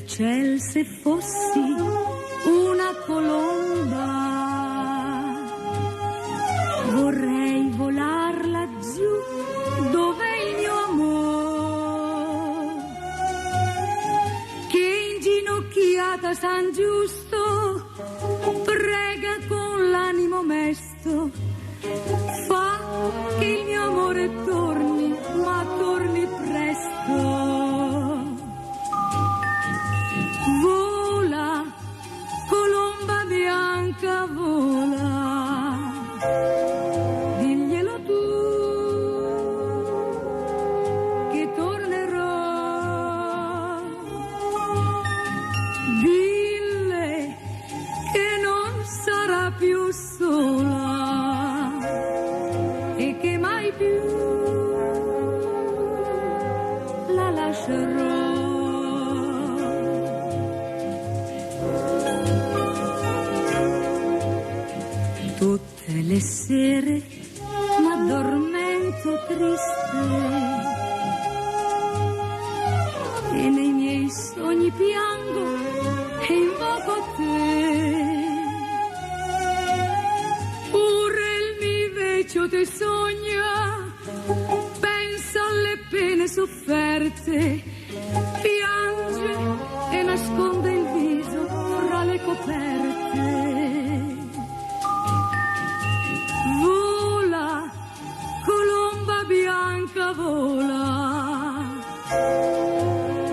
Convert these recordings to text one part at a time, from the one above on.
nel ciel se fossi una colomba, vorrei volar laggiù dove il mio amor, che inginocchiata San Giusto prega con l'animo mesto, fa che il mio amore torni, ma torni presto. Vola, colomba bianca, vola, diglielo tu che tornerò. Dille che non sarà più sola e che mai più la lascerò. Tutte le sere m'addormento triste e nei miei sogni piango e invoco te. Pure il mi vecchio te sogna, pensa alle pene sofferte, piange e nasconde il viso fra le coperte. Vola, colomba bianca, vola,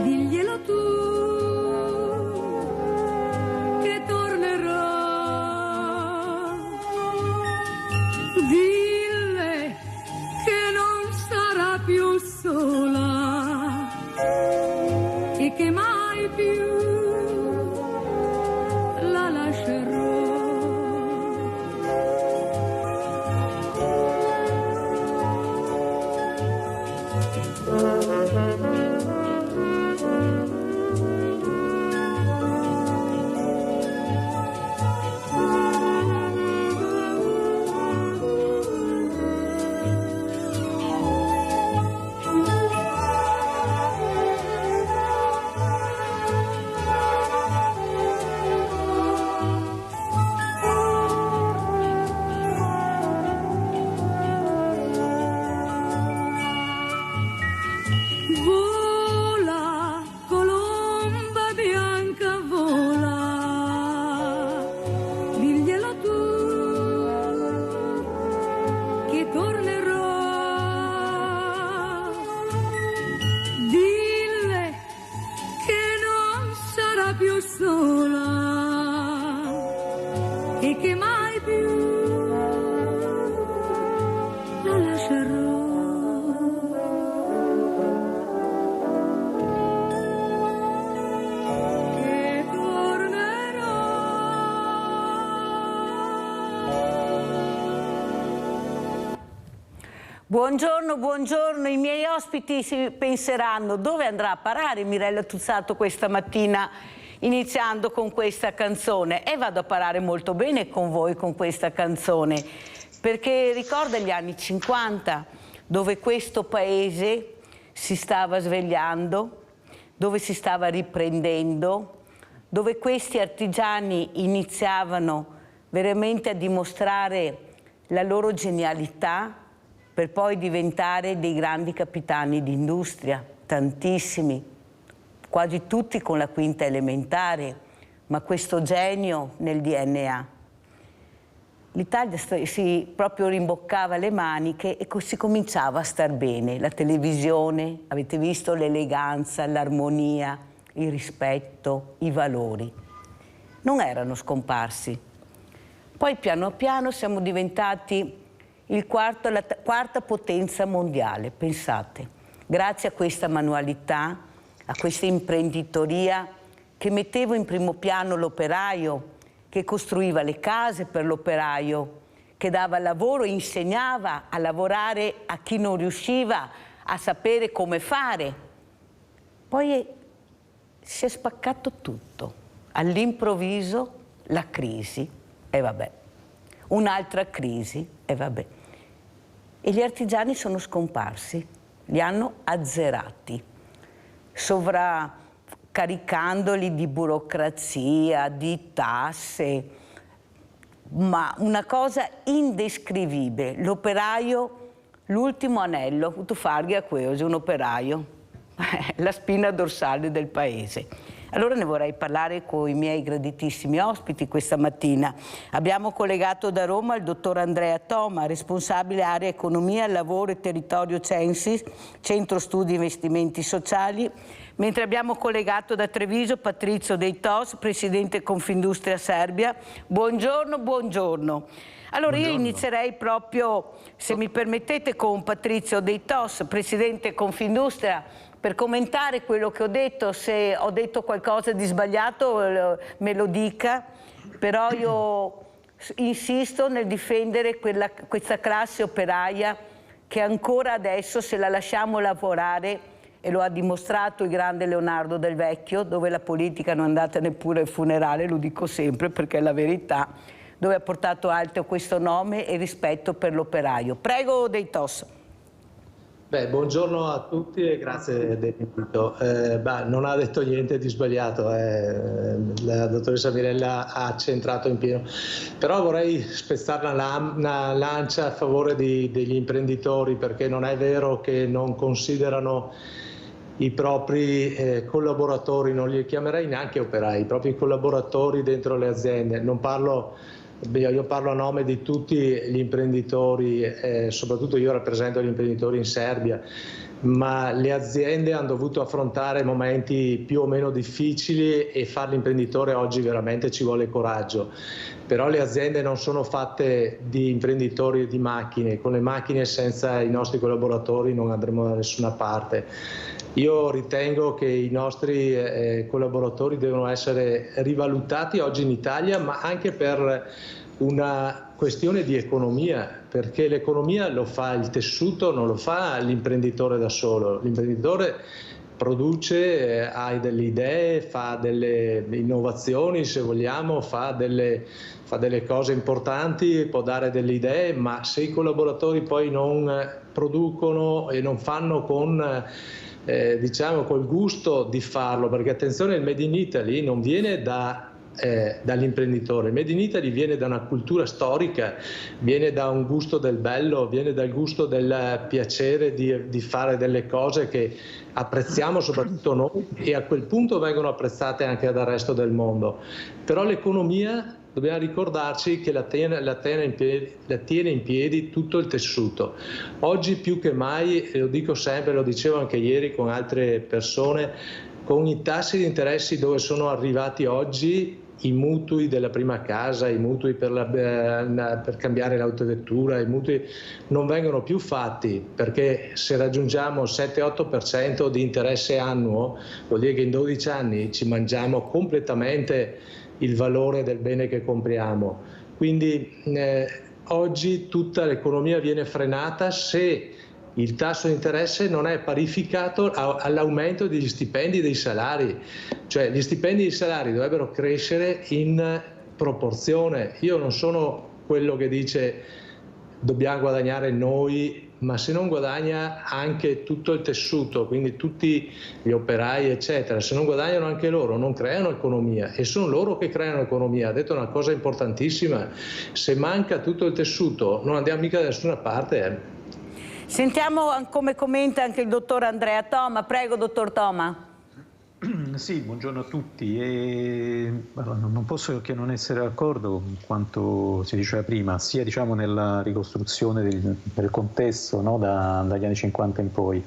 diglielo tu che tornerò. Dille che non sarà più sola e che mai più la lascerò. Vola, colomba bianca, vola, diglielo tu che tornerò. Dille che non sarà più sola e che mai più la lascerò. Buongiorno, buongiorno. I miei ospiti si penseranno dove andrà a parare Mirella Tuzzato questa mattina iniziando con questa canzone, e vado a parare molto bene con voi con questa canzone, perché ricorda gli anni 50 dove questo paese si stava svegliando, dove si stava riprendendo, dove questi artigiani iniziavano veramente a dimostrare la loro genialità per poi diventare dei grandi capitani d'industria, tantissimi, quasi tutti con la quinta elementare, ma questo genio nel DNA. L'Italia si proprio rimboccava le maniche e si cominciava a star bene. La televisione, avete visto l'eleganza, l'armonia, il rispetto, i valori. Non erano scomparsi. Poi piano piano siamo diventati la quarta potenza mondiale, pensate, grazie a questa manualità, a questa imprenditoria che metteva in primo piano l'operaio, che costruiva le case per l'operaio, che dava lavoro e insegnava a lavorare a chi non riusciva a sapere come fare. Poi si è spaccato tutto, all'improvviso la crisi, e vabbè, un'altra crisi, e vabbè. E gli artigiani sono scomparsi, li hanno azzerati. caricandoli di burocrazia, di tasse, ma una cosa indescrivibile. L'operaio, l'ultimo anello, tu farghi a questo, un operaio, la spina dorsale del paese. Allora ne vorrei parlare con i miei graditissimi ospiti questa mattina. Abbiamo collegato da Roma il dottor Andrea Toma, responsabile area economia, lavoro e territorio Censis, centro studi e investimenti sociali, mentre abbiamo collegato da Treviso Patrizio Deitos, presidente Confindustria Serbia. Buongiorno, buongiorno. Allora io inizierei proprio, se mi permettete, con Patrizio Deitos, presidente Confindustria, per commentare quello che ho detto. Se ho detto qualcosa di sbagliato me lo dica, però io insisto nel difendere questa classe operaia che ancora adesso, se la lasciamo lavorare, e lo ha dimostrato il grande Leonardo Del Vecchio, dove la politica non è andata neppure al funerale, lo dico sempre perché è la verità, dove ha portato alto questo nome e rispetto per l'operaio. Prego Deitos. Buongiorno a tutti e grazie dell'invito. Non ha detto niente di sbagliato, la dottoressa Mirella ha centrato in pieno, però vorrei spezzare una lancia a favore degli imprenditori, perché non è vero che non considerano i propri collaboratori, non li chiamerei neanche operai, i propri collaboratori dentro le aziende. Io parlo a nome di tutti gli imprenditori, soprattutto io rappresento gli imprenditori in Serbia, ma le aziende hanno dovuto affrontare momenti più o meno difficili e fare l'imprenditore oggi veramente ci vuole coraggio. Però le aziende non sono fatte di imprenditori e di macchine, con le macchine senza i nostri collaboratori non andremo da nessuna parte. Io ritengo che i nostri collaboratori devono essere rivalutati oggi in Italia, ma anche per una questione di economia, perché l'economia lo fa il tessuto, non lo fa l'imprenditore da solo. L'imprenditore produce, ha delle idee, fa delle innovazioni se vogliamo, fa delle cose importanti, può dare delle idee, ma se i collaboratori poi non producono e non fanno con diciamo col gusto di farlo, perché attenzione, il Made in Italy non viene dall'imprenditore, il Made in Italy viene da una cultura storica, viene da un gusto del bello, viene dal gusto del piacere di fare delle cose che apprezziamo soprattutto noi e a quel punto vengono apprezzate anche dal resto del mondo. Però l'economia, dobbiamo ricordarci che la tiene in piedi tutto il tessuto. Oggi più che mai, e lo dico sempre, lo dicevo anche ieri con altre persone, con i tassi di interessi dove sono arrivati oggi, i mutui della prima casa, i mutui per cambiare l'autovettura, i mutui non vengono più fatti, perché se raggiungiamo il 7-8% di interesse annuo, vuol dire che in 12 anni ci mangiamo completamente il valore del bene che compriamo. Quindi oggi tutta l'economia viene frenata se il tasso di interesse non è parificato all'aumento degli stipendi e dei salari. Cioè gli stipendi e i salari dovrebbero crescere in proporzione. Io non sono quello che dice dobbiamo guadagnare noi, ma se non guadagna anche tutto il tessuto, quindi tutti gli operai eccetera, se non guadagnano anche loro non creano economia, e sono loro che creano economia. Ha detto una cosa importantissima: se manca tutto il tessuto non andiamo mica da nessuna parte. Sentiamo come commenta anche il dottor Andrea Toma. Prego dottor Toma. Sì, buongiorno a tutti. Non posso che non essere d'accordo con quanto si diceva prima, sia diciamo nella ricostruzione del contesto, no, dagli anni 50 in poi.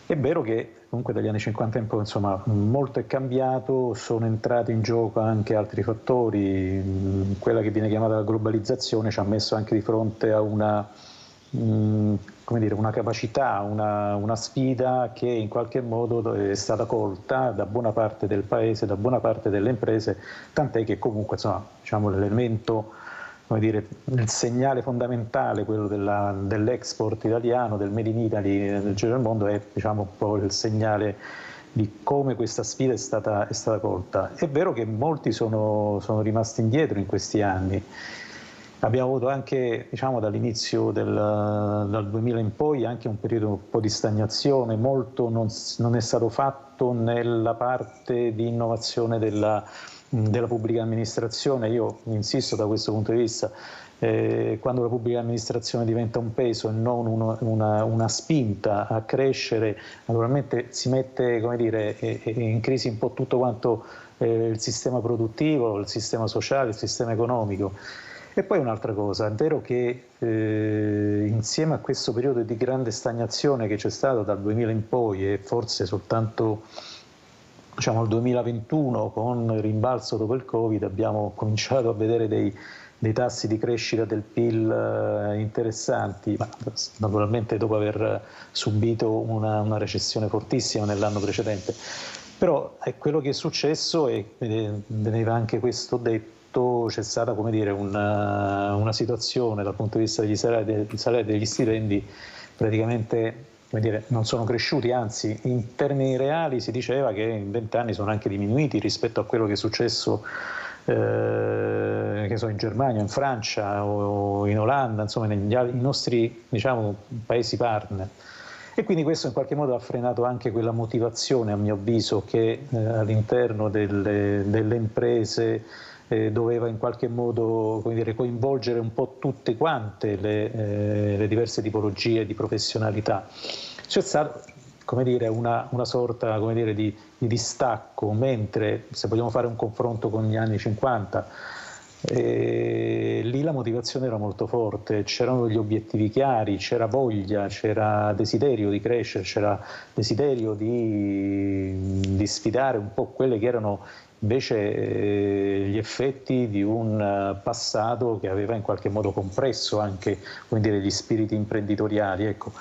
È vero che comunque dagli anni 50 in poi insomma molto è cambiato, sono entrati in gioco anche altri fattori. Quella che viene chiamata la globalizzazione ci ha messo anche di fronte a una capacità, una sfida che in qualche modo è stata colta da buona parte del paese, da buona parte delle imprese, tant'è che comunque insomma, diciamo, l'elemento, il segnale fondamentale, quello dell'export italiano, del Made in Italy nel giro del mondo, è diciamo un po' il segnale di come questa sfida è stata colta. È vero che molti sono rimasti indietro in questi anni. Abbiamo avuto anche, diciamo, dall'inizio dal 2000 in poi anche un periodo un po' di stagnazione, molto non è stato fatto nella parte di innovazione della pubblica amministrazione. Io insisto da questo punto di vista, quando la pubblica amministrazione diventa un peso e non una spinta a crescere, naturalmente si mette, come dire, in crisi un po' tutto quanto il sistema produttivo, il sistema sociale, il sistema economico. E poi un'altra cosa, è vero che insieme a questo periodo di grande stagnazione che c'è stato dal 2000 in poi e forse soltanto, diciamo, il 2021 con il rimbalzo dopo il Covid abbiamo cominciato a vedere dei tassi di crescita del PIL interessanti, ma naturalmente dopo aver subito una recessione fortissima nell'anno precedente. Però quello che è successo, e veniva anche questo detto, c'è stata, come dire, una situazione dal punto di vista degli salari degli stipendi praticamente, come dire, non sono cresciuti, anzi in termini reali si diceva che in 20 anni sono anche diminuiti rispetto a quello che è successo che so, in Germania, in Francia o in Olanda, insomma nei nostri, diciamo, paesi partner. E quindi questo in qualche modo ha frenato anche quella motivazione, a mio avviso, che all'interno delle imprese doveva in qualche modo, come dire, coinvolgere un po' tutte quante le diverse tipologie di professionalità. C'è stato, come dire, una sorta, come dire, di distacco, mentre se vogliamo fare un confronto con gli anni 50, lì la motivazione era molto forte, c'erano gli obiettivi chiari, c'era voglia, c'era desiderio di crescere, c'era desiderio di sfidare un po' quelle che erano invece gli effetti di un passato che aveva in qualche modo compresso anche, come dire, gli spiriti imprenditoriali, ecco.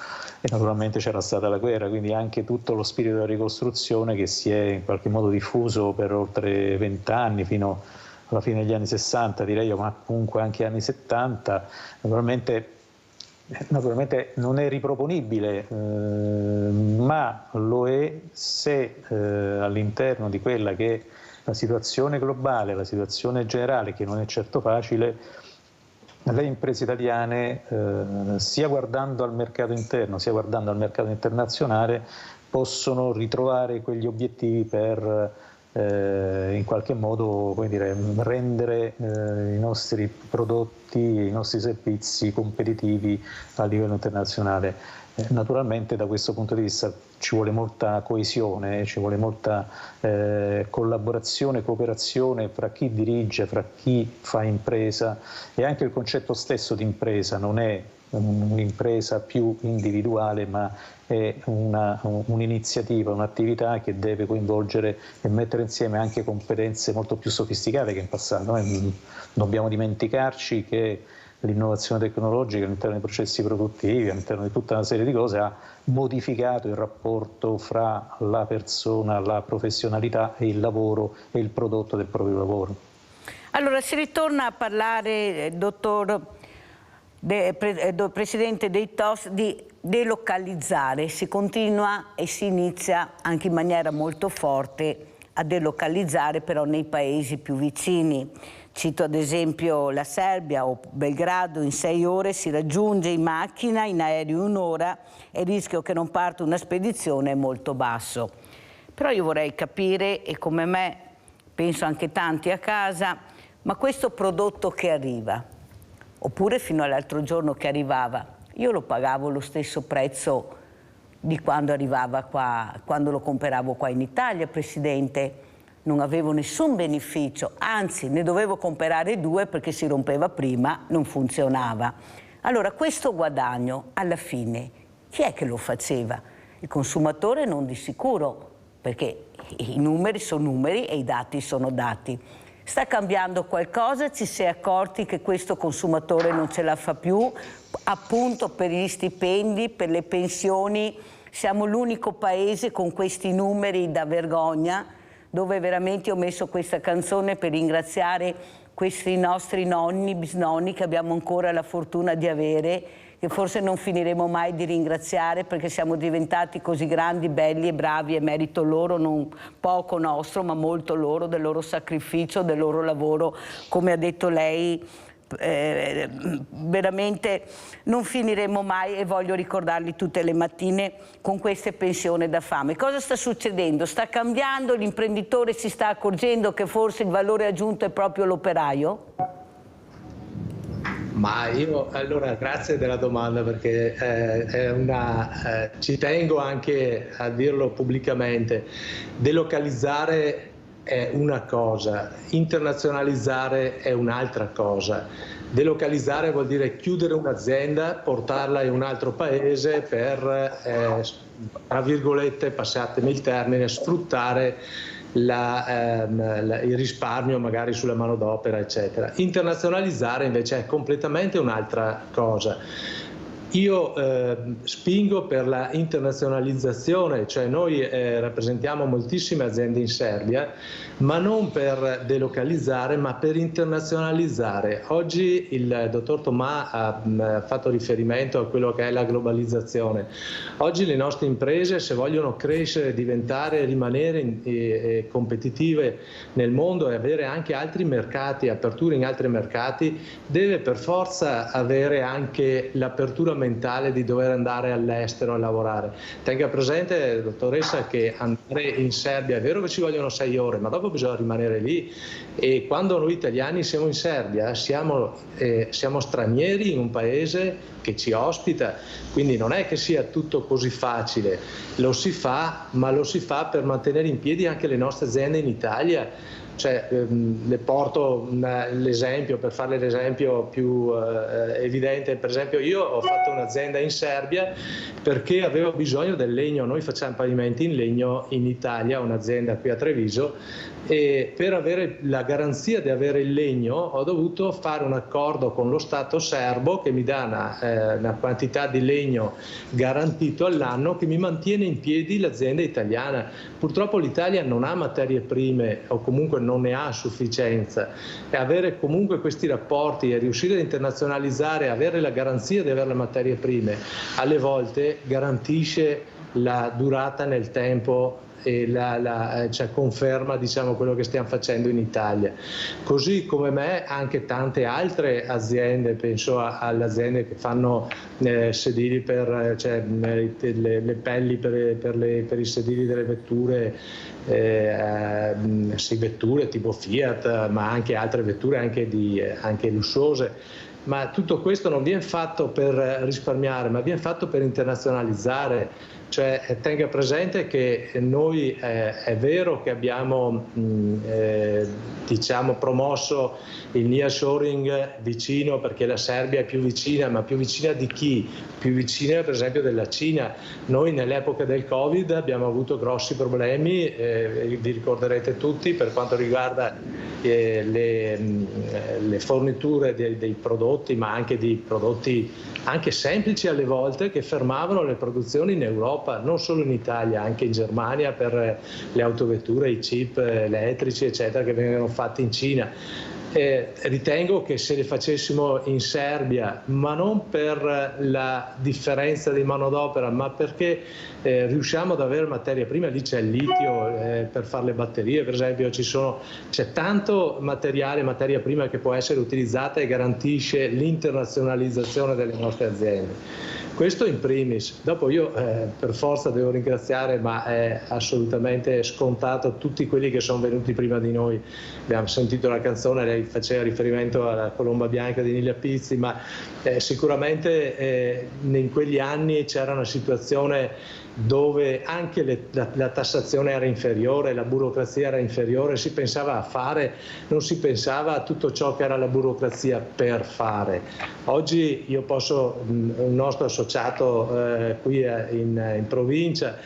E naturalmente c'era stata la guerra, quindi anche tutto lo spirito della ricostruzione che si è in qualche modo diffuso per oltre 20 anni fino alla fine degli anni 60, direi io, ma comunque anche anni 70, naturalmente non è riproponibile, ma lo è se all'interno di quella che è la situazione globale, la situazione generale, che non è certo facile, le imprese italiane, sia guardando al mercato interno sia guardando al mercato internazionale, possono ritrovare quegli obiettivi per in qualche modo, come dire, rendere i nostri prodotti, i nostri servizi competitivi a livello internazionale. Naturalmente da questo punto di vista ci vuole molta coesione, ci vuole molta collaborazione, cooperazione fra chi dirige, fra chi fa impresa, e anche il concetto stesso di impresa non è un'impresa più individuale, ma è un'iniziativa, un'attività che deve coinvolgere e mettere insieme anche competenze molto più sofisticate che in passato. Noi dobbiamo dimenticarci che l'innovazione tecnologica all'interno dei processi produttivi, all'interno di tutta una serie di cose, ha modificato il rapporto fra la persona, la professionalità e il lavoro e il prodotto del proprio lavoro. Allora si ritorna a parlare, Presidente dei TOS, di delocalizzare. Si continua e si inizia anche in maniera molto forte a delocalizzare, però nei paesi più vicini. Cito ad esempio la Serbia o Belgrado: in 6 ore si raggiunge in macchina, in aereo 1 ora, e il rischio che non parta una spedizione è molto basso. Però io vorrei capire, e come me penso anche tanti a casa, ma questo prodotto che arriva, oppure fino all'altro giorno che arrivava, io lo pagavo lo stesso prezzo di quando arrivava qua, quando lo compravo qua in Italia, Presidente. Non avevo nessun beneficio, anzi ne dovevo comprare 2 perché si rompeva prima, non funzionava. Allora questo guadagno alla fine chi è che lo faceva? Il consumatore non di sicuro, perché i numeri sono numeri e i dati sono dati. Sta cambiando qualcosa? Ci si è accorti che questo consumatore non ce la fa più, appunto per gli stipendi, per le pensioni? Siamo l'unico paese con questi numeri da vergogna, dove veramente ho messo questa canzone per ringraziare questi nostri nonni, bisnonni che abbiamo ancora la fortuna di avere, che forse non finiremo mai di ringraziare perché siamo diventati così grandi, belli e bravi, e merito loro, non poco nostro, ma molto loro, del loro sacrificio, del loro lavoro, come ha detto lei, veramente non finiremo mai, e voglio ricordarli tutte le mattine, con queste pensioni da fame. Cosa sta succedendo? Sta cambiando? L'imprenditore si sta accorgendo che forse il valore aggiunto è proprio l'operaio? Ma io, allora, grazie della domanda, perché ci tengo anche a dirlo pubblicamente. Delocalizzare è una cosa, internazionalizzare è un'altra cosa. Delocalizzare vuol dire chiudere un'azienda, portarla in un altro paese per, tra virgolette, passatemi il termine, sfruttare il risparmio magari sulla manodopera, eccetera. Internazionalizzare invece è completamente un'altra cosa. Io spingo per la internazionalizzazione, cioè noi rappresentiamo moltissime aziende in Serbia, ma non per delocalizzare, ma per internazionalizzare. Oggi il dottor Tomà ha fatto riferimento a quello che è la globalizzazione. Oggi le nostre imprese, se vogliono crescere, diventare, rimanere competitive nel mondo e avere anche altri mercati, aperture in altri mercati, deve per forza avere anche l'apertura mentale di dover andare all'estero a lavorare. Tenga presente, dottoressa, che andare in Serbia, è vero che ci vogliono 6 ore, ma dopo bisogna rimanere lì, e quando noi italiani siamo in Serbia siamo stranieri in un paese che ci ospita, quindi non è che sia tutto così facile. Lo si fa, ma lo si fa per mantenere in piedi anche le nostre aziende in Italia. Cioè, le porto l'esempio, per farle l'esempio più evidente. Per esempio, io ho fatto un'azienda in Serbia perché avevo bisogno del legno. Noi facciamo pavimenti in legno in Italia, un'azienda qui a Treviso, e per avere la garanzia di avere il legno ho dovuto fare un accordo con lo Stato serbo che mi dà una quantità di legno garantito all'anno, che mi mantiene in piedi l'azienda italiana. Purtroppo l'Italia non ha materie prime, o comunque non ne ha a sufficienza, e avere comunque questi rapporti e riuscire ad internazionalizzare, avere la garanzia di avere le materie prime, alle volte garantisce la durata nel tempo e cioè conferma, diciamo, quello che stiamo facendo in Italia. Così come me anche tante altre aziende, penso alle aziende che fanno sedili cioè le pelli per i sedili delle vetture, sì, vetture tipo Fiat, ma anche altre vetture anche lussuose. Ma tutto questo non viene fatto per risparmiare, ma viene fatto per internazionalizzare. Cioè, tenga presente che noi è vero che abbiamo diciamo promosso il nearshoring vicino, perché la Serbia è più vicina, ma più vicina di chi? Più vicina per esempio della Cina. Noi nell'epoca del Covid abbiamo avuto grossi problemi, vi ricorderete tutti, per quanto riguarda le forniture dei prodotti, ma anche di prodotti anche semplici alle volte, che fermavano le produzioni in Europa, non solo in Italia, anche in Germania, per le autovetture, i chip elettrici eccetera, che venivano fatti in Cina. Ritengo che se le facessimo in Serbia, ma non per la differenza di manodopera, ma perché riusciamo ad avere materia prima, lì c'è il litio per fare le batterie, per esempio, c'è tanto materiale, materia prima che può essere utilizzata e garantisce l'internazionalizzazione delle nostre aziende. Questo in primis. Dopo io per forza devo ringraziare, ma è assolutamente scontato, tutti quelli che sono venuti prima di noi. Abbiamo sentito la canzone, lei faceva riferimento alla Colomba Bianca di Nilla Pizzi, ma sicuramente in quegli anni c'era una situazione dove anche la tassazione era inferiore, la burocrazia era inferiore, si pensava a fare, non si pensava a tutto ciò che era la burocrazia per fare. Oggi io un nostro associato qui in provincia,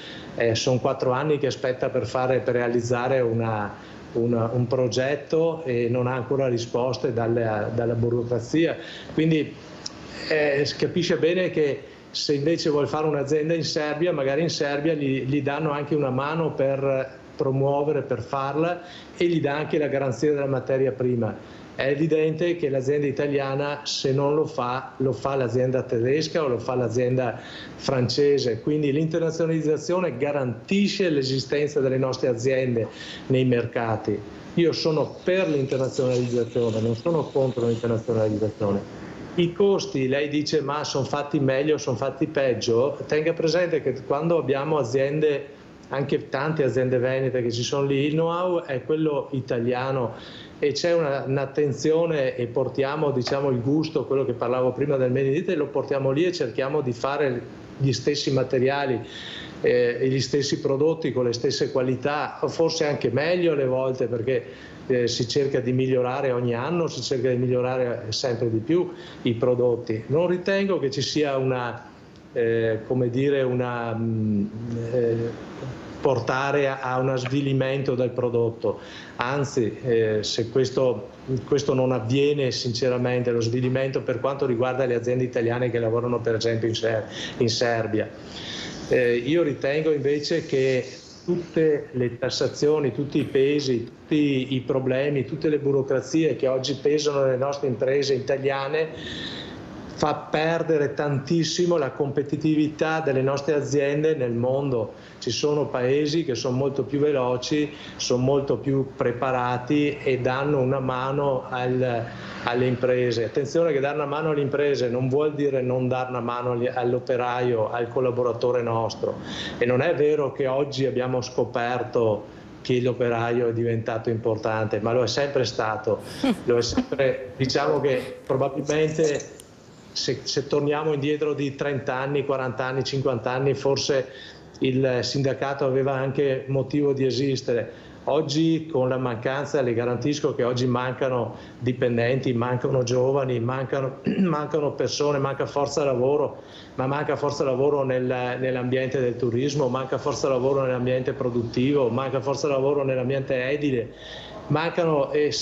sono 4 anni che aspetta per realizzare un progetto e non ha ancora risposte dalla burocrazia, quindi capisce bene che se invece vuole fare un'azienda in Serbia, magari in Serbia gli danno anche una mano per promuovere, per farla, e gli dà anche la garanzia della materia prima. È evidente che l'azienda italiana, se non lo fa l'azienda tedesca o lo fa l'azienda francese, quindi l'internazionalizzazione garantisce l'esistenza delle nostre aziende nei mercati. Io sono per l'internazionalizzazione, non sono contro l'internazionalizzazione. I costi, lei dice ma sono fatti meglio, sono fatti peggio, tenga presente che quando abbiamo aziende, anche tante aziende venete che ci sono lì, il know-how è quello italiano e c'è un'attenzione e portiamo, diciamo, il gusto, quello che parlavo prima del Made in Italy, lo portiamo lì e cerchiamo di fare gli stessi materiali e gli stessi prodotti con le stesse qualità, forse anche meglio alle volte, perché si cerca di migliorare ogni anno, si cerca di migliorare sempre di più i prodotti. Non ritengo che ci sia una, come dire, portare a uno svilimento del prodotto, anzi se questo non avviene sinceramente, lo svilimento per quanto riguarda le aziende italiane che lavorano per esempio in Serbia. Io ritengo invece che tutte le tassazioni, tutti i pesi, tutti i problemi, tutte le burocrazie che oggi pesano nelle nostre imprese italiane fa perdere tantissimo la competitività delle nostre aziende nel mondo. Ci sono paesi che sono molto più veloci, sono molto più preparati e danno una mano alle imprese. Attenzione che dare una mano alle imprese non vuol dire non dare una mano all'operaio, al collaboratore nostro. E non è vero che oggi abbiamo scoperto che l'operaio è diventato importante, ma lo è sempre stato. Lo è sempre, diciamo che probabilmente se torniamo indietro di 30 anni, 40 anni, 50 anni, forse il sindacato aveva anche motivo di esistere. Oggi con la mancanza, le garantisco che oggi mancano dipendenti, mancano giovani, mancano persone, manca forza lavoro, ma manca forza lavoro nell'ambiente del turismo, manca forza lavoro nell'ambiente produttivo, manca forza lavoro nell'ambiente edile, mancano, e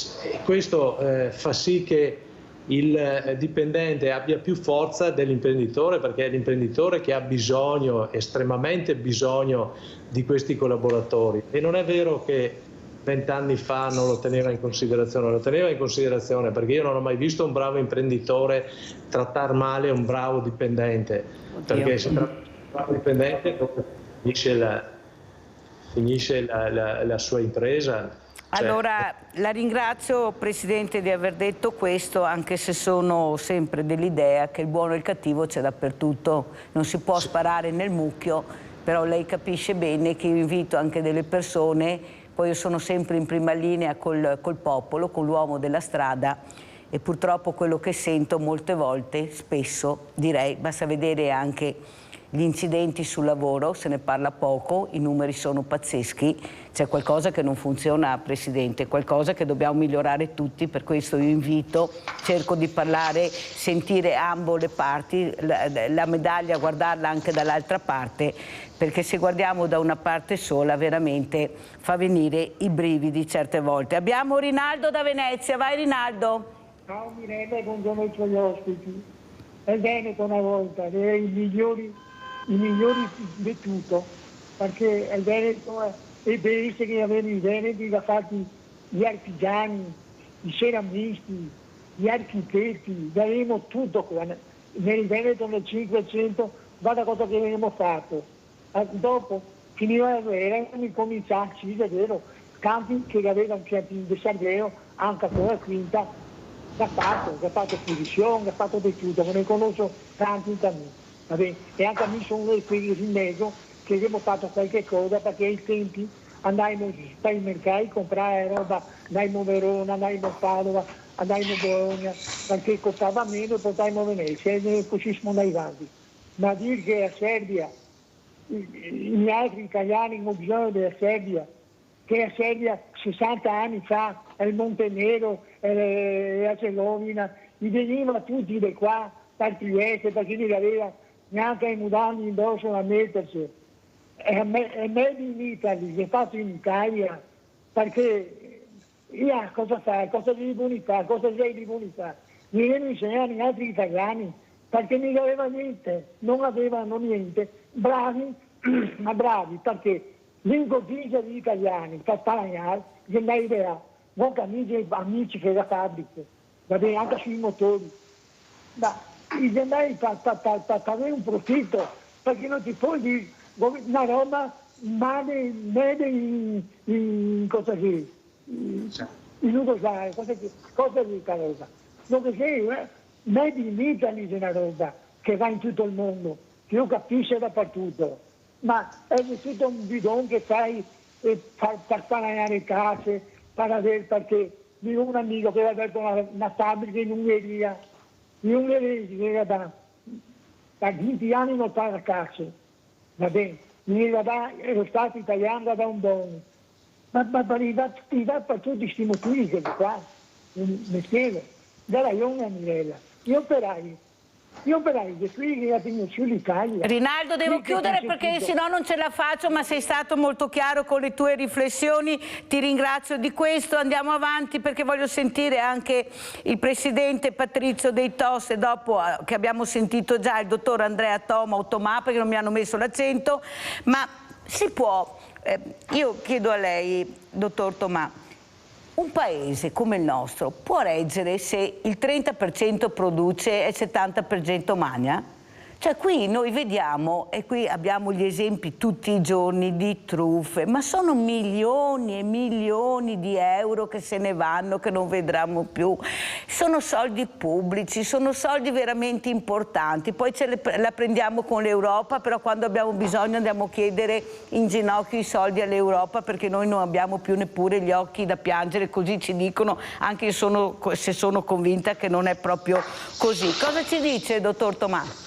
questo fa sì che il dipendente abbia più forza dell'imprenditore, perché è l'imprenditore che ha bisogno, estremamente bisogno di questi collaboratori. E non è vero che 20 anni fa non lo teneva in considerazione, lo teneva in considerazione, perché io non ho mai visto un bravo imprenditore trattare male un bravo dipendente. Oddio. Perché se tratta un bravo dipendente finisce la sua impresa. Allora, la ringrazio Presidente di aver detto questo, anche se sono sempre dell'idea che il buono e il cattivo c'è dappertutto, non si può sparare nel mucchio, però lei capisce bene che io invito anche delle persone, poi io sono sempre in prima linea col popolo, con l'uomo della strada, e purtroppo quello che sento molte volte, spesso direi, basta vedere anche gli incidenti sul lavoro, se ne parla poco, i numeri sono pazzeschi, c'è qualcosa che non funziona, Presidente, qualcosa che dobbiamo migliorare tutti, per questo io invito, cerco di parlare, sentire ambo le parti, la medaglia guardarla anche dall'altra parte, perché se guardiamo da una parte sola veramente fa venire i brividi certe volte. Abbiamo Rinaldo da Venezia, vai Rinaldo. Ciao Mirella e buongiorno ai tuoi ospiti. È Veneto una volta, aveva i migliori di tutto, perché il Veneto è benissimo che avevano i veneti da fatti gli artigiani, i ceramisti, gli architetti, avevamo tutto qua. Nel Veneto nel 500, guarda cosa che avevamo fatto. Dopo finiva la guerra e cominciava, sì è vero, campi che avevano di Sanremo, anche con la quinta, ha fatto posizione, ha fatto di tutto, ma ne conosco tanti in cammino. E anche a me sono quelli in mezzo che abbiamo fatto qualche cosa, perché ai tempi andavamo ai mercati a comprare roba, andavamo a Verona, andavamo a Padova, andavamo a Bologna, perché costava meno e portavamo a Venezia e così siamo andati avanti. Ma dire che a Serbia, gli altri italiani hanno bisogno della Serbia, che la Serbia 60 anni fa, il Montenegro, la Herzegovina, gli venivano tutti di qua, per Trieste, perché non aveva neanche i mudanti indosso a mettersi. È Made in Italy, è fatto in Italia, perché io cosa fai? Cosa devi fare? Cosa sei di buonità? Mi devono insegnare gli altri italiani, perché non aveva niente, non avevano niente. Bravi, ma bravi, perché l'ingobbia degli italiani, per spagnare, che ne idea, non amici che la fabbrica, va bene, anche sui motori. Ma i denari per avere un profitto, perché non ti puoi dire una roba made in cosa che in usare, cosa di cosa? Lo che sei, Made in Italy è una roba che va in tutto il mondo, che io capisco dappertutto, ma è tutto un bidon che fai per guadagnare case, perché io ho un amico che aveva aperto una fabbrica in Ungheria che era da 20 anni non paga case, va bene, ero stato italiano da un buon, ma ti dà per tutti questi motivi che qua, mi spiego, dalla Iona Mirella, gli operai che qui abbiamo sull'Italia. Rinaldo, devo chiudere perché sennò non ce la faccio, ma sei stato molto chiaro con le tue riflessioni, ti ringrazio di questo, andiamo avanti perché voglio sentire anche il presidente Patrizio Dei Tos e dopo che abbiamo sentito già il dottor Andrea Tomà perché non mi hanno messo l'accento, ma si può, io chiedo a lei, dottor Tomà, un paese come il nostro può reggere se il 30% produce e il 70% mangia? Cioè qui noi vediamo, e qui abbiamo gli esempi tutti i giorni di truffe, ma sono milioni e milioni di euro che se ne vanno, che non vedremo più. Sono soldi pubblici, sono soldi veramente importanti, poi la prendiamo con l'Europa, però quando abbiamo bisogno andiamo a chiedere in ginocchio i soldi all'Europa perché noi non abbiamo più neppure gli occhi da piangere, così ci dicono, anche se sono convinta che non è proprio così. Cosa ci dice, dottor Tomà?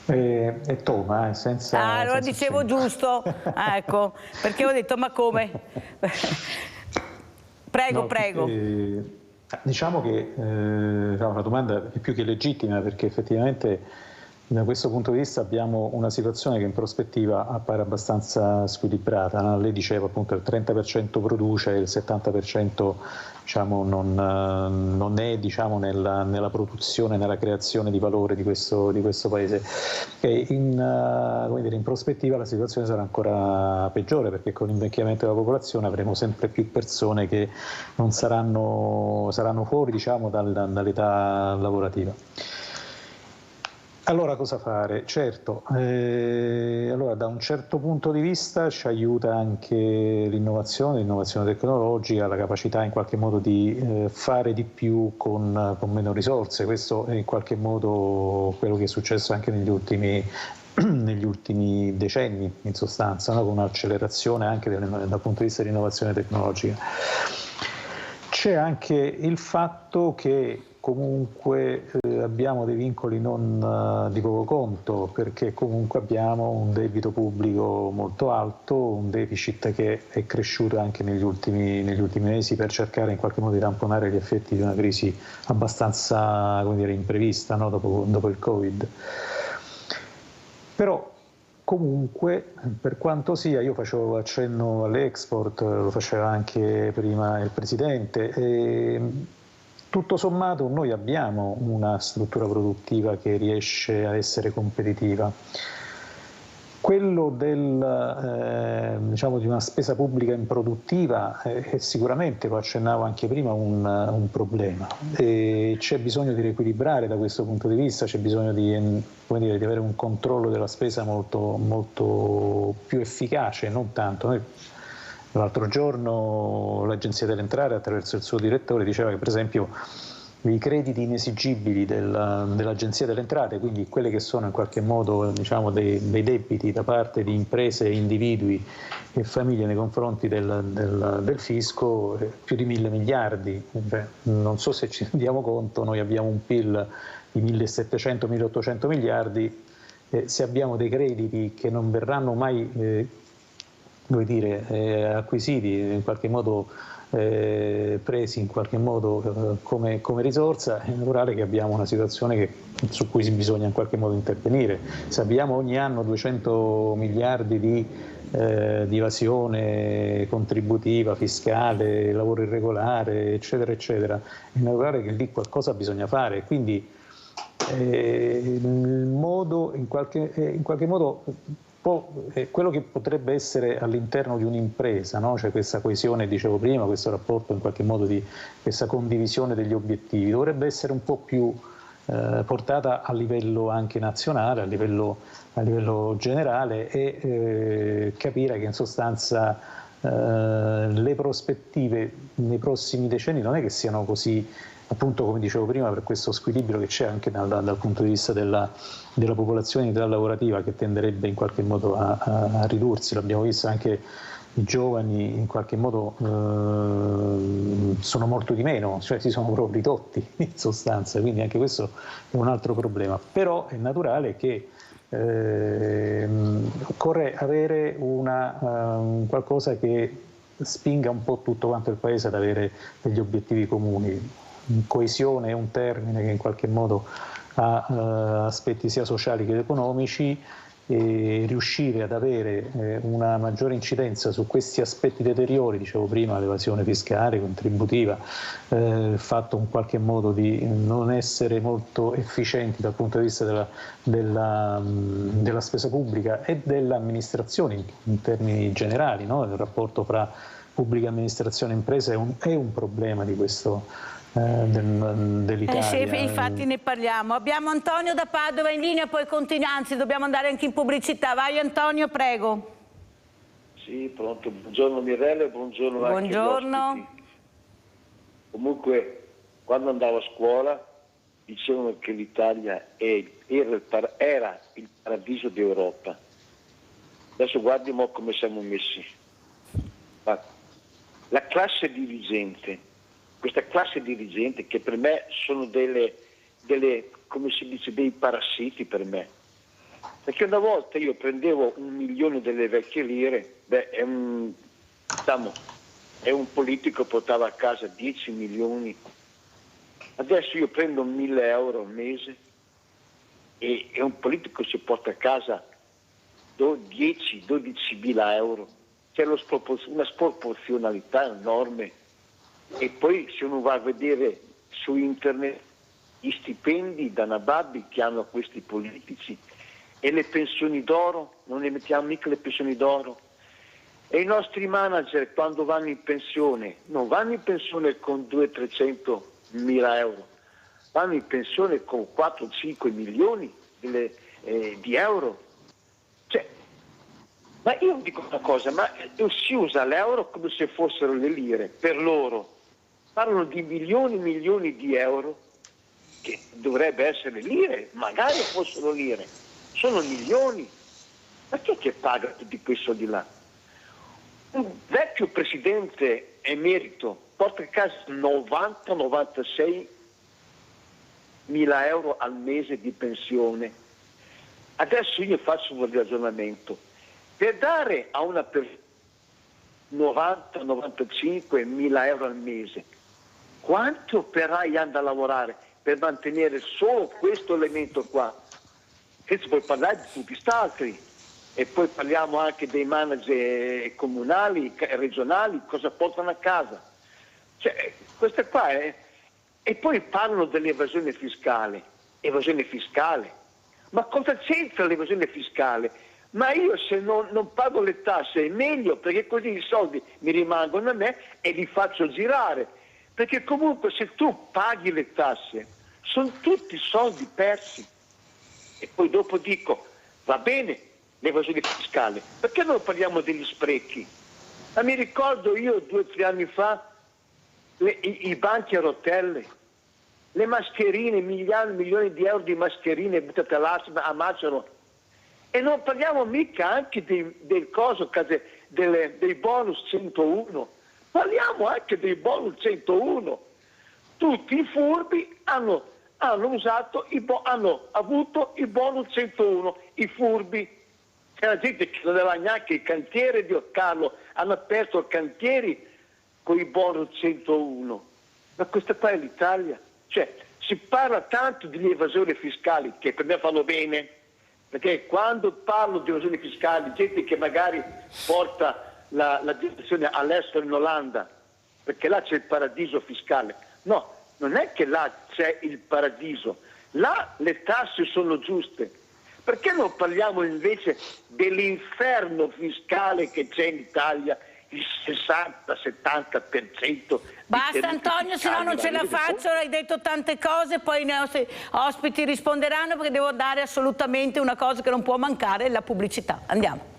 È Toma, senza... Ah, allora dicevo giusto, ecco, perché ho detto ma come? Prego, no, prego. Diciamo che la domanda è più che legittima perché effettivamente da questo punto di vista abbiamo una situazione che in prospettiva appare abbastanza squilibrata, no? Lei diceva appunto il 30% produce e il 70% diciamo, non è diciamo, nella produzione, nella creazione di valore di questo paese. E in prospettiva la situazione sarà ancora peggiore perché con l'invecchiamento della popolazione avremo sempre più persone che non saranno fuori diciamo, dall'età lavorativa. Allora cosa fare? Certo, allora, da un certo punto di vista ci aiuta anche l'innovazione tecnologica, la capacità in qualche modo di fare di più con meno risorse. Questo è in qualche modo quello che è successo anche negli ultimi decenni in sostanza, no? Con un'accelerazione anche dal punto di vista dell'innovazione tecnologica. C'è anche il fatto che comunque abbiamo dei vincoli non di poco conto perché comunque abbiamo un debito pubblico molto alto, un deficit che è cresciuto anche negli ultimi mesi per cercare in qualche modo di tamponare gli effetti di una crisi abbastanza come dire, imprevista, no? dopo il Covid. Però comunque, per quanto sia, io facevo accenno all'export, lo faceva anche prima il Presidente, e tutto sommato noi abbiamo una struttura produttiva che riesce a essere competitiva. Quello diciamo, di una spesa pubblica improduttiva è sicuramente, lo accennavo anche prima, un problema. C'è bisogno di riequilibrare da questo punto di vista, c'è bisogno di avere un controllo della spesa molto, molto più efficace, non tanto. L'altro giorno l'Agenzia delle Entrate, attraverso il suo direttore, diceva che per esempio i crediti inesigibili dell'Agenzia delle Entrate, quindi quelli che sono in qualche modo diciamo, dei debiti da parte di imprese, individui e famiglie nei confronti del fisco, più di 1.000 miliardi. Non so se ci rendiamo conto, noi abbiamo un PIL di 1.700-1.800 miliardi, se abbiamo dei crediti che non verranno mai acquisiti, in qualche modo presi in qualche modo come risorsa, è naturale che abbiamo una situazione su cui bisogna in qualche modo intervenire. Se abbiamo ogni anno 200 miliardi di evasione contributiva, fiscale, lavoro irregolare, eccetera, eccetera, è naturale che lì qualcosa bisogna fare. Quindi in qualche modo quello che potrebbe essere all'interno di un'impresa, no? Cioè questa coesione, dicevo prima, questo rapporto in qualche modo di questa condivisione degli obiettivi, dovrebbe essere un po' più portata a livello anche nazionale, a livello generale e capire che in sostanza le prospettive nei prossimi decenni non è che siano così, appunto come dicevo prima, per questo squilibrio che c'è anche dal punto di vista della popolazione in età lavorativa, che tenderebbe in qualche modo a ridursi. L'abbiamo visto anche, i giovani in qualche modo sono molto di meno, cioè si sono proprio ridotti in sostanza, quindi anche questo è un altro problema. Però è naturale che occorre avere qualcosa che spinga un po' tutto quanto il Paese ad avere degli obiettivi comuni. Coesione è un termine che in qualche modo ha aspetti sia sociali che economici, e riuscire ad avere una maggiore incidenza su questi aspetti deteriori, dicevo prima, l'evasione fiscale, contributiva, il fatto in qualche modo di non essere molto efficienti dal punto di vista della spesa pubblica e dell'amministrazione in termini generali, no? Il rapporto fra pubblica amministrazione e impresa è un problema di questo dell'Italia. Sì, infatti ne parliamo. Abbiamo Antonio da Padova in linea, poi continuiamo, anzi dobbiamo andare anche in pubblicità. Vai Antonio, prego. Sì, pronto. Buongiorno Mirella e buongiorno anche agli ospiti. Comunque, quando andavo a scuola dicevano che l'Italia era il paradiso d'Europa. Adesso guardiamo come siamo messi. La classe dirigente, questa classe dirigente che per me sono delle come si dice, dei parassiti per me. Perché una volta io prendevo 1 milione delle vecchie lire, è un politico che portava a casa 10 milioni. Adesso io prendo 1.000 euro al mese e un politico si porta a casa 10-12.000 euro. C'è una sproporzionalità enorme. E poi se uno va a vedere su internet gli stipendi da nababbi che hanno questi politici e le pensioni d'oro, non ne mettiamo mica le pensioni d'oro. E i nostri manager quando vanno in pensione, non vanno in pensione con 200-300 mila euro, vanno in pensione con 4-5 milioni di euro. Cioè, ma io dico una cosa, ma si usa l'euro come se fossero le lire per loro. Parlano di milioni e milioni di euro, che dovrebbe essere lire, magari fossero lire, sono milioni. Ma chi è che paga tutti quei soldi là? Un vecchio presidente emerito porta a casa 90-96 mila euro al mese di pensione. Adesso io faccio un ragionamento. Per dare a una persona 90-95 mila euro al mese, quanti operai hanno da lavorare per mantenere solo questo elemento qua? Senza poi parlare di tutti gli altri. E poi parliamo anche dei manager comunali, regionali, cosa portano a casa. Cioè, questa qua è... E poi parlano dell'evasione fiscale. Evasione fiscale? Ma cosa c'entra l'evasione fiscale? Ma io se non pago le tasse è meglio, perché così i soldi mi rimangono a me e li faccio girare. Perché comunque se tu paghi le tasse sono tutti soldi persi. E poi dopo dico, va bene l'evasione fiscale, perché non parliamo degli sprechi? Ma mi ricordo io 2 o 3 anni fa i banchi a rotelle, le mascherine, milioni di euro di mascherine buttate a macero. E non parliamo mica anche dei bonus 101. Parliamo anche dei bonus 101. Tutti i furbi hanno avuto i bonus 101, i furbi. C'è la gente che non aveva neanche il cantiere di Carlo, hanno aperto cantieri con i bonus 101. Ma questa qua è l'Italia. Cioè, si parla tanto di evasione fiscale, che per me fanno bene, perché quando parlo di evasione fiscale, gente che magari porta la direzione all'estero in Olanda, perché là c'è il paradiso fiscale. No, non è che là c'è il paradiso, là le tasse sono giuste. Perché non parliamo invece dell'inferno fiscale che c'è in Italia, il 60-70%? Basta Antonio, se no non ce la faccio, hai detto tante cose, poi i nostri ospiti risponderanno, perché devo dare assolutamente una cosa che non può mancare, la pubblicità. Andiamo.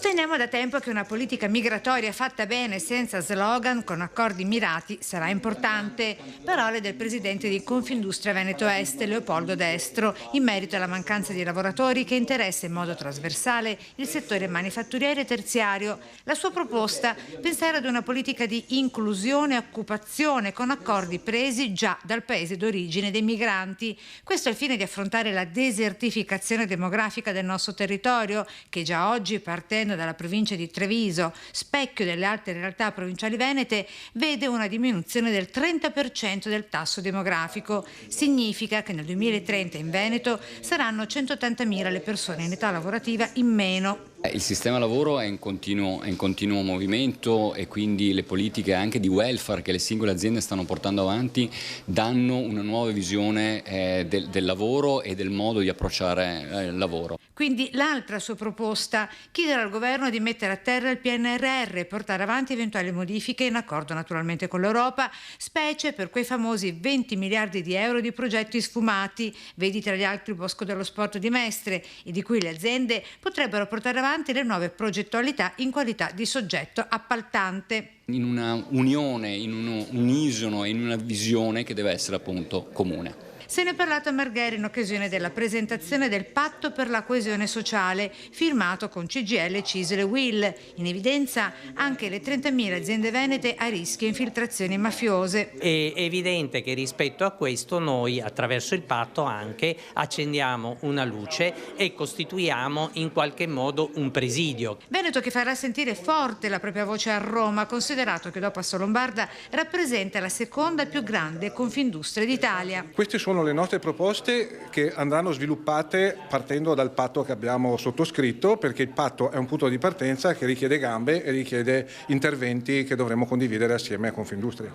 Sosteniamo da tempo che una politica migratoria fatta bene, senza slogan, con accordi mirati, sarà importante. Parole del presidente di Confindustria Veneto Est, Leopoldo Destro, in merito alla mancanza di lavoratori che interessa in modo trasversale il settore manifatturiero e terziario. La sua proposta: pensare ad una politica di inclusione e occupazione con accordi presi già dal paese d'origine dei migranti. Questo al fine di affrontare la desertificazione demografica del nostro territorio, che già oggi, partendo dalla provincia di Treviso, specchio delle altre realtà provinciali venete, vede una diminuzione del 30% del tasso demografico. Significa che nel 2030 in Veneto saranno 180.000 le persone in età lavorativa in meno. Il sistema lavoro è in continuo movimento e quindi le politiche anche di welfare che le singole aziende stanno portando avanti danno una nuova visione del lavoro e del modo di approcciare il lavoro. Quindi l'altra sua proposta: chiedere al governo di mettere a terra il PNRR e portare avanti eventuali modifiche in accordo naturalmente con l'Europa, specie per quei famosi 20 miliardi di euro di progetti sfumati, vedi tra gli altri il Bosco dello Sport di Mestre, e di cui le aziende potrebbero portare avanti le nuove progettualità in qualità di soggetto appaltante. In una unione, in un unisono e in una visione che deve essere appunto comune. Se ne è parlato a Marghera in occasione della presentazione del Patto per la coesione sociale, firmato con CGIL, CISL e UIL. In evidenza anche le 30.000 aziende venete a rischio infiltrazioni mafiose. È evidente che rispetto a questo noi, attraverso il patto, anche accendiamo una luce e costituiamo in qualche modo un presidio. Veneto che farà sentire forte la propria voce a Roma, considerato che dopo Assolombarda rappresenta la seconda più grande Confindustria d'Italia. Queste sono le nostre proposte che andranno sviluppate partendo dal patto che abbiamo sottoscritto, perché il patto è un punto di partenza che richiede gambe e richiede interventi che dovremo condividere assieme a Confindustria.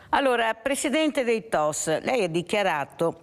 Allora, Presidente dei TOS, lei ha dichiarato,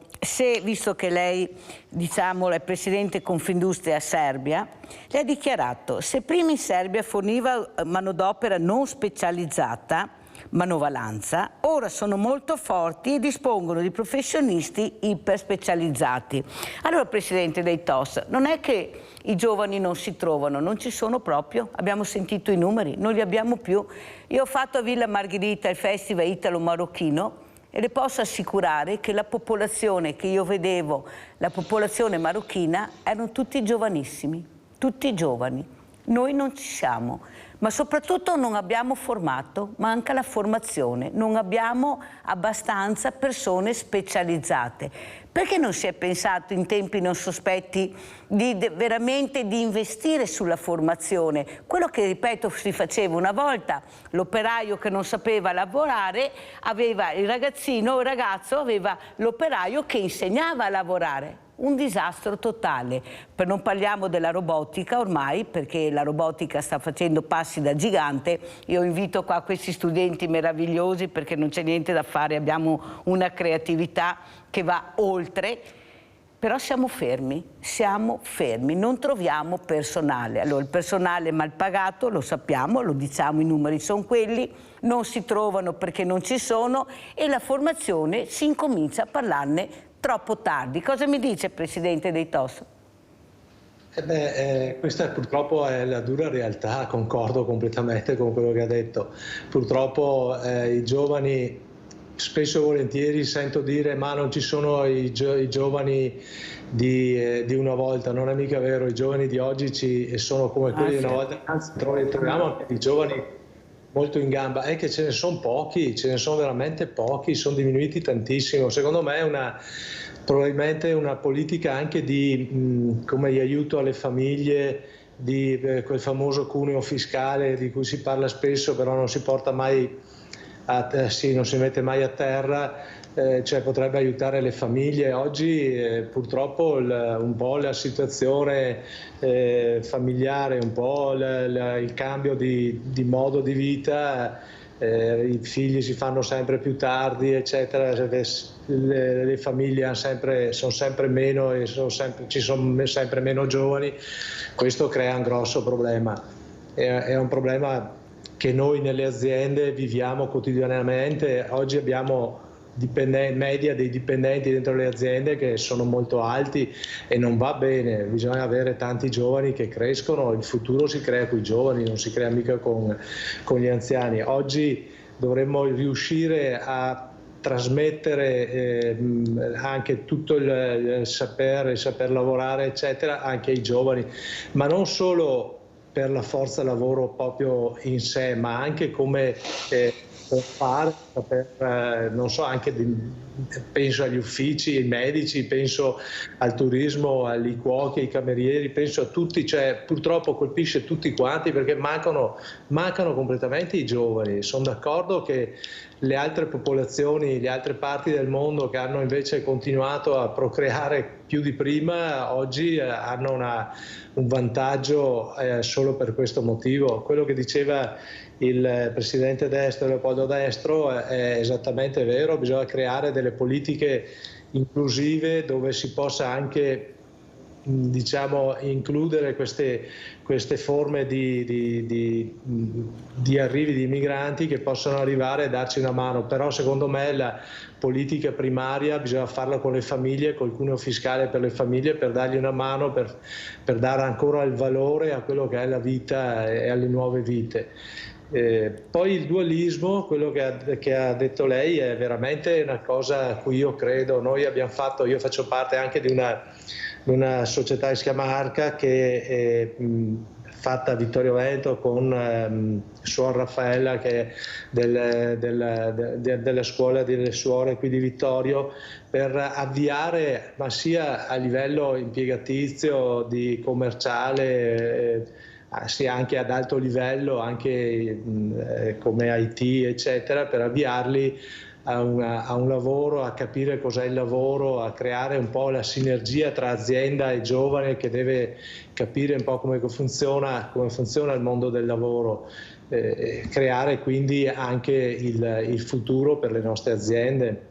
visto che lei è Presidente Confindustria Serbia, lei ha dichiarato: se prima in Serbia forniva manodopera non specializzata, manovalanza, ora sono molto forti e dispongono di professionisti iperspecializzati. Allora, Presidente dei TOS, non è che i giovani non si trovano, non ci sono proprio, abbiamo sentito i numeri, non li abbiamo più. Io ho fatto a Villa Margherita il festival italo-marocchino e le posso assicurare che la popolazione che io vedevo, la popolazione marocchina, erano tutti giovanissimi, tutti giovani. Noi non ci siamo. Ma soprattutto non abbiamo formato, manca la formazione, non abbiamo abbastanza persone specializzate. Perché non si è pensato in tempi non sospetti veramente di investire sulla formazione? Quello che, ripeto, si faceva una volta: l'operaio che non sapeva lavorare aveva il ragazzo aveva l'operaio che insegnava a lavorare. Un disastro totale. Per non parliamo della robotica ormai, perché la robotica sta facendo passi da gigante. Io invito qua questi studenti meravigliosi, perché non c'è niente da fare, abbiamo una creatività che va oltre, però siamo fermi, non troviamo personale. Allora, il personale mal pagato, lo sappiamo, lo diciamo, i numeri sono quelli, non si trovano perché non ci sono, e la formazione si incomincia a parlarne troppo tardi. Cosa mi dice, Presidente dei TOS? Questa purtroppo è la dura realtà, concordo completamente con quello che ha detto. Purtroppo i giovani, spesso e volentieri sento dire: ma non ci sono i giovani di una volta. Non è mica vero, i giovani di oggi sono come quelli di una volta, anzi troviamo anche i giovani molto in gamba. È che ce ne sono pochi, ce ne sono veramente pochi, sono diminuiti tantissimo. Secondo me è probabilmente una politica anche di come aiuto alle famiglie, di quel famoso cuneo fiscale di cui si parla spesso, però non si porta mai non si mette mai a terra. Cioè potrebbe aiutare le famiglie. Oggi purtroppo un po' la situazione familiare, un po' il cambio di modo di vita, i figli si fanno sempre più tardi, eccetera, le famiglie sono sempre meno e ci sono sempre meno giovani. Questo crea un grosso problema, è un problema che noi nelle aziende viviamo quotidianamente. Oggi abbiamo media dei dipendenti dentro le aziende che sono molto alti e non va bene. Bisogna avere tanti giovani che crescono, il futuro si crea con i giovani, non si crea mica con gli anziani. Oggi dovremmo riuscire a trasmettere anche tutto il saper lavorare eccetera anche ai giovani, ma non solo per la forza lavoro proprio in sé, ma anche come fare, non so, anche penso agli uffici, ai medici, penso al turismo, ai cuochi, ai camerieri, penso a tutti, cioè purtroppo colpisce tutti quanti perché mancano completamente i giovani. Sono d'accordo che le altre popolazioni, le altre parti del mondo che hanno invece continuato a procreare più di prima, oggi hanno un vantaggio solo per questo motivo. Quello che diceva il presidente Destro, Leopoldo Destro, è esattamente vero. Bisogna creare delle politiche inclusive dove si possa anche, diciamo, includere queste forme di arrivi di migranti che possono arrivare e darci una mano. Però secondo me la politica primaria bisogna farla con le famiglie, col cuneo fiscale per le famiglie, per dargli una mano, per dare ancora il valore a quello che è la vita e alle nuove vite. Poi il dualismo, quello che ha detto lei, è veramente una cosa a cui io credo. Io faccio parte anche di una società che si chiama Arca, che è fatta a Vittorio Veneto con Suor Raffaella, che è della scuola delle suore qui di Vittorio, per avviare, ma sia a livello impiegatizio, di commerciale, sia anche ad alto livello, anche come IT eccetera, per avviarli a un lavoro, a capire cos'è il lavoro, a creare un po' la sinergia tra azienda e giovane che deve capire un po' come funziona il mondo del lavoro, creare quindi anche il futuro per le nostre aziende.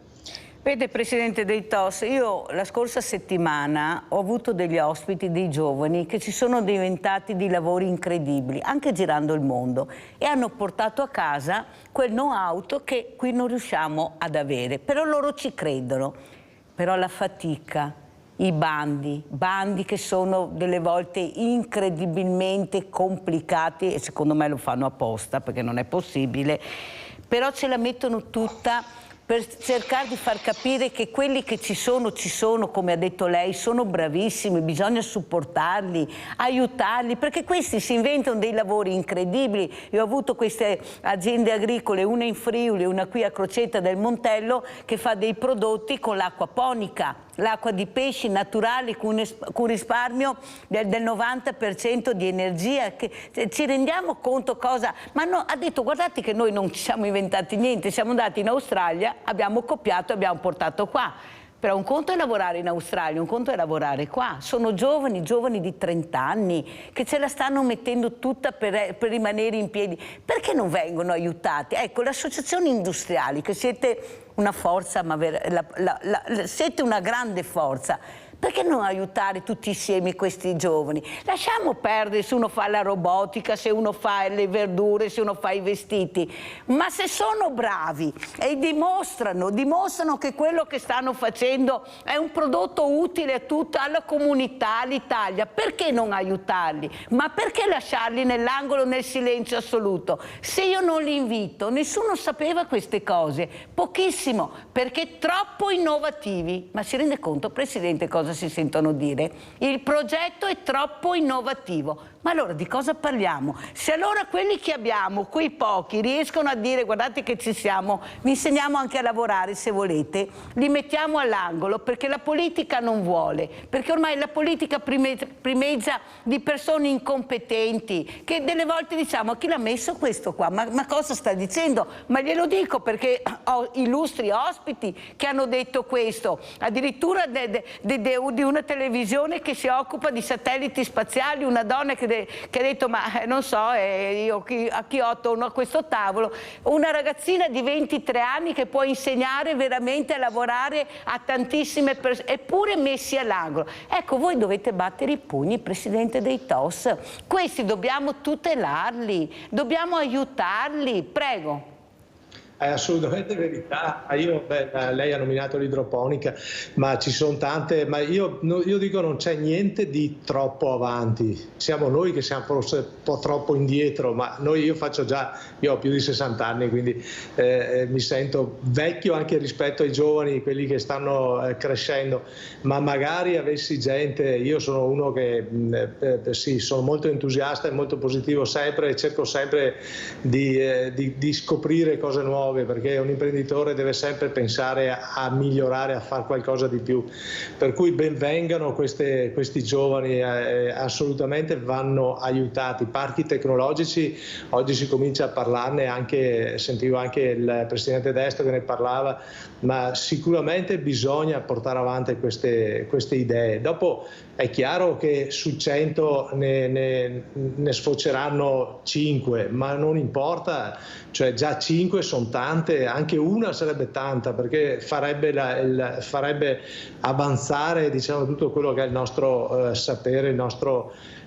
Vede Presidente dei TOS, io la scorsa settimana ho avuto degli ospiti, dei giovani che ci sono diventati di lavori incredibili, anche girando il mondo, e hanno portato a casa quel know-how che qui non riusciamo ad avere, però loro ci credono. Però la fatica, i bandi che sono delle volte incredibilmente complicati, e secondo me lo fanno apposta perché non è possibile, però ce la mettono tutta per cercare di far capire che quelli che ci sono, come ha detto lei, sono bravissimi, bisogna supportarli, aiutarli, perché questi si inventano dei lavori incredibili. Io ho avuto queste aziende agricole, una in Friuli, una qui a Crocetta del Montello, che fa dei prodotti con l'acqua ponica, l'acqua di pesci naturali con risparmio del 90% di energia. Ci rendiamo conto cosa? Ma no, ha detto, guardate che noi non ci siamo inventati niente, siamo andati in Australia, abbiamo copiato e abbiamo portato qua. Però un conto è lavorare in Australia, un conto è lavorare qua. Sono giovani di 30 anni che ce la stanno mettendo tutta per rimanere in piedi. Perché non vengono aiutati? Ecco, le associazioni industriali, che siete una forza, ma siete una grande forza. Perché non aiutare tutti insieme questi giovani? Lasciamo perdere se uno fa la robotica, se uno fa le verdure, se uno fa i vestiti. Ma se sono bravi e dimostrano che quello che stanno facendo è un prodotto utile a tutta la comunità, all'Italia, perché non aiutarli? Ma perché lasciarli nell'angolo, nel silenzio assoluto? Se io non li invito, nessuno sapeva queste cose, pochissimo, perché troppo innovativi. Ma si rende conto, Presidente, cosa si sentono dire? Il progetto è troppo innovativo. Ma allora di cosa parliamo? Se allora quelli che abbiamo, quei pochi, riescono a dire guardate che ci siamo, vi insegniamo anche a lavorare se volete, li mettiamo all'angolo perché la politica non vuole, perché ormai la politica primeggia di persone incompetenti, che delle volte diciamo chi l'ha messo questo qua? Ma cosa sta dicendo? Ma glielo dico perché ho illustri ospiti che hanno detto questo, addirittura di una televisione che si occupa di satelliti spaziali, una donna che ha detto ma non so, io a chi ho attorno a questo tavolo, una ragazzina di 23 anni che può insegnare veramente a lavorare a tantissime persone, eppure messi all'angolo. Ecco, voi dovete battere i pugni, Presidente dei TOS, questi dobbiamo tutelarli, dobbiamo aiutarli, prego. È assolutamente verità. Lei ha nominato l'idroponica, ma ci sono tante, ma io dico non c'è niente di troppo avanti. Siamo noi che siamo forse un po' troppo indietro, ma io ho più di 60 anni, quindi mi sento vecchio anche rispetto ai giovani, quelli che stanno crescendo, ma magari avessi gente, io sono uno che sì, sono molto entusiasta e molto positivo sempre, e cerco sempre di scoprire cose nuove, perché un imprenditore deve sempre pensare a migliorare, a fare qualcosa di più, per cui ben vengano questi giovani, assolutamente vanno aiutati. Parchi tecnologici, oggi si comincia a parlarne, sentivo anche il presidente Destro che ne parlava, ma sicuramente bisogna portare avanti queste idee. Dopo è chiaro che su 100 ne sfoceranno 5, ma non importa, cioè già 5 sono tante, anche una sarebbe tanta, perché farebbe avanzare, diciamo, tutto quello che è il nostro sapere,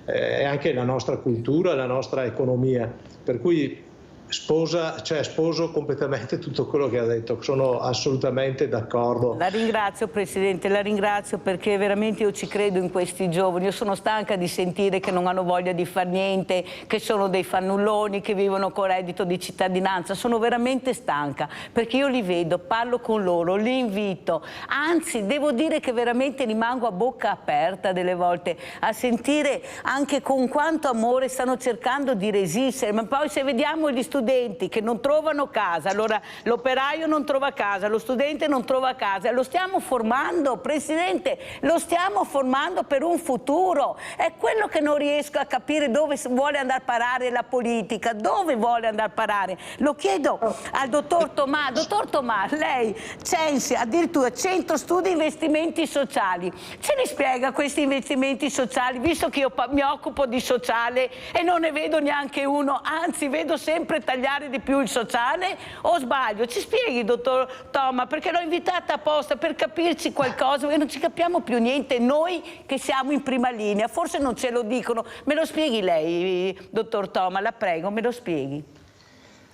e anche la nostra cultura, la nostra economia. Per cui sposo completamente tutto quello che ha detto, sono assolutamente d'accordo. La ringrazio Presidente, la ringrazio, perché veramente io ci credo in questi giovani. Io sono stanca di sentire che non hanno voglia di far niente, che sono dei fannulloni, che vivono con reddito di cittadinanza. Sono veramente stanca, perché io li vedo, parlo con loro, li invito, anzi devo dire che veramente rimango a bocca aperta delle volte a sentire anche con quanto amore stanno cercando di resistere. Ma poi se vediamo gli studenti che non trovano casa, allora l'operaio non trova casa, lo studente non trova casa, lo stiamo formando, Presidente, lo stiamo formando per un futuro. È quello che non riesco a capire, dove vuole andare a parare la politica, dove vuole andare a parare. Lo chiedo al dottor Tomà. Dottor Tomà, lei censia addirittura 100 studi investimenti sociali, ce li spiega questi investimenti sociali, visto che io mi occupo di sociale e non ne vedo neanche uno, anzi vedo sempre tagliare di più il sociale, o sbaglio? Ci spieghi, dottor Tomà, perché l'ho invitata apposta per capirci qualcosa, perché non ci capiamo più niente noi che siamo in prima linea, forse non ce lo dicono. Me lo spieghi lei, dottor Tomà, la prego, me lo spieghi.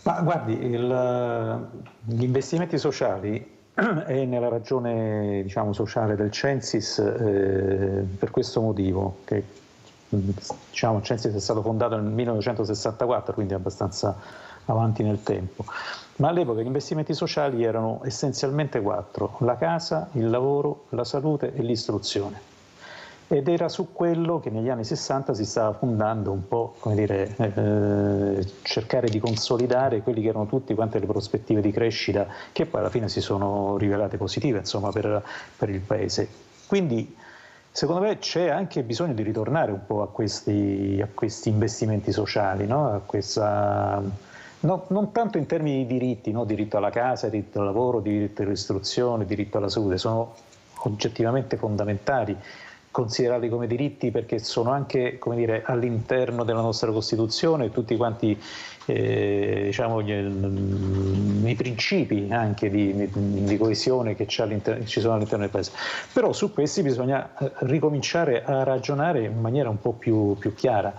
Ma guardi, gli investimenti sociali è nella ragione, diciamo, sociale del Censis per questo motivo, che diciamo, il Censis è stato fondato nel 1964, quindi abbastanza avanti nel tempo, ma all'epoca gli investimenti sociali erano essenzialmente 4: la casa, il lavoro, la salute e l'istruzione. Ed era su quello che negli anni 60 si stava fondando un po', come dire, cercare di consolidare quelli che erano tutti quante le prospettive di crescita, che poi alla fine si sono rivelate positive, insomma, per il Paese. Quindi secondo me c'è anche bisogno di ritornare un po' a questi investimenti sociali, no? Non tanto in termini di diritti, no? Diritto alla casa, diritto al lavoro, diritto all'istruzione, diritto alla salute, sono oggettivamente fondamentali considerarli come diritti, perché sono anche, come dire, all'interno della nostra Costituzione, tutti quanti diciamo, i principi anche di coesione che ci sono all'interno del Paese. Però su questi bisogna ricominciare a ragionare in maniera un po' più chiara.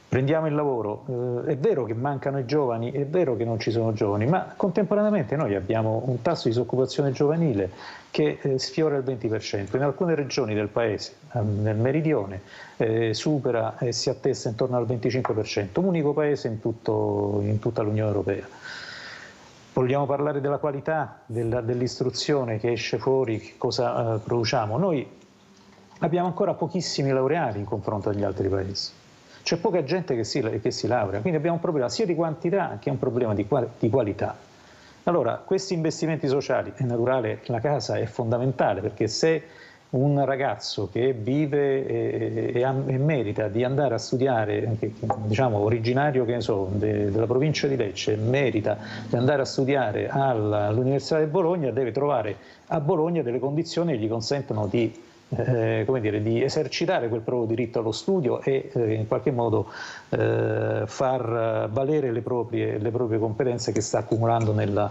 Prendiamo il lavoro, è vero che mancano i giovani, è vero che non ci sono giovani, ma contemporaneamente noi abbiamo un tasso di disoccupazione giovanile che sfiora il 20%, in alcune regioni del Paese, nel meridione, supera e si attesta intorno al 25%, unico Paese in tutta l'Unione Europea. Vogliamo parlare della qualità dell'istruzione che esce fuori, che cosa produciamo? Noi abbiamo ancora pochissimi laureati in confronto agli altri Paesi. C'è poca gente che si laurea, quindi abbiamo un problema sia di quantità che un problema di qualità. Allora, questi investimenti sociali, è naturale, la casa è fondamentale, perché se un ragazzo che vive e merita di andare a studiare, diciamo originario, che ne so, della provincia di Lecce, merita di andare a studiare all'Università di Bologna, deve trovare a Bologna delle condizioni che gli consentono di come dire, di esercitare quel proprio diritto allo studio e in qualche modo far valere le proprie competenze che sta accumulando nel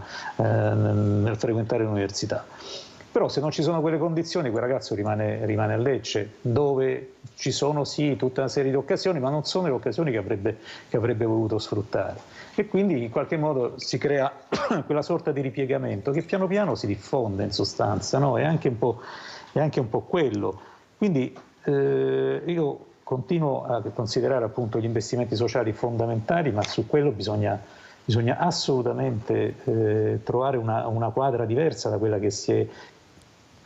frequentare l'università. Però se non ci sono quelle condizioni, quel ragazzo rimane a Lecce, dove ci sono sì tutta una serie di occasioni, ma non sono le occasioni che avrebbe voluto sfruttare. E quindi in qualche modo si crea quella sorta di ripiegamento che piano piano si diffonde in sostanza, no? È anche un po' quello. Quindi io continuo a considerare appunto gli investimenti sociali fondamentali, ma su quello bisogna assolutamente trovare una quadra diversa da quella che si è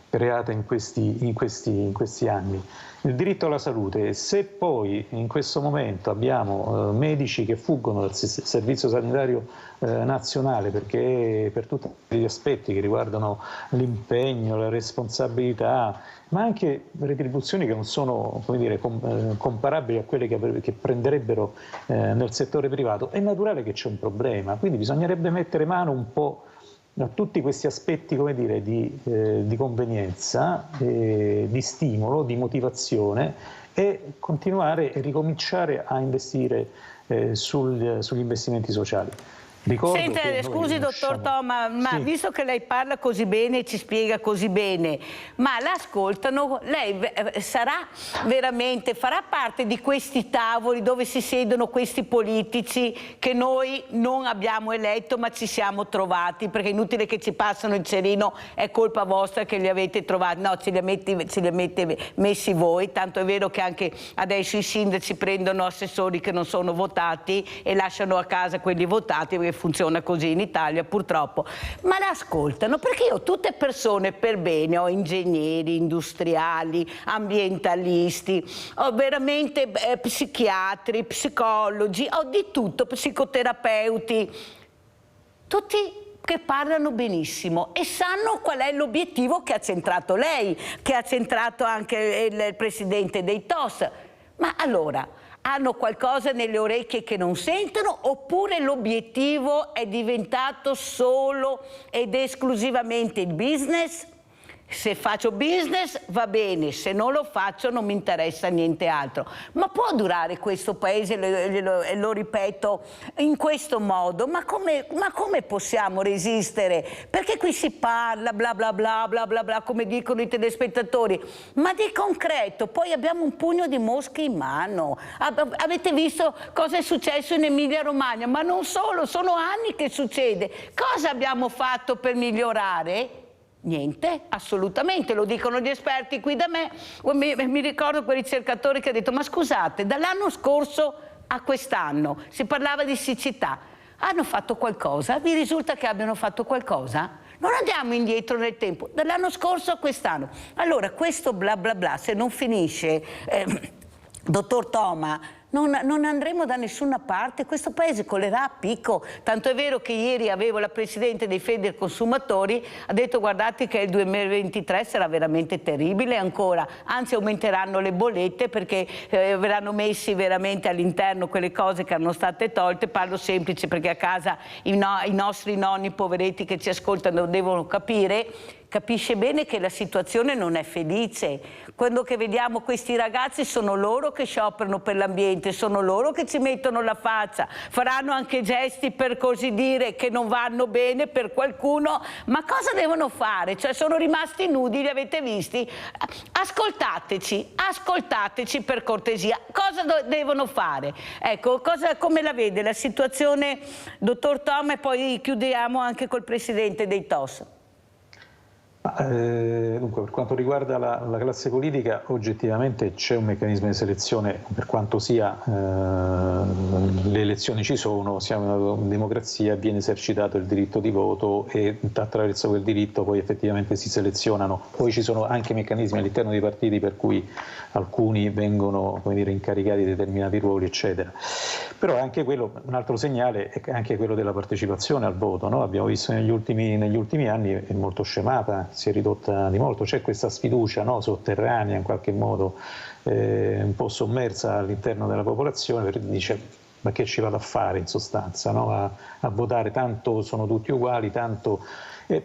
creata in questi anni. Il diritto alla salute, se poi in questo momento abbiamo medici che fuggono dal Servizio Sanitario Nazionale perché per tutti gli aspetti che riguardano l'impegno, la responsabilità, ma anche retribuzioni che non sono, come dire, comparabili a quelle che prenderebbero nel settore privato, è naturale che c'è un problema, quindi bisognerebbe mettere mano un po' a tutti questi aspetti, come dire, di convenienza, di stimolo, di motivazione, e continuare e ricominciare a investire sugli investimenti sociali. Senta, scusi dottor Toma, ma sì, visto che lei parla così bene e ci spiega così bene, ma l'ascoltano, lei farà parte di questi tavoli dove si siedono questi politici che noi non abbiamo eletto ma ci siamo trovati, perché è inutile che ci passano il cerino, è colpa vostra che li avete trovati, no, ce li avete messi voi, tanto è vero che anche adesso i sindaci prendono assessori che non sono votati e lasciano a casa quelli votati, perché funziona così in Italia purtroppo, ma l'ascoltano, perché io ho tutte persone per bene, ho ingegneri, industriali, ambientalisti, ho veramente psichiatri, psicologi, ho di tutto, psicoterapeuti, tutti che parlano benissimo e sanno qual è l'obiettivo che ha centrato lei, che ha centrato anche il presidente dei TOS. Ma allora, hanno qualcosa nelle orecchie che non sentono, oppure l'obiettivo è diventato solo ed esclusivamente il business? Se faccio business va bene, se non lo faccio non mi interessa niente altro. Ma può durare questo paese, lo ripeto, in questo modo? Ma come possiamo resistere? Perché qui si parla bla bla bla bla bla bla, come dicono i telespettatori, ma di concreto poi abbiamo un pugno di mosche in mano. Avete visto cosa è successo in Emilia Romagna? Ma non solo, sono anni che succede. Cosa abbiamo fatto per migliorare? Niente, assolutamente, lo dicono gli esperti qui da me. Mi ricordo quel ricercatore che ha detto: ma scusate, dall'anno scorso a quest'anno si parlava di siccità, hanno fatto qualcosa? Vi risulta che abbiano fatto qualcosa? Non andiamo indietro nel tempo, dall'anno scorso a quest'anno. Allora questo bla bla bla, se non finisce, dottor Toma, non andremo da nessuna parte, questo paese colerà a picco, tanto è vero che ieri avevo la Presidente dei Federconsumatori, ha detto: guardate che il 2023 sarà veramente terribile ancora, anzi aumenteranno le bollette perché verranno messi veramente all'interno quelle cose che erano state tolte. Parlo semplice perché a casa i nostri nonni poveretti che ci ascoltano devono capisce bene che la situazione non è felice. Quando che vediamo questi ragazzi, sono loro che scioperano per l'ambiente, sono loro che ci mettono la faccia, faranno anche gesti per così dire che non vanno bene per qualcuno, ma cosa devono fare? Cioè sono rimasti nudi, li avete visti? Ascoltateci per cortesia, cosa devono fare? Ecco, come la vede la situazione, dottor Toma, e poi chiudiamo anche col Presidente dei TOS. Dunque, per quanto riguarda la classe politica, oggettivamente c'è un meccanismo di selezione, per quanto sia le elezioni ci sono, siamo in una democrazia, viene esercitato il diritto di voto e attraverso quel diritto poi effettivamente si selezionano. Poi ci sono anche meccanismi all'interno dei partiti per cui alcuni vengono, come dire, incaricati di determinati ruoli, eccetera. Però anche quello, un altro segnale è anche quello della partecipazione al voto, no? Abbiamo visto negli ultimi anni è molto scemata, si è ridotta di molto, c'è questa sfiducia, no, sotterranea in qualche modo, un po' sommersa all'interno della popolazione, perché dice: ma che ci vado a fare in sostanza, no? a votare, tanto sono tutti uguali, tanto...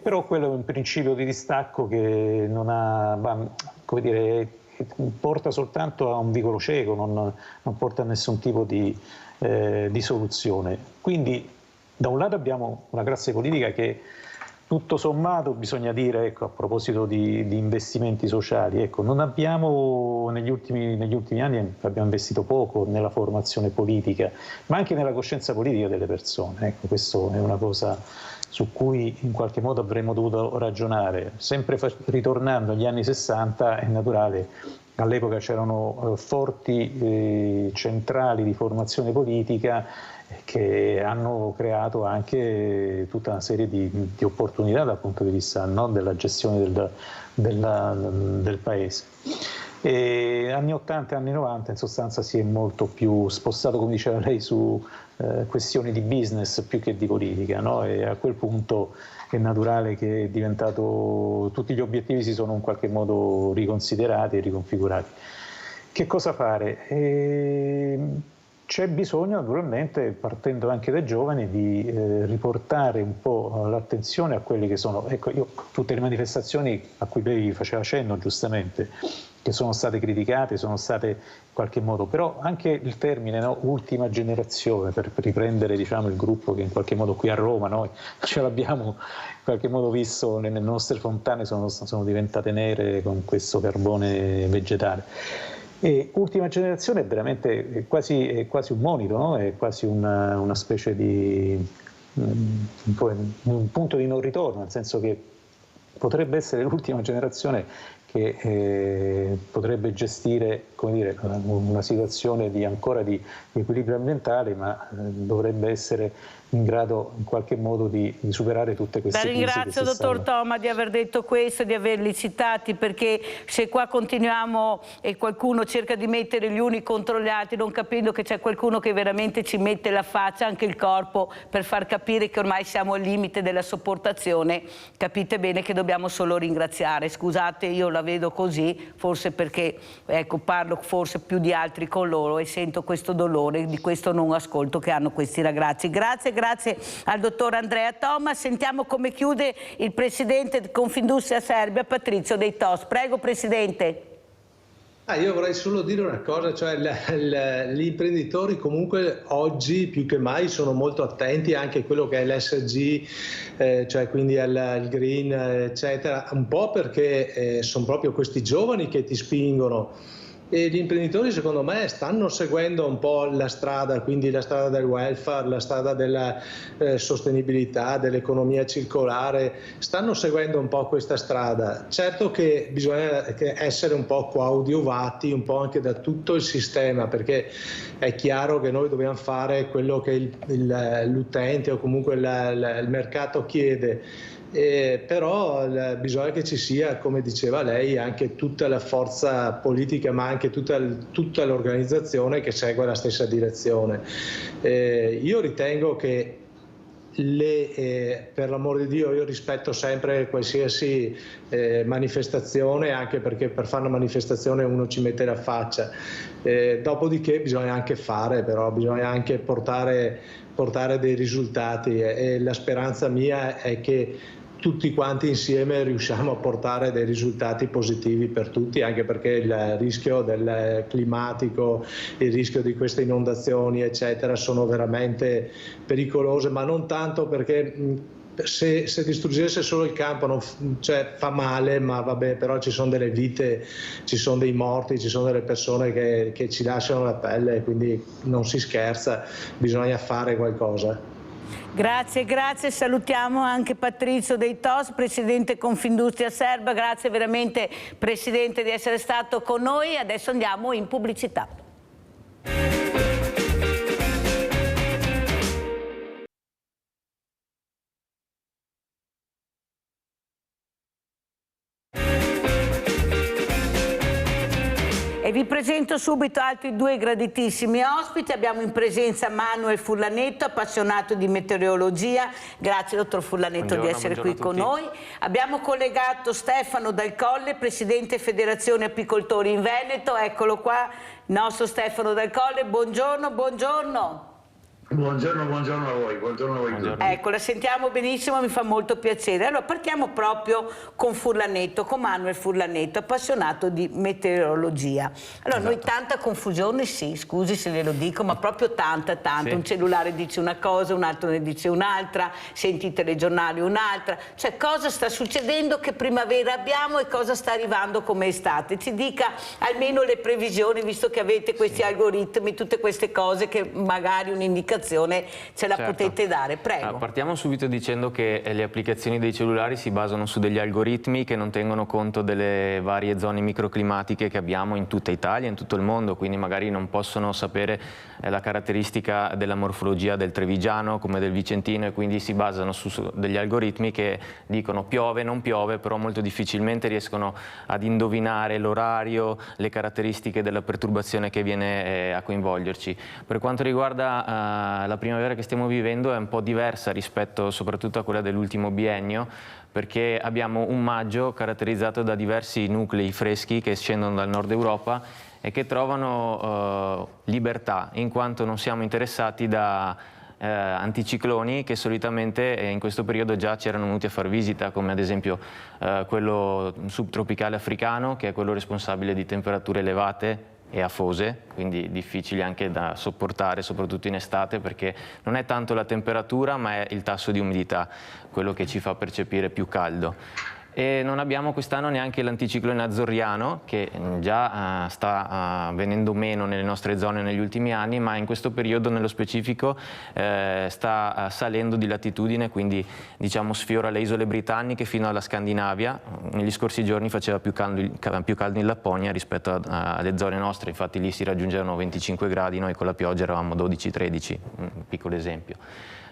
però quello è un principio di distacco che non ha, come dire, porta soltanto a un vicolo cieco, non porta a nessun tipo di soluzione. Quindi da un lato abbiamo una classe politica che tutto sommato bisogna dire, ecco, a proposito di investimenti sociali, ecco, non abbiamo negli ultimi anni abbiamo investito poco nella formazione politica, ma anche nella coscienza politica delle persone. Ecco, questo è una cosa su cui in qualche modo avremmo dovuto ragionare. Sempre ritornando agli anni 60, è naturale, all'epoca c'erano forti centrali di formazione politica che hanno creato anche tutta una serie di opportunità dal punto di vista, no, della gestione del paese. E anni 80 e anni 90 in sostanza si è molto più spostato, come diceva lei, su questioni di business più che di politica, no? E a quel punto è naturale che è diventato, tutti gli obiettivi si sono in qualche modo riconsiderati e riconfigurati. Che cosa fare? C'è bisogno naturalmente, partendo anche dai giovani, di riportare un po' l'attenzione a quelli che sono, ecco, tutte le manifestazioni a cui lei faceva cenno giustamente, che sono state criticate, sono state in qualche modo, però anche il termine, no, ultima generazione, per riprendere, diciamo, il gruppo che in qualche modo qui a Roma noi ce l'abbiamo in qualche modo visto, nelle nostre fontane sono diventate nere con questo carbone vegetale. E ultima generazione è veramente quasi un monito, no? È quasi una specie di un punto di non ritorno, nel senso che potrebbe essere l'ultima generazione che potrebbe gestire, come dire, una situazione ancora di equilibrio ambientale, ma dovrebbe essere in grado in qualche modo di superare tutte queste crisi. La ringrazio, dottor Toma, di aver detto questo, di averli citati, perché se qua continuiamo e qualcuno cerca di mettere gli uni contro gli altri, non capendo che c'è qualcuno che veramente ci mette la faccia, anche il corpo, per far capire che ormai siamo al limite della sopportazione, capite bene che dobbiamo solo ringraziare. Scusate, io la vedo così, forse perché, ecco, parlo forse più di altri con loro e sento questo dolore di questo non ascolto che hanno questi ragazzi. Grazie al dottor Andrea Toma. Sentiamo come chiude il presidente di Confindustria Serbia, Patrizio De Tos. Prego, presidente. Io vorrei solo dire una cosa, cioè gli imprenditori comunque oggi più che mai sono molto attenti anche a quello che è l'ESG, cioè quindi il green, eccetera, un po' perché sono proprio questi giovani che ti spingono. E gli imprenditori secondo me stanno seguendo un po' la strada, quindi la strada del welfare, la strada della sostenibilità, dell'economia circolare, stanno seguendo un po' questa strada. Certo che bisogna essere un po' coadiuvati un po' anche da tutto il sistema, perché è chiaro che noi dobbiamo fare quello che l'utente o comunque il mercato chiede. Però bisogna che ci sia, come diceva lei, anche tutta la forza politica, ma anche tutta l'organizzazione che segue la stessa direzione. Io ritengo che per l'amor di Dio, io rispetto sempre qualsiasi manifestazione, anche perché per fare una manifestazione uno ci mette la faccia. Dopodiché bisogna anche fare, però bisogna anche portare dei risultati, e la speranza mia è che tutti quanti insieme riusciamo a portare dei risultati positivi per tutti, anche perché il rischio del climatico, il rischio di queste inondazioni eccetera sono veramente pericolose, ma non tanto perché se distruggesse solo il campo cioè, fa male, ma vabbè, però ci sono delle vite, ci sono dei morti, ci sono delle persone che ci lasciano la pelle, quindi non si scherza, bisogna fare qualcosa. Grazie, salutiamo anche Patrizio De Tos, presidente Confindustria Serba. Grazie veramente, presidente, di essere stato con noi. Adesso andiamo in pubblicità. E vi presento subito altri due graditissimi ospiti. Abbiamo in presenza Manuel Furlanetto, appassionato di meteorologia. Grazie, dottor Furlanetto, di essere qui con noi. Abbiamo collegato Stefano Dal Colle, presidente Federazione Apicoltori in Veneto. Eccolo qua, il nostro Stefano Dal Colle. Buongiorno. Buongiorno a voi, buongiorno a voi tutti. Ecco, la sentiamo benissimo, mi fa molto piacere. Allora partiamo proprio con Furlanetto, con Manuel Furlanetto, appassionato di meteorologia. Allora noi tanta confusione, sì, scusi se ve lo dico, ma proprio tanta. Sì. Un cellulare dice una cosa, un altro ne dice un'altra, senti i telegiornali un'altra. Cioè cosa sta succedendo, che primavera abbiamo e cosa sta arrivando come estate? Ci dica almeno le previsioni, visto che avete questi algoritmi, tutte queste cose che magari un'indicazione ce la potete dare, prego. Partiamo subito dicendo che le applicazioni dei cellulari si basano su degli algoritmi che non tengono conto delle varie zone microclimatiche che abbiamo in tutta Italia, in tutto il mondo, quindi magari non possono sapere la caratteristica della morfologia del Trevigiano come del Vicentino, e quindi si basano su degli algoritmi che dicono piove, non piove, però molto difficilmente riescono ad indovinare l'orario, le caratteristiche della perturbazione che viene a coinvolgerci. Per quanto riguarda la primavera che stiamo vivendo è un po' diversa rispetto soprattutto a quella dell'ultimo biennio, perché abbiamo un maggio caratterizzato da diversi nuclei freschi che scendono dal nord Europa e che trovano libertà, in quanto non siamo interessati da anticicloni che solitamente in questo periodo già ci erano venuti a far visita, come ad esempio quello subtropicale africano, che è quello responsabile di temperature elevate e afose, quindi difficili anche da sopportare, soprattutto in estate, perché non è tanto la temperatura ma è il tasso di umidità quello che ci fa percepire più caldo. E non abbiamo quest'anno neanche l'anticiclone azzorriano, che già sta venendo meno nelle nostre zone negli ultimi anni, ma in questo periodo nello specifico sta salendo di latitudine, quindi diciamo sfiora le isole britanniche fino alla Scandinavia. Negli scorsi giorni faceva più caldo in Lapponia rispetto alle zone nostre, infatti lì si raggiungevano 25 gradi, noi con la pioggia eravamo 12-13, un piccolo esempio.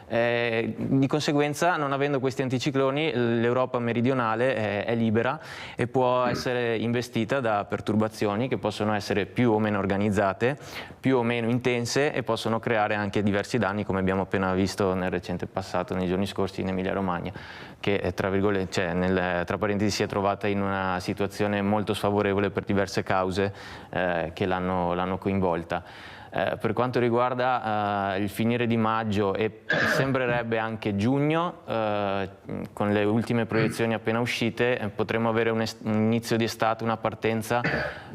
Di conseguenza, non avendo questi anticicloni, l'Europa meridionale è libera e può essere investita da perturbazioni che possono essere più o meno organizzate, più o meno intense, e possono creare anche diversi danni, come abbiamo appena visto nel recente passato, nei giorni scorsi in Emilia-Romagna, che tra parentesi si è trovata in una situazione molto sfavorevole per diverse cause che l'hanno coinvolta. Per quanto riguarda il finire di maggio e sembrerebbe anche giugno, con le ultime proiezioni appena uscite, potremmo avere un inizio di estate, una partenza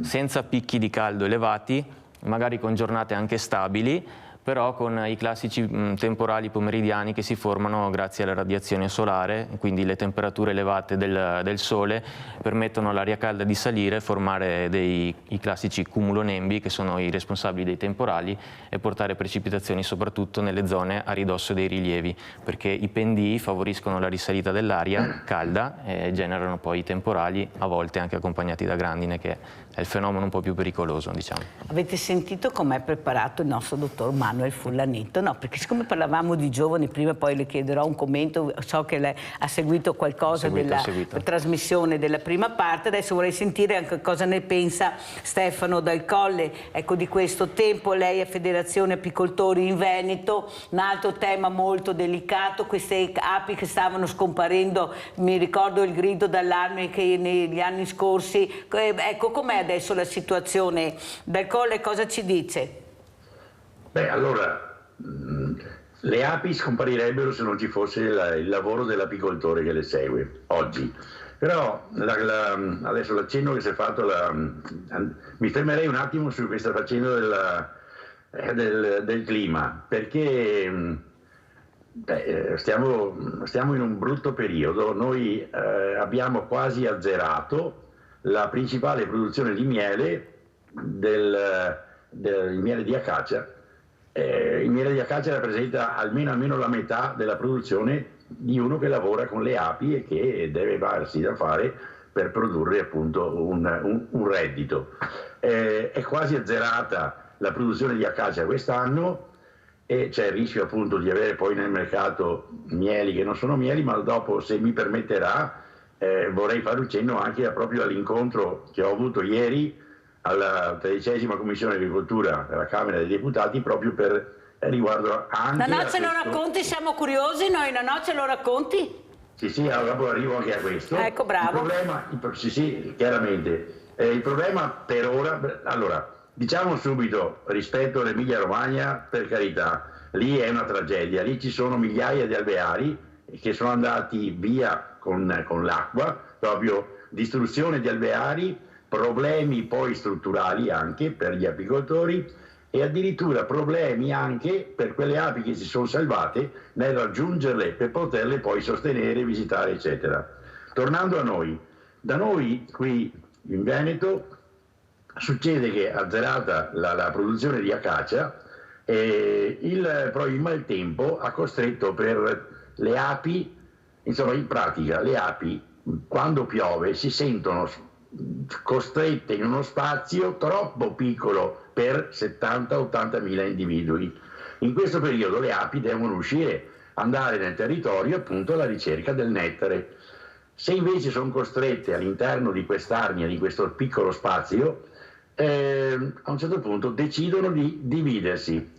senza picchi di caldo elevati, magari con giornate anche stabili, però con i classici temporali pomeridiani che si formano grazie alla radiazione solare, quindi le temperature elevate del sole permettono all'aria calda di salire, formare i classici cumulonembi, che sono i responsabili dei temporali, e portare precipitazioni soprattutto nelle zone a ridosso dei rilievi, perché i pendii favoriscono la risalita dell'aria calda e generano poi i temporali, a volte anche accompagnati da grandine, che è il fenomeno un po' più pericoloso, diciamo. Avete sentito com'è preparato il nostro dottor Manuel Furlanetto? No, perché siccome parlavamo di giovani, prima poi le chiederò un commento, so che lei ha seguito qualcosa della trasmissione della prima parte, adesso vorrei sentire anche cosa ne pensa Stefano Dal Colle, ecco, di questo tempo. Lei è Federazione Apicoltori in Veneto, un altro tema molto delicato, queste api che stavano scomparendo, mi ricordo il grido d'allarme che negli anni scorsi, ecco, com'è adesso la situazione? Dal Colle cosa ci dice? Beh, allora, le api scomparirebbero se non ci fosse il lavoro dell'apicoltore che le segue oggi. Però adesso l'accenno che si è fatto, mi fermerei un attimo su questa faccenda del clima, perché stiamo in un brutto periodo. Noi abbiamo quasi azzerato la principale produzione di miele, il miele di acacia. Il miele di acacia rappresenta almeno la metà della produzione di uno che lavora con le api e che deve darsi da fare per produrre appunto un reddito. È quasi azzerata la produzione di acacia quest'anno e c'è il rischio appunto di avere poi nel mercato mieli che non sono mieli, ma dopo, se mi permetterà, vorrei fare un cenno anche proprio all'incontro che ho avuto ieri alla 13ª Commissione Agricoltura della Camera dei Deputati, proprio per riguardo anche... No, ce lo racconti, siamo curiosi noi, no, ce lo racconti? Sì, allora arrivo anche a questo. Ecco, bravo. Il problema, sì, chiaramente. Il problema per ora, allora, diciamo subito, rispetto all'Emilia Romagna, per carità, lì è una tragedia, lì ci sono migliaia di alveari che sono andati via con l'acqua, proprio distruzione di alveari, problemi poi strutturali anche per gli apicoltori e addirittura problemi anche per quelle api che si sono salvate nel raggiungerle per poterle poi sostenere, visitare, eccetera. Tornando a noi, da noi qui in Veneto succede che azzerata la produzione di acacia, però il maltempo ha costretto per le api, insomma in pratica le api quando piove si sentono costrette in uno spazio troppo piccolo per 70-80 mila individui. In questo periodo le api devono uscire, andare nel territorio appunto alla ricerca del nettare. Se invece sono costrette all'interno di quest'arnia, di questo piccolo spazio, a un certo punto decidono di dividersi.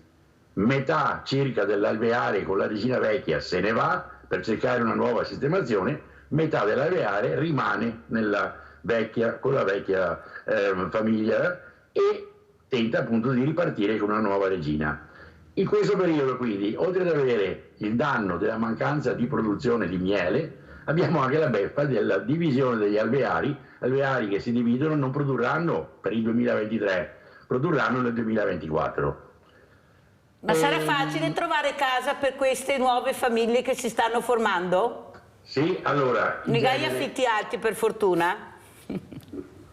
Metà circa dell'alveare con la resina vecchia se ne va per cercare una nuova sistemazione, metà dell'alveare rimane con la vecchia famiglia e tenta appunto di ripartire con una nuova regina. In questo periodo quindi, oltre ad avere il danno della mancanza di produzione di miele, abbiamo anche la beffa della divisione degli alveari che si dividono non produrranno per il 2023, produrranno nel 2024. Ma sarà facile trovare casa per queste nuove famiglie che si stanno formando? Sì, allora... Mica gli affitti alti per fortuna?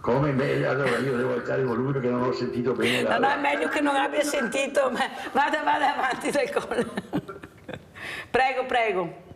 Come me? Allora io devo alzare il volume perché non ho sentito bene. No, è meglio che non abbia sentito, ma vada avanti del collo. Prego.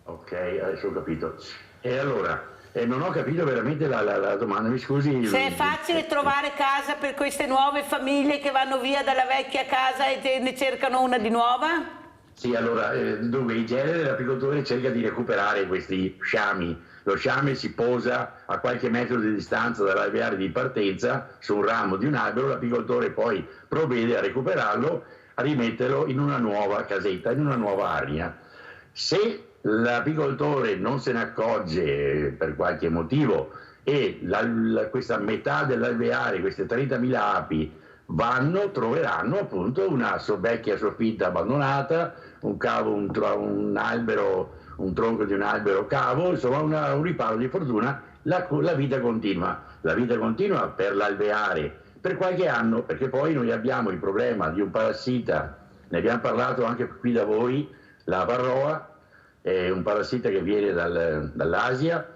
Ok, adesso ho capito. E allora, non ho capito veramente la domanda, mi scusi. Se è facile trovare casa per queste nuove famiglie che vanno via dalla vecchia casa e ne cercano una di nuova? Sì, allora, dunque in genere l'apicoltore cerca di recuperare questi sciami. Lo sciame si posa a qualche metro di distanza dall'alveare di partenza su un ramo di un albero, l'apicoltore poi provvede a recuperarlo, a rimetterlo in una nuova casetta, in una nuova arnia. Se l'apicoltore non se ne accorge per qualche motivo e questa metà dell'alveare, queste 30.000 api, troveranno appunto una vecchia soffitta abbandonata, un cavo, un albero, un tronco di un albero cavo, insomma un riparo di fortuna, la vita continua. La vita continua per l'alveare per qualche anno, perché poi noi abbiamo il problema di un parassita, ne abbiamo parlato anche qui da voi, la varroa, è un parassita che viene dall'Asia,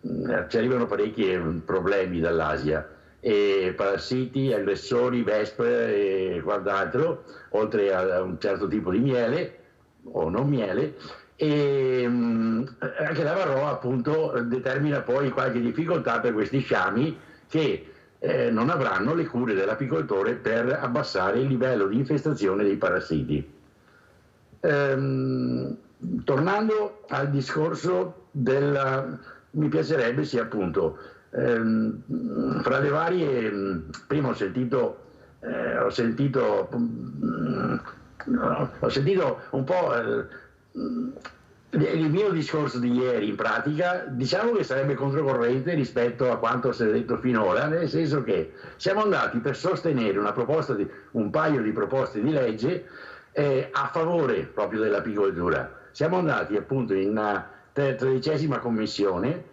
ci arrivano parecchi problemi dall'Asia, e parassiti, aggressori, vespe e quant'altro, oltre a un certo tipo di miele o non miele, e anche la varroa appunto determina poi qualche difficoltà per questi sciami che non avranno le cure dell'apicoltore per abbassare il livello di infestazione dei parassiti. Tornando al discorso mi piacerebbe sì appunto fra le varie, prima ho sentito un po' il mio discorso di ieri, in pratica diciamo che sarebbe controcorrente rispetto a quanto si è detto finora, nel senso che siamo andati per sostenere un paio di proposte di legge a favore proprio dell'apicoltura. Siamo andati appunto in 13ª commissione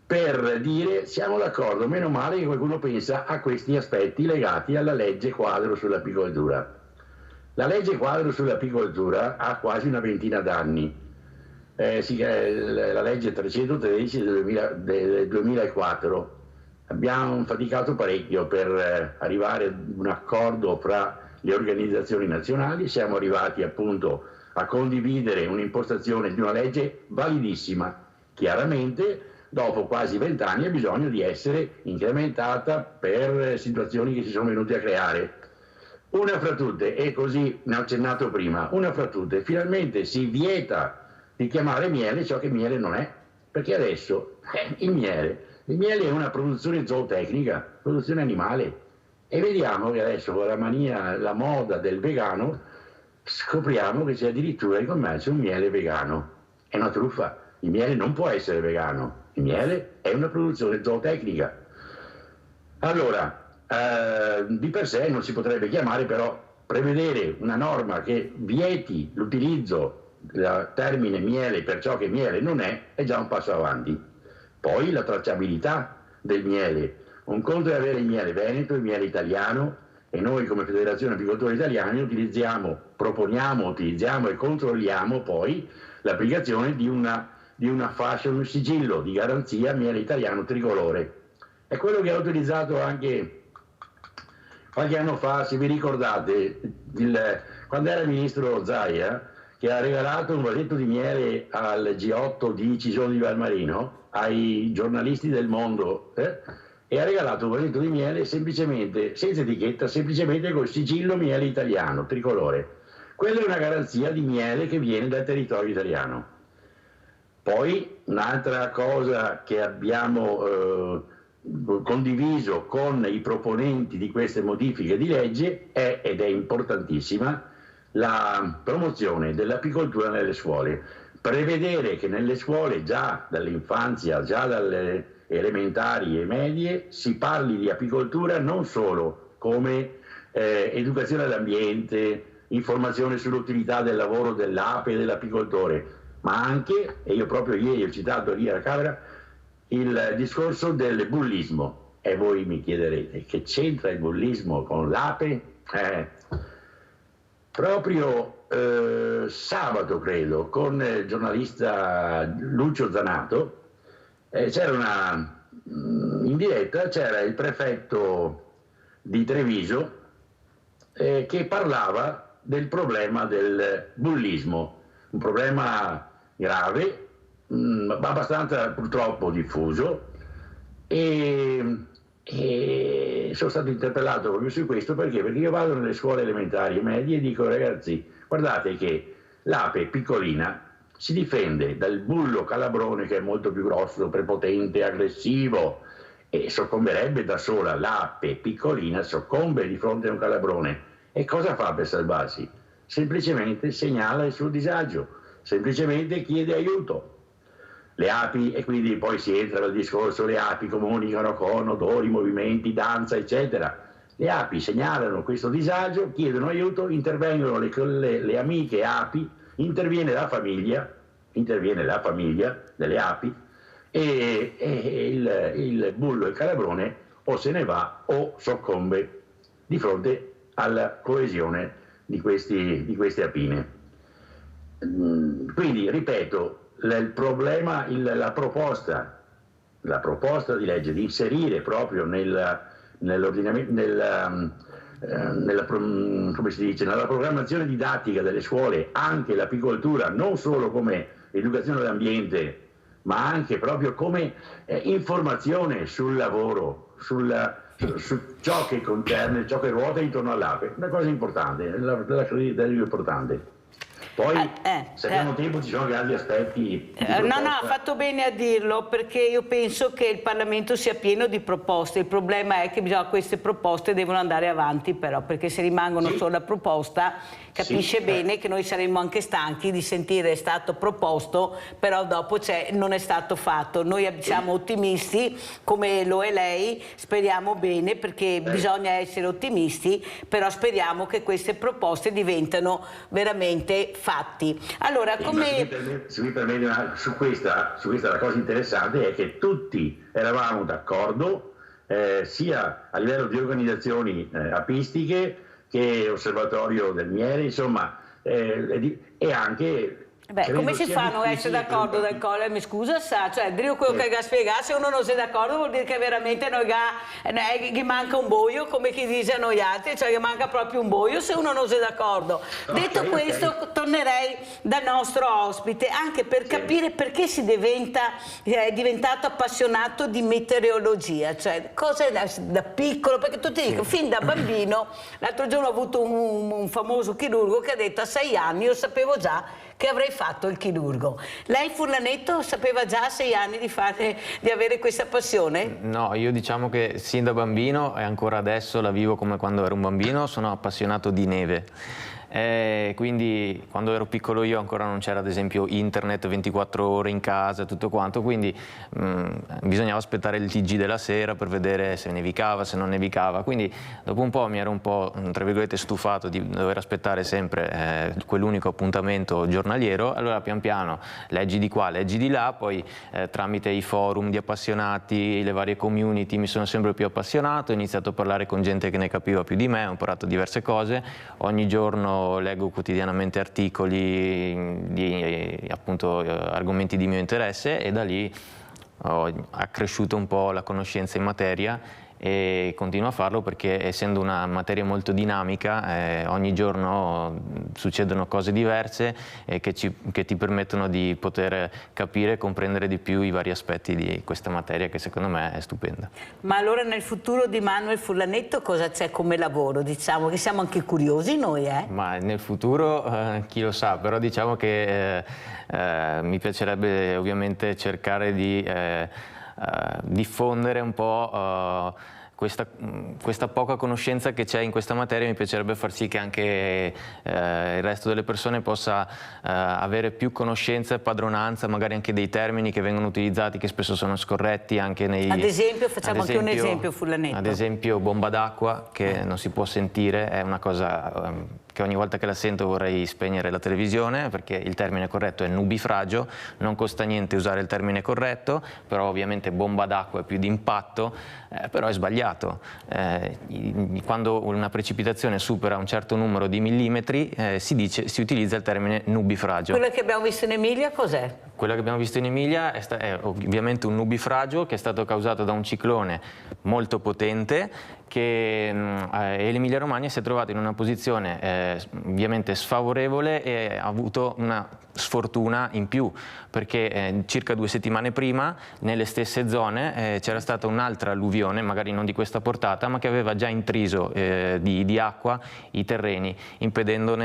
per dire siamo d'accordo, meno male che qualcuno pensa a questi aspetti legati alla legge quadro sull'apicoltura. La legge quadro sull'apicoltura ha quasi una ventina d'anni, la legge 313 del 2004. Abbiamo faticato parecchio per arrivare ad un accordo fra le organizzazioni nazionali, siamo arrivati appunto a condividere un'impostazione di una legge validissima. Chiaramente dopo quasi 20 anni ha bisogno di essere incrementata per situazioni che si sono venute a creare. Una fra tutte, e così ne ho accennato prima, una fra tutte, finalmente si vieta di chiamare miele ciò che miele non è, perché adesso il miele è una produzione zootecnica, produzione animale, e vediamo che adesso con la moda del vegano scopriamo che c'è addirittura in commercio un miele vegano. È una truffa, il miele non può essere vegano, il miele è una produzione zootecnica. Allora, di per sé non si potrebbe chiamare, però prevedere una norma che vieti l'utilizzo del termine miele per ciò che miele non è già un passo avanti. Poi la tracciabilità del miele. Un conto è avere il miele veneto, il miele italiano, e noi come Federazione Apicoltori Italiani utilizziamo e controlliamo poi l'applicazione di una fascia, un sigillo di garanzia miele italiano tricolore. È quello che ha utilizzato anche qualche anno fa, se vi ricordate, quando era il ministro Zaia, che ha regalato un vasetto di miele al G8 di Cisone di Valmarino, ai giornalisti del mondo, e ha regalato un vasetto di miele semplicemente, senza etichetta, semplicemente col sigillo miele italiano, tricolore. Quella è una garanzia di miele che viene dal territorio italiano. Poi un'altra cosa che abbiamo condiviso con i proponenti di queste modifiche di legge ed è importantissima, la promozione dell'apicoltura nelle scuole. Prevedere che nelle scuole già dall'infanzia, già dalle elementari e medie, si parli di apicoltura non solo come educazione all'ambiente, informazione sull'utilità del lavoro dell'ape e dell'apicoltore, ma anche, e io proprio ieri ho citato lì alla Camera, il discorso del bullismo. E voi mi chiederete, che c'entra il bullismo con l'ape? Proprio sabato, credo, con il giornalista Lucio Zanato, c'era in diretta c'era il prefetto di Treviso che parlava del problema del bullismo, un problema grave, ma abbastanza purtroppo diffuso, e sono stato interpellato proprio su questo perché io vado nelle scuole elementari e medie e dico: ragazzi, guardate che l'ape piccolina si difende dal bullo calabrone, che è molto più grosso, prepotente, aggressivo, e soccomberebbe da sola. L'ape piccolina soccombe di fronte a un calabrone. E cosa fa per salvarsi? Semplicemente segnala il suo disagio, semplicemente chiede aiuto. Le api, e quindi poi si entra nel discorso, le api comunicano con odori, movimenti, danza, eccetera. Le api segnalano questo disagio, chiedono aiuto, intervengono le amiche api, interviene la famiglia delle api, e il bullo e il calabrone o se ne va o soccombe di fronte alla coesione di queste apine. Quindi, ripeto, il problema, la proposta di legge di inserire proprio nell'ordinamento, nella programmazione didattica delle scuole anche l'apicoltura, non solo come educazione all'ambiente, ma anche proprio come informazione sul lavoro, su ciò che concerne, ciò che ruota intorno all'ape. Una cosa importante, importante. Poi, se abbiamo tempo, ci sono anche altri aspetti. No, ha fatto bene a dirlo, perché io penso che il Parlamento sia pieno di proposte. Il problema è che queste proposte devono andare avanti, però, perché se rimangono solo a proposta, capisce bene che noi saremmo anche stanchi di sentire è stato proposto, però dopo non è stato fatto. Noi siamo ottimisti, come lo è lei, speriamo bene, perché bisogna essere ottimisti, però speriamo che queste proposte diventano veramente fatti. Allora, come... Se mi permette, su questa la cosa interessante è che tutti eravamo d'accordo, sia a livello di organizzazioni apistiche che osservatorio del miele, insomma, e anche... come si fa a non essere d'accordo del Colle? Mi scusa, quello che ha spiegato, se uno non si è d'accordo vuol dire che veramente gli manca un boio, come chi dice a noi altri, cioè che manca proprio un boio se uno non si è d'accordo. Detto questo, tornerei dal nostro ospite, anche per capire perché è diventato appassionato di meteorologia, cioè cosa è da piccolo, perché tu ti dico, fin da bambino, l'altro giorno ho avuto un famoso chirurgo che ha detto: a 6 anni io sapevo già che avrei fatto il chirurgo. Lei, Furlanetto, sapeva già a 6 anni di avere questa passione? No, io diciamo che sin da bambino, e ancora adesso la vivo come quando ero un bambino, sono appassionato di neve. quindi quando ero piccolo io ancora non c'era ad esempio internet 24 ore in casa, tutto quanto, quindi bisognava aspettare il TG della sera per vedere se nevicava, se non nevicava, quindi dopo un po' mi ero un po', tra virgolette, stufato di dover aspettare sempre quell'unico appuntamento giornaliero. Allora pian piano leggi di qua, leggi di là, poi tramite i forum di appassionati, le varie community mi sono sempre più appassionato, ho iniziato a parlare con gente che ne capiva più di me, ho imparato diverse cose, ogni giorno leggo quotidianamente articoli di appunto argomenti di mio interesse e da lì ho accresciuto un po' la conoscenza in materia e continuo a farlo perché essendo una materia molto dinamica ogni giorno succedono cose diverse che ti permettono di poter capire e comprendere di più i vari aspetti di questa materia che secondo me è stupenda. Ma allora nel futuro di Manuel Furlanetto cosa c'è come lavoro? Diciamo che siamo anche curiosi noi, Ma nel futuro chi lo sa, però diciamo che mi piacerebbe ovviamente cercare di diffondere un po' questa poca conoscenza che c'è in questa materia. Mi piacerebbe far sì che anche il resto delle persone possa avere più conoscenza e padronanza magari anche dei termini che vengono utilizzati che spesso sono scorretti anche nei... Ad esempio, facciamo anche un esempio, Furlanetto. Ad esempio bomba d'acqua che non si può sentire, è una cosa che ogni volta che la sento vorrei spegnere la televisione perché il termine corretto è nubifragio, non costa niente usare il termine corretto, però ovviamente bomba d'acqua è più d'impatto, però è sbagliato. Quando una precipitazione supera un certo numero di millimetri si utilizza il termine nubifragio. Quello che abbiamo visto in Emilia cos'è? Quello che abbiamo visto in Emilia è ovviamente un nubifragio che è stato causato da un ciclone molto potente che l'Emilia Romagna si è trovata in una posizione ovviamente sfavorevole e ha avuto una sfortuna in più perché circa 2 settimane prima nelle stesse zone c'era stata un'altra alluvione, magari non di questa portata, ma che aveva già intriso di acqua i terreni, impedendo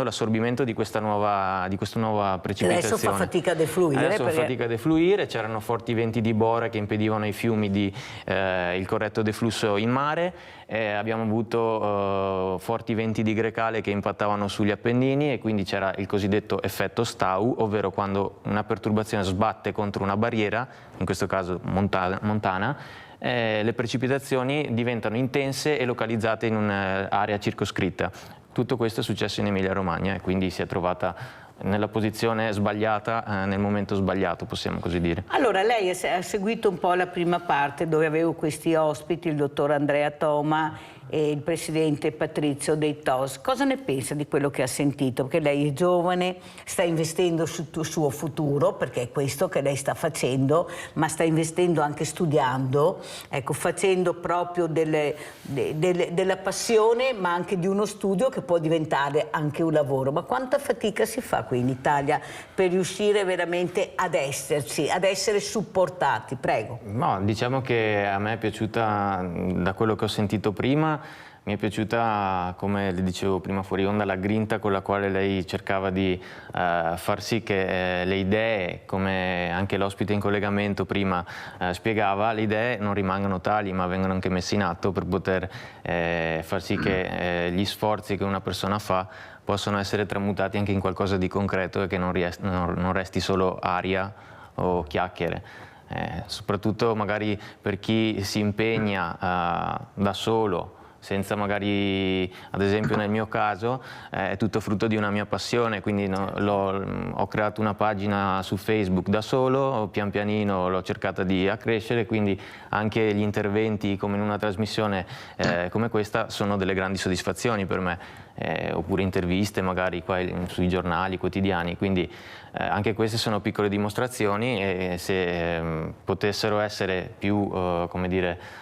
l'assorbimento di questa nuova precipitazione. Adesso fa fatica a defluire. Adesso fa fatica a defluire, c'erano forti venti di bora che impedivano ai fiumi il corretto deflusso in mare, abbiamo avuto forti venti di grecale che impattavano sugli Appennini e quindi c'era il cosiddetto effetto Stau, ovvero quando una perturbazione sbatte contro una barriera, in questo caso montana, le precipitazioni diventano intense e localizzate in un'area circoscritta. Tutto questo è successo in Emilia Romagna e quindi si è trovata nella posizione sbagliata, nel momento sbagliato, possiamo così dire. Allora, lei ha seguito un po' la prima parte dove avevo questi ospiti, il dottor Andrea Toma e il presidente Patrizio dei TOS. Cosa ne pensa di quello che ha sentito? Perché lei è giovane, sta investendo sul suo futuro, perché è questo che lei sta facendo, ma sta investendo anche studiando, ecco, facendo proprio della passione, ma anche di uno studio che può diventare anche un lavoro. Ma quanta fatica si fa qui in Italia per riuscire veramente ad esserci, ad essere supportati? Prego. No, diciamo che a me è piaciuta, da quello che ho sentito prima, mi è piaciuta, come le dicevo prima fuori onda, la grinta con la quale lei cercava di far sì che le idee, come anche l'ospite in collegamento prima spiegava, le idee non rimangano tali ma vengono anche messe in atto per poter far sì che gli sforzi che una persona fa possono essere tramutati anche in qualcosa di concreto e che non resti solo aria o chiacchiere. Soprattutto magari per chi si impegna da solo, senza magari, ad esempio nel mio caso, è tutto frutto di una mia passione, quindi ho creato una pagina su Facebook da solo, pian pianino l'ho cercata di accrescere, quindi anche gli interventi come in una trasmissione come questa sono delle grandi soddisfazioni per me, oppure interviste magari qua sui giornali quotidiani, quindi anche queste sono piccole dimostrazioni e se potessero essere più, come dire,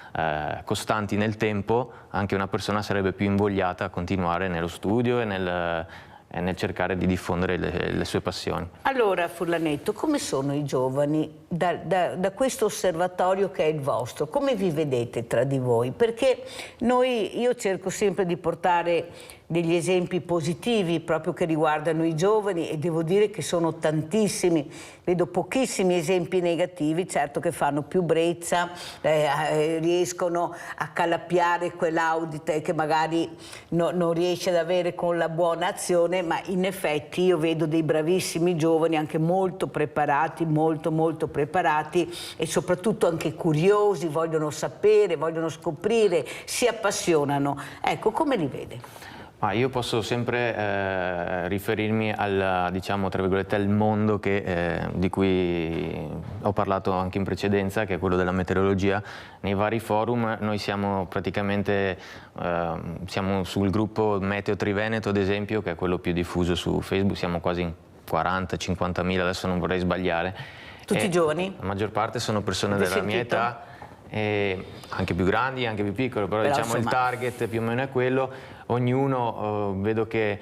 costanti nel tempo, anche una persona sarebbe più invogliata a continuare nello studio e nel cercare di diffondere le sue passioni. Allora, Furlanetto, come sono i giovani da questo osservatorio che è il vostro? Come vi vedete tra di voi? Perché io cerco sempre di portare degli esempi positivi proprio che riguardano i giovani, e devo dire che sono tantissimi, vedo pochissimi esempi negativi, certo che fanno più brezza, riescono a calappiare quell'audite che magari non riesce ad avere con la buona azione, ma in effetti io vedo dei bravissimi giovani anche molto preparati, molto preparati, e soprattutto anche curiosi, vogliono sapere, vogliono scoprire, si appassionano. Ecco, come li vede? Ma io posso sempre riferirmi al, diciamo, tra virgolette, al mondo di cui ho parlato anche in precedenza, che è quello della meteorologia. Nei vari forum noi siamo praticamente siamo sul gruppo Meteo Triveneto, ad esempio, che è quello più diffuso su Facebook, siamo quasi in 40-50.000, adesso non vorrei sbagliare. Tutti giovani? La maggior parte sono persone della mia età, anche più grandi, anche più piccole, però diciamo insomma, il target più o meno è quello. Ognuno vedo che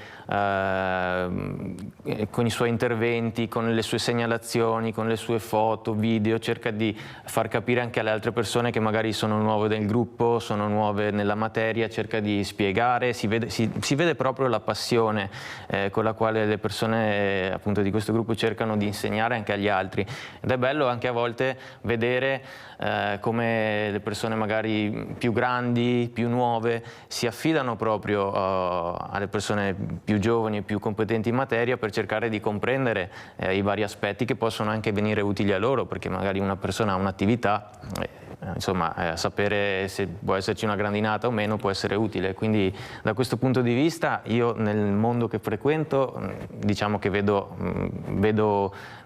con i suoi interventi, con le sue segnalazioni, con le sue foto, video, cerca di far capire anche alle altre persone che magari sono nuove nel gruppo, sono nuove nella materia, cerca di spiegare, si vede proprio la passione con la quale le persone appunto di questo gruppo cercano di insegnare anche agli altri. Ed è bello anche a volte vedere come le persone magari più grandi, più nuove, si affidano proprio alle persone più giovani e più competenti in materia per cercare di comprendere i vari aspetti che possono anche venire utili a loro, perché magari una persona ha un'attività, insomma sapere se può esserci una grandinata o meno può essere utile. Quindi da questo punto di vista io nel mondo che frequento diciamo che vedo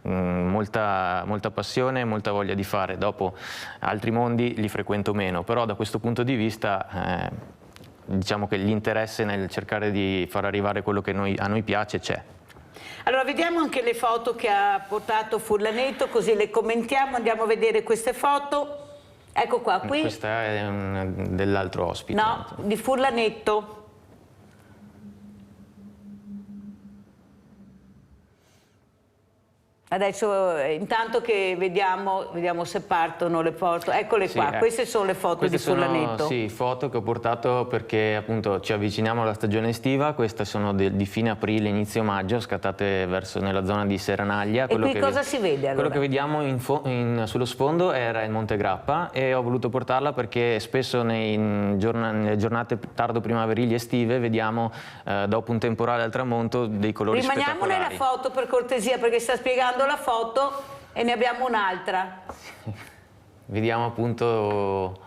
molta passione, molta voglia di fare. Dopo altri mondi li frequento meno, però da questo punto di vista diciamo che l'interesse nel cercare di far arrivare quello che a noi piace c'è. Allora vediamo anche le foto che ha portato Furlanetto, così le commentiamo, andiamo a vedere queste foto. Ecco qua, qui. Questa è dell'altro ospite. No, di Furlanetto. Adesso intanto che vediamo se partono le foto, eccole qua, queste sono le foto di Furlanetto. Sì, foto che ho portato perché appunto ci avviciniamo alla stagione estiva, queste sono di fine aprile, inizio maggio, scattate verso nella zona di Seranaglia. E qui cosa si vede allora? Quello che vediamo sullo sfondo era il Monte Grappa e ho voluto portarla perché spesso nelle giornate tardo primaverili estive vediamo dopo un temporale al tramonto dei colori spettacolari. Rimaniamo nella foto per cortesia perché sta spiegando la foto e ne abbiamo un'altra. Vediamo appunto,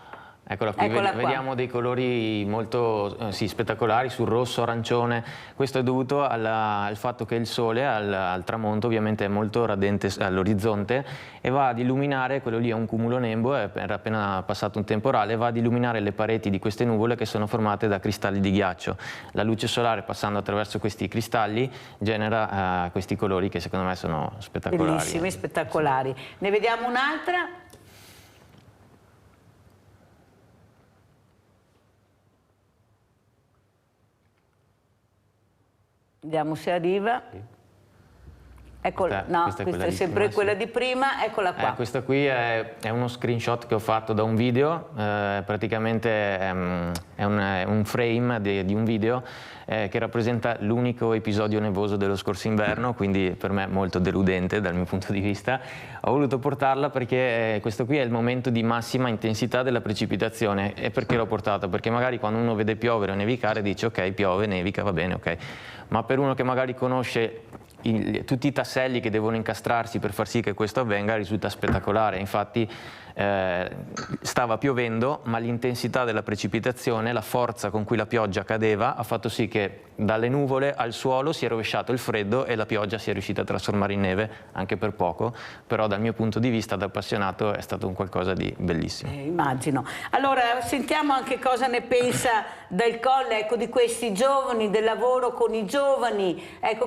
eccola qui, vediamo dei colori molto spettacolari sul rosso, arancione. Questo è dovuto al fatto che il sole al tramonto ovviamente è molto radente all'orizzonte e va ad illuminare, quello lì è un cumulonembo, era appena passato un temporale, va ad illuminare le pareti di queste nuvole che sono formate da cristalli di ghiaccio. La luce solare passando attraverso questi cristalli genera questi colori che secondo me sono spettacolari. Bellissimi, spettacolari. Ne vediamo un'altra. Vediamo se arriva. Eccola, no, questa è sempre quella di prima, eccola qua. Questa qui è uno screenshot che ho fatto da un video, praticamente è un frame di un video che rappresenta l'unico episodio nevoso dello scorso inverno, quindi per me molto deludente dal mio punto di vista. Ho voluto portarla perché questo qui è il momento di massima intensità della precipitazione. E perché l'ho portata? Perché magari quando uno vede piovere o nevicare dice ok, piove, nevica, va bene, ok. Ma per uno che magari conosce tutti i tasselli che devono incastrarsi per far sì che questo avvenga risulta spettacolare. Infatti stava piovendo, ma l'intensità della precipitazione, la forza con cui la pioggia cadeva ha fatto sì che dalle nuvole al suolo si è rovesciato il freddo e la pioggia si è riuscita a trasformare in neve, anche per poco, però dal mio punto di vista da appassionato è stato un qualcosa di bellissimo. Immagino. Allora sentiamo anche cosa ne pensa Dal Colle, ecco, di questi giovani, del lavoro con i giovani, ecco,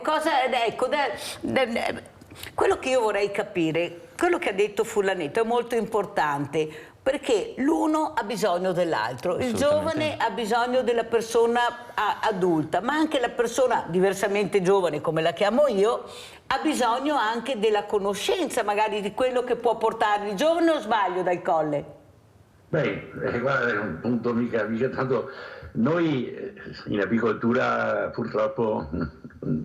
quello che io vorrei capire, quello che ha detto Furlanetto è molto importante, perché l'uno ha bisogno dell'altro, il giovane ha bisogno della persona adulta, ma anche la persona diversamente giovane, come la chiamo io, ha bisogno anche della conoscenza magari di quello che può portare il giovane, o sbaglio Dal Colle? Beh, guarda, è un punto mica tanto Noi in apicoltura purtroppo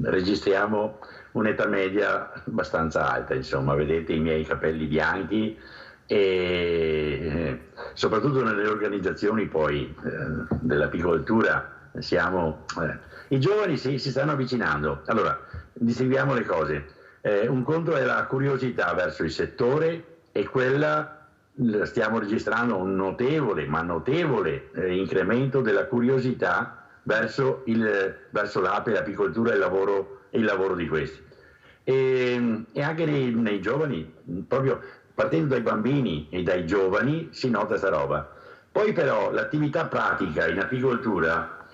registriamo un'età media abbastanza alta, insomma, vedete i miei capelli bianchi e soprattutto nelle organizzazioni poi dell'apicoltura i giovani si stanno avvicinando. Allora, distinguiamo le cose. Un conto è la curiosità verso il settore e quella stiamo registrando un notevole incremento della curiosità verso l'ape, l'apicoltura e il lavoro di questi. E anche nei giovani, proprio partendo dai bambini e dai giovani, si nota sta roba. Poi però l'attività pratica in apicoltura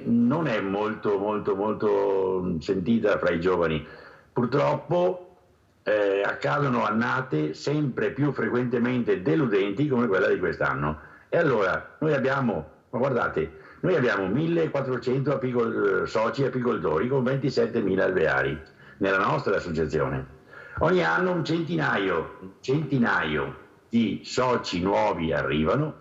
non è molto sentita fra i giovani. Purtroppo accadono annate sempre più frequentemente deludenti come quella di quest'anno. E allora noi abbiamo 1400 soci apicoltori con 27.000 alveari nella nostra associazione. Ogni anno un centinaio di soci nuovi arrivano,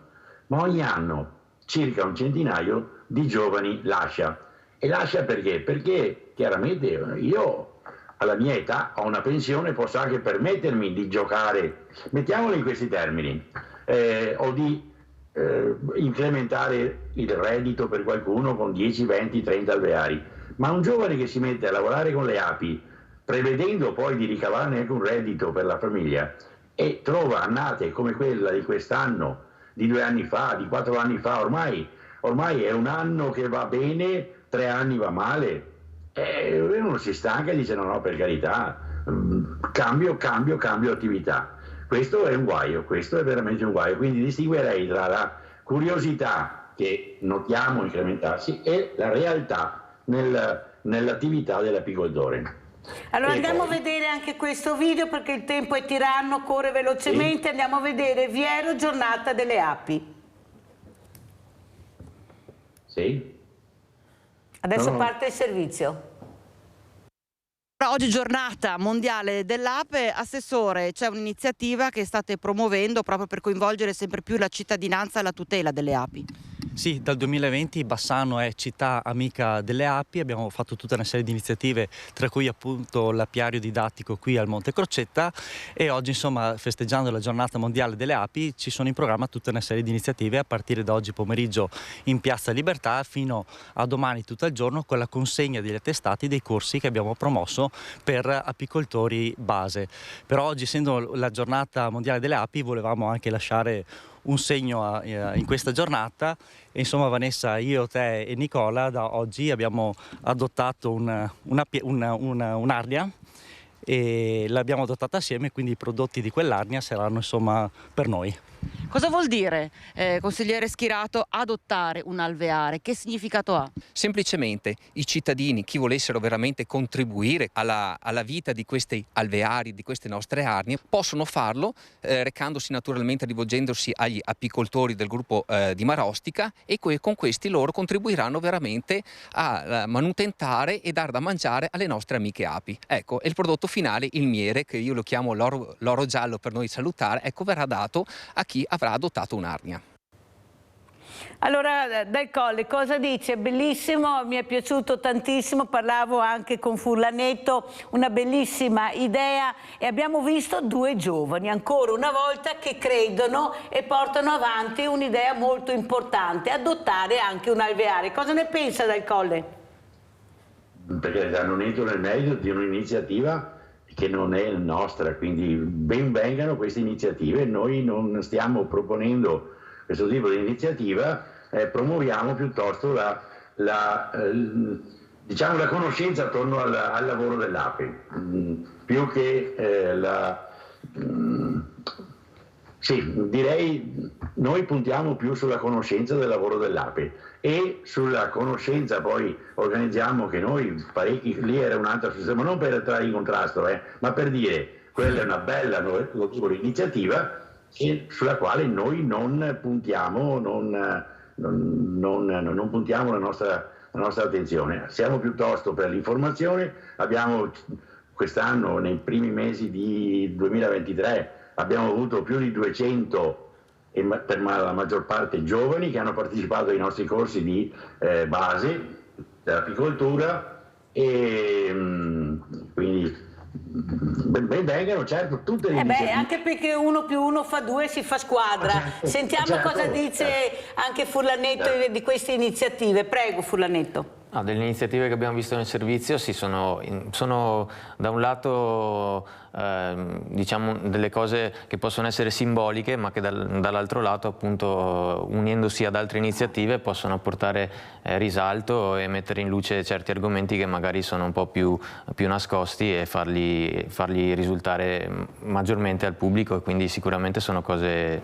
ma ogni anno circa un centinaio di giovani lascia. E lascia perché? Perché chiaramente io alla mia età ho una pensione, posso anche permettermi di giocare, mettiamolo in questi termini, o di incrementare il reddito per qualcuno con 10, 20, 30 alveari. Ma un giovane che si mette a lavorare con le api, prevedendo poi di ricavarne anche un reddito per la famiglia, e trova annate come quella di quest'anno, di 2 anni fa, di 4 anni fa, ormai è un anno che va bene, 3 anni va male, e uno si stanca e dice no, per carità, cambio attività. Questo è un guaio, questo è veramente un guaio, quindi distinguerei tra la curiosità che notiamo incrementarsi e la realtà nell'attività dell'apicoltore. Allora andiamo a vedere anche questo video perché il tempo è tiranno, corre velocemente. Sì. Andiamo a vedere Viero, giornata delle api. Sì. Adesso parte il servizio. Oggi giornata mondiale dell'ape. Assessore, c'è un'iniziativa che state promuovendo proprio per coinvolgere sempre più la cittadinanza alla tutela delle api. Sì, dal 2020 Bassano è città amica delle api, abbiamo fatto tutta una serie di iniziative, tra cui appunto l'apiario didattico qui al Monte Crocetta, e oggi insomma festeggiando la giornata mondiale delle api ci sono in programma tutta una serie di iniziative a partire da oggi pomeriggio in Piazza Libertà fino a domani tutto il giorno con la consegna degli attestati dei corsi che abbiamo promosso per apicoltori base. Però oggi, essendo la giornata mondiale delle api, volevamo anche lasciare un segno in questa giornata e insomma Vanessa, io, te e Nicola da oggi abbiamo adottato un'arnia e l'abbiamo adottata assieme, quindi i prodotti di quell'arnia saranno insomma per noi. Cosa vuol dire, consigliere Schirato, adottare un alveare? Che significato ha? Semplicemente i cittadini, chi volessero veramente contribuire alla vita di questi alveari, di queste nostre arnie, possono farlo recandosi naturalmente, rivolgendosi agli apicoltori del gruppo di Marostica, e con questi loro contribuiranno veramente a manutentare e dar da mangiare alle nostre amiche api. Ecco, e il prodotto finale, il miele, che io lo chiamo l'oro giallo per noi salutare, ecco, verrà dato a chi avrà adottato un'arnia. Allora, Dal Colle, cosa dice? Bellissimo, mi è piaciuto tantissimo, parlavo anche con Furlanetto, una bellissima idea, e abbiamo visto 2 giovani, ancora una volta, che credono e portano avanti un'idea molto importante, adottare anche un alveare. Cosa ne pensa Dal Colle? Perché non entro nel merito di un'iniziativa che non è nostra, quindi ben vengano queste iniziative. Noi non stiamo proponendo questo tipo di iniziativa, promuoviamo piuttosto la conoscenza attorno al lavoro dell'ape, più che direi noi puntiamo più sulla conoscenza del lavoro dell'ape, e sulla conoscenza poi organizziamo che noi parecchi, lì era un'altra sistema, non per entrare in contrasto, ma per dire quella è una bella iniziativa sulla quale noi non puntiamo, non puntiamo la nostra attenzione. Siamo piuttosto per l'informazione. Abbiamo quest'anno, nei primi mesi di 2023, abbiamo avuto più di 200 e per la maggior parte giovani che hanno partecipato ai nostri corsi di base dell'apicoltura, e quindi ben vengano certo tutte le iniziative. Anche perché 1 più 1 fa 2, si fa squadra. Sentiamo cosa dice anche Furlanetto di queste iniziative. Prego Furlanetto. Delle iniziative che abbiamo visto nel servizio sono da un lato diciamo delle cose che possono essere simboliche, ma che dall'altro lato, appunto, unendosi ad altre iniziative possono portare risalto e mettere in luce certi argomenti che magari sono un po' più nascosti e farli risultare maggiormente al pubblico, e quindi sicuramente sono cose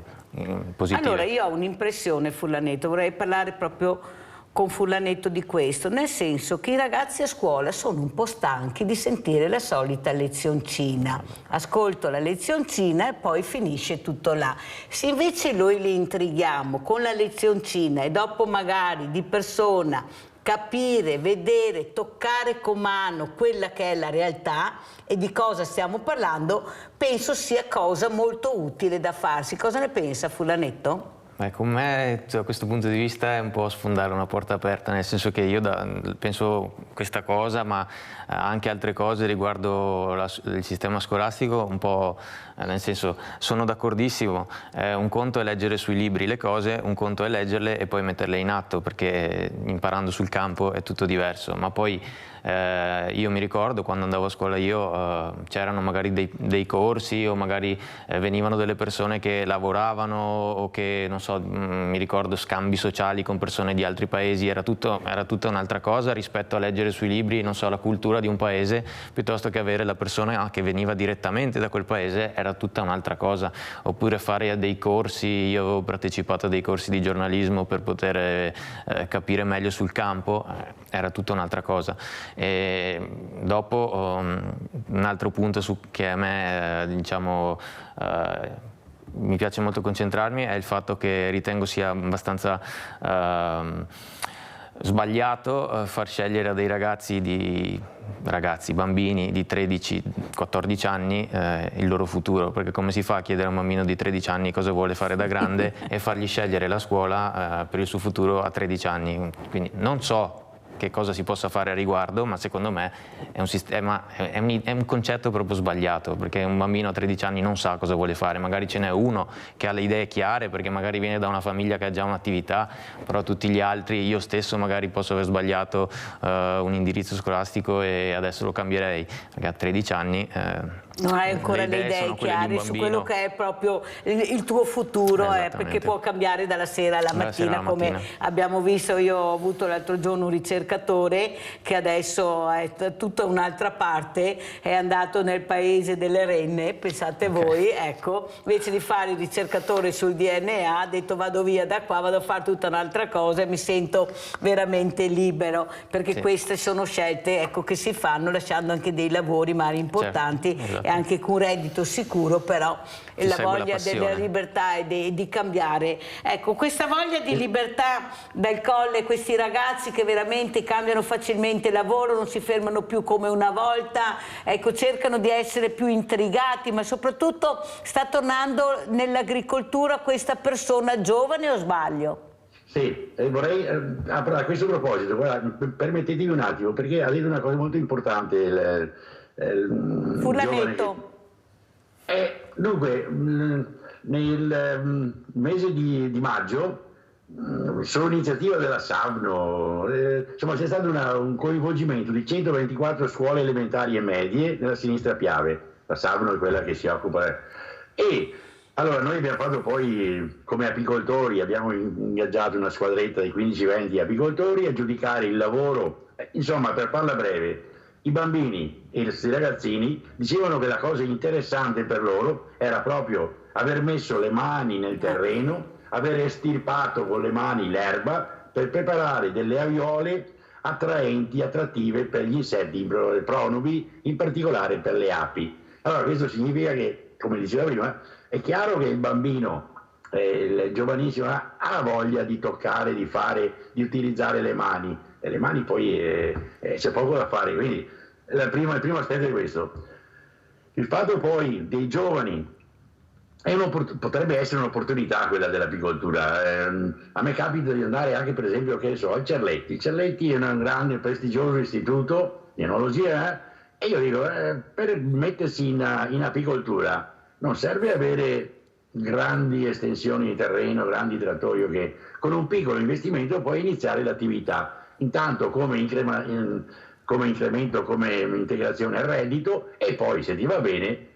positive. Allora io ho un'impressione, Furlanetto, vorrei parlare proprio con Furlanetto di questo, nel senso che i ragazzi a scuola sono un po' stanchi di sentire la solita lezioncina. Ascolto la lezioncina e poi finisce tutto là. Se invece noi li intrighiamo con la lezioncina e dopo magari di persona capire, vedere, toccare con mano quella che è la realtà e di cosa stiamo parlando, penso sia cosa molto utile da farsi. Cosa ne pensa Furlanetto? Con me, da questo punto di vista, è un po' sfondare una porta aperta, nel senso che io penso questa cosa, ma anche altre cose riguardo il sistema scolastico, un po', nel senso, sono d'accordissimo. Un conto è leggere sui libri le cose, un conto è leggerle e poi metterle in atto, perché imparando sul campo è tutto diverso. Ma poi io mi ricordo quando andavo a scuola io c'erano magari dei corsi, o magari venivano delle persone che lavoravano, o che, non so, mi ricordo scambi sociali con persone di altri paesi, era tutta un'altra cosa rispetto a leggere sui libri, non so, la cultura di un paese, piuttosto che avere la persona che veniva direttamente da quel paese, era tutta un'altra cosa. Oppure fare dei corsi, io avevo partecipato a dei corsi di giornalismo per poter capire meglio sul campo, era tutta un'altra cosa. E dopo un altro punto che a me diciamo mi piace molto concentrarmi è il fatto che ritengo sia abbastanza sbagliato far scegliere a dei bambini di 13-14 anni il loro futuro, perché come si fa a chiedere a un bambino di 13 anni cosa vuole fare da grande e fargli scegliere la scuola per il suo futuro a 13 anni? Quindi non so che cosa si possa fare a riguardo, ma secondo me è un concetto proprio sbagliato, perché un bambino a 13 anni non sa cosa vuole fare. Magari ce n'è uno che ha le idee chiare, perché magari viene da una famiglia che ha già un'attività, però tutti gli altri, io stesso magari posso aver sbagliato un indirizzo scolastico e adesso lo cambierei, perché a 13 anni non hai ancora le idee chiare su quello che è proprio il tuo futuro, perché può cambiare dalla sera alla mattina, come abbiamo visto. Io ho avuto l'altro giorno un ricercatore che adesso è tutta un'altra parte, è andato nel paese delle renne, pensate voi, ecco, invece di fare il ricercatore sul DNA ha detto vado via da qua, vado a fare tutta un'altra cosa e mi sento veramente libero, perché queste sono scelte, ecco, che si fanno lasciando anche dei lavori magari importanti, e anche con un reddito sicuro, però la voglia della libertà e di cambiare. Ecco, questa voglia di libertà dal Colle, questi ragazzi che veramente cambiano facilmente lavoro, non si fermano più come una volta, ecco, cercano di essere più intrigati, ma soprattutto sta tornando nell'agricoltura questa persona giovane, o sbaglio? Sì, vorrei a questo proposito, guarda, permettetemi un attimo, perché ha detto una cosa molto importante Furlanetto. Dunque, nel mese di maggio, su iniziativa della Savno, insomma, c'è stato un coinvolgimento di 124 scuole elementari e medie della sinistra Piave. La Savno è quella che si occupa. E allora noi abbiamo fatto poi, come apicoltori, abbiamo ingaggiato una squadretta di 15-20 apicoltori a giudicare il lavoro. Insomma, per farla breve, i bambini e i ragazzini dicevano che la cosa interessante per loro era proprio aver messo le mani nel terreno, aver estirpato con le mani l'erba per preparare delle aiuole attraenti, attrattive per gli insetti pronubi, in particolare per le api. Allora questo significa che, come diceva prima, è chiaro che il bambino, il giovanissimo, ha voglia di toccare, di fare, di utilizzare le mani, e le mani poi c'è poco da fare, quindi il primo aspetto è questo. Il fatto poi dei giovani Potrebbe essere un'opportunità quella dell'apicoltura. A me capita di andare anche, per esempio, che so, al Cerletti. Cerletti è un grande prestigioso istituto di enologia, e io dico, per mettersi in apicoltura non serve avere grandi estensioni di terreno, grandi trattorio, che con un piccolo investimento puoi iniziare l'attività, intanto come incremento, come integrazione al reddito, e poi, se ti va bene,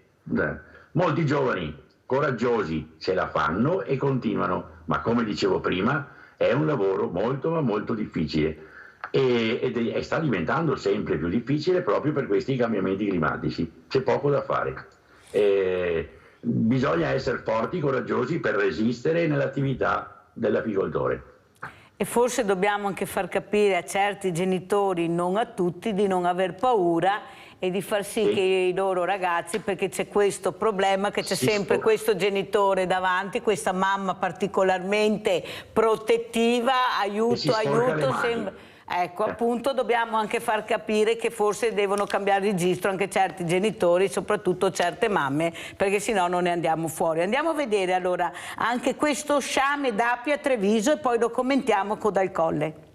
molti giovani coraggiosi ce la fanno e continuano, ma come dicevo prima è un lavoro molto ma molto difficile, e sta diventando sempre più difficile proprio per questi cambiamenti climatici. C'è poco da fare, bisogna essere forti, coraggiosi per resistere nell'attività dell'apicoltore. E forse dobbiamo anche far capire a certi genitori, non a tutti, di non aver paura e di far sì che i loro ragazzi, perché c'è questo problema, che c'è sempre questo genitore davanti, questa mamma particolarmente protettiva, aiuto, ecco, appunto, dobbiamo anche far capire che forse devono cambiare registro anche certi genitori, soprattutto certe mamme, perché sennò non ne andiamo fuori. Andiamo a vedere allora anche questo sciame d'api a Treviso e poi lo commentiamo con Dal Colle.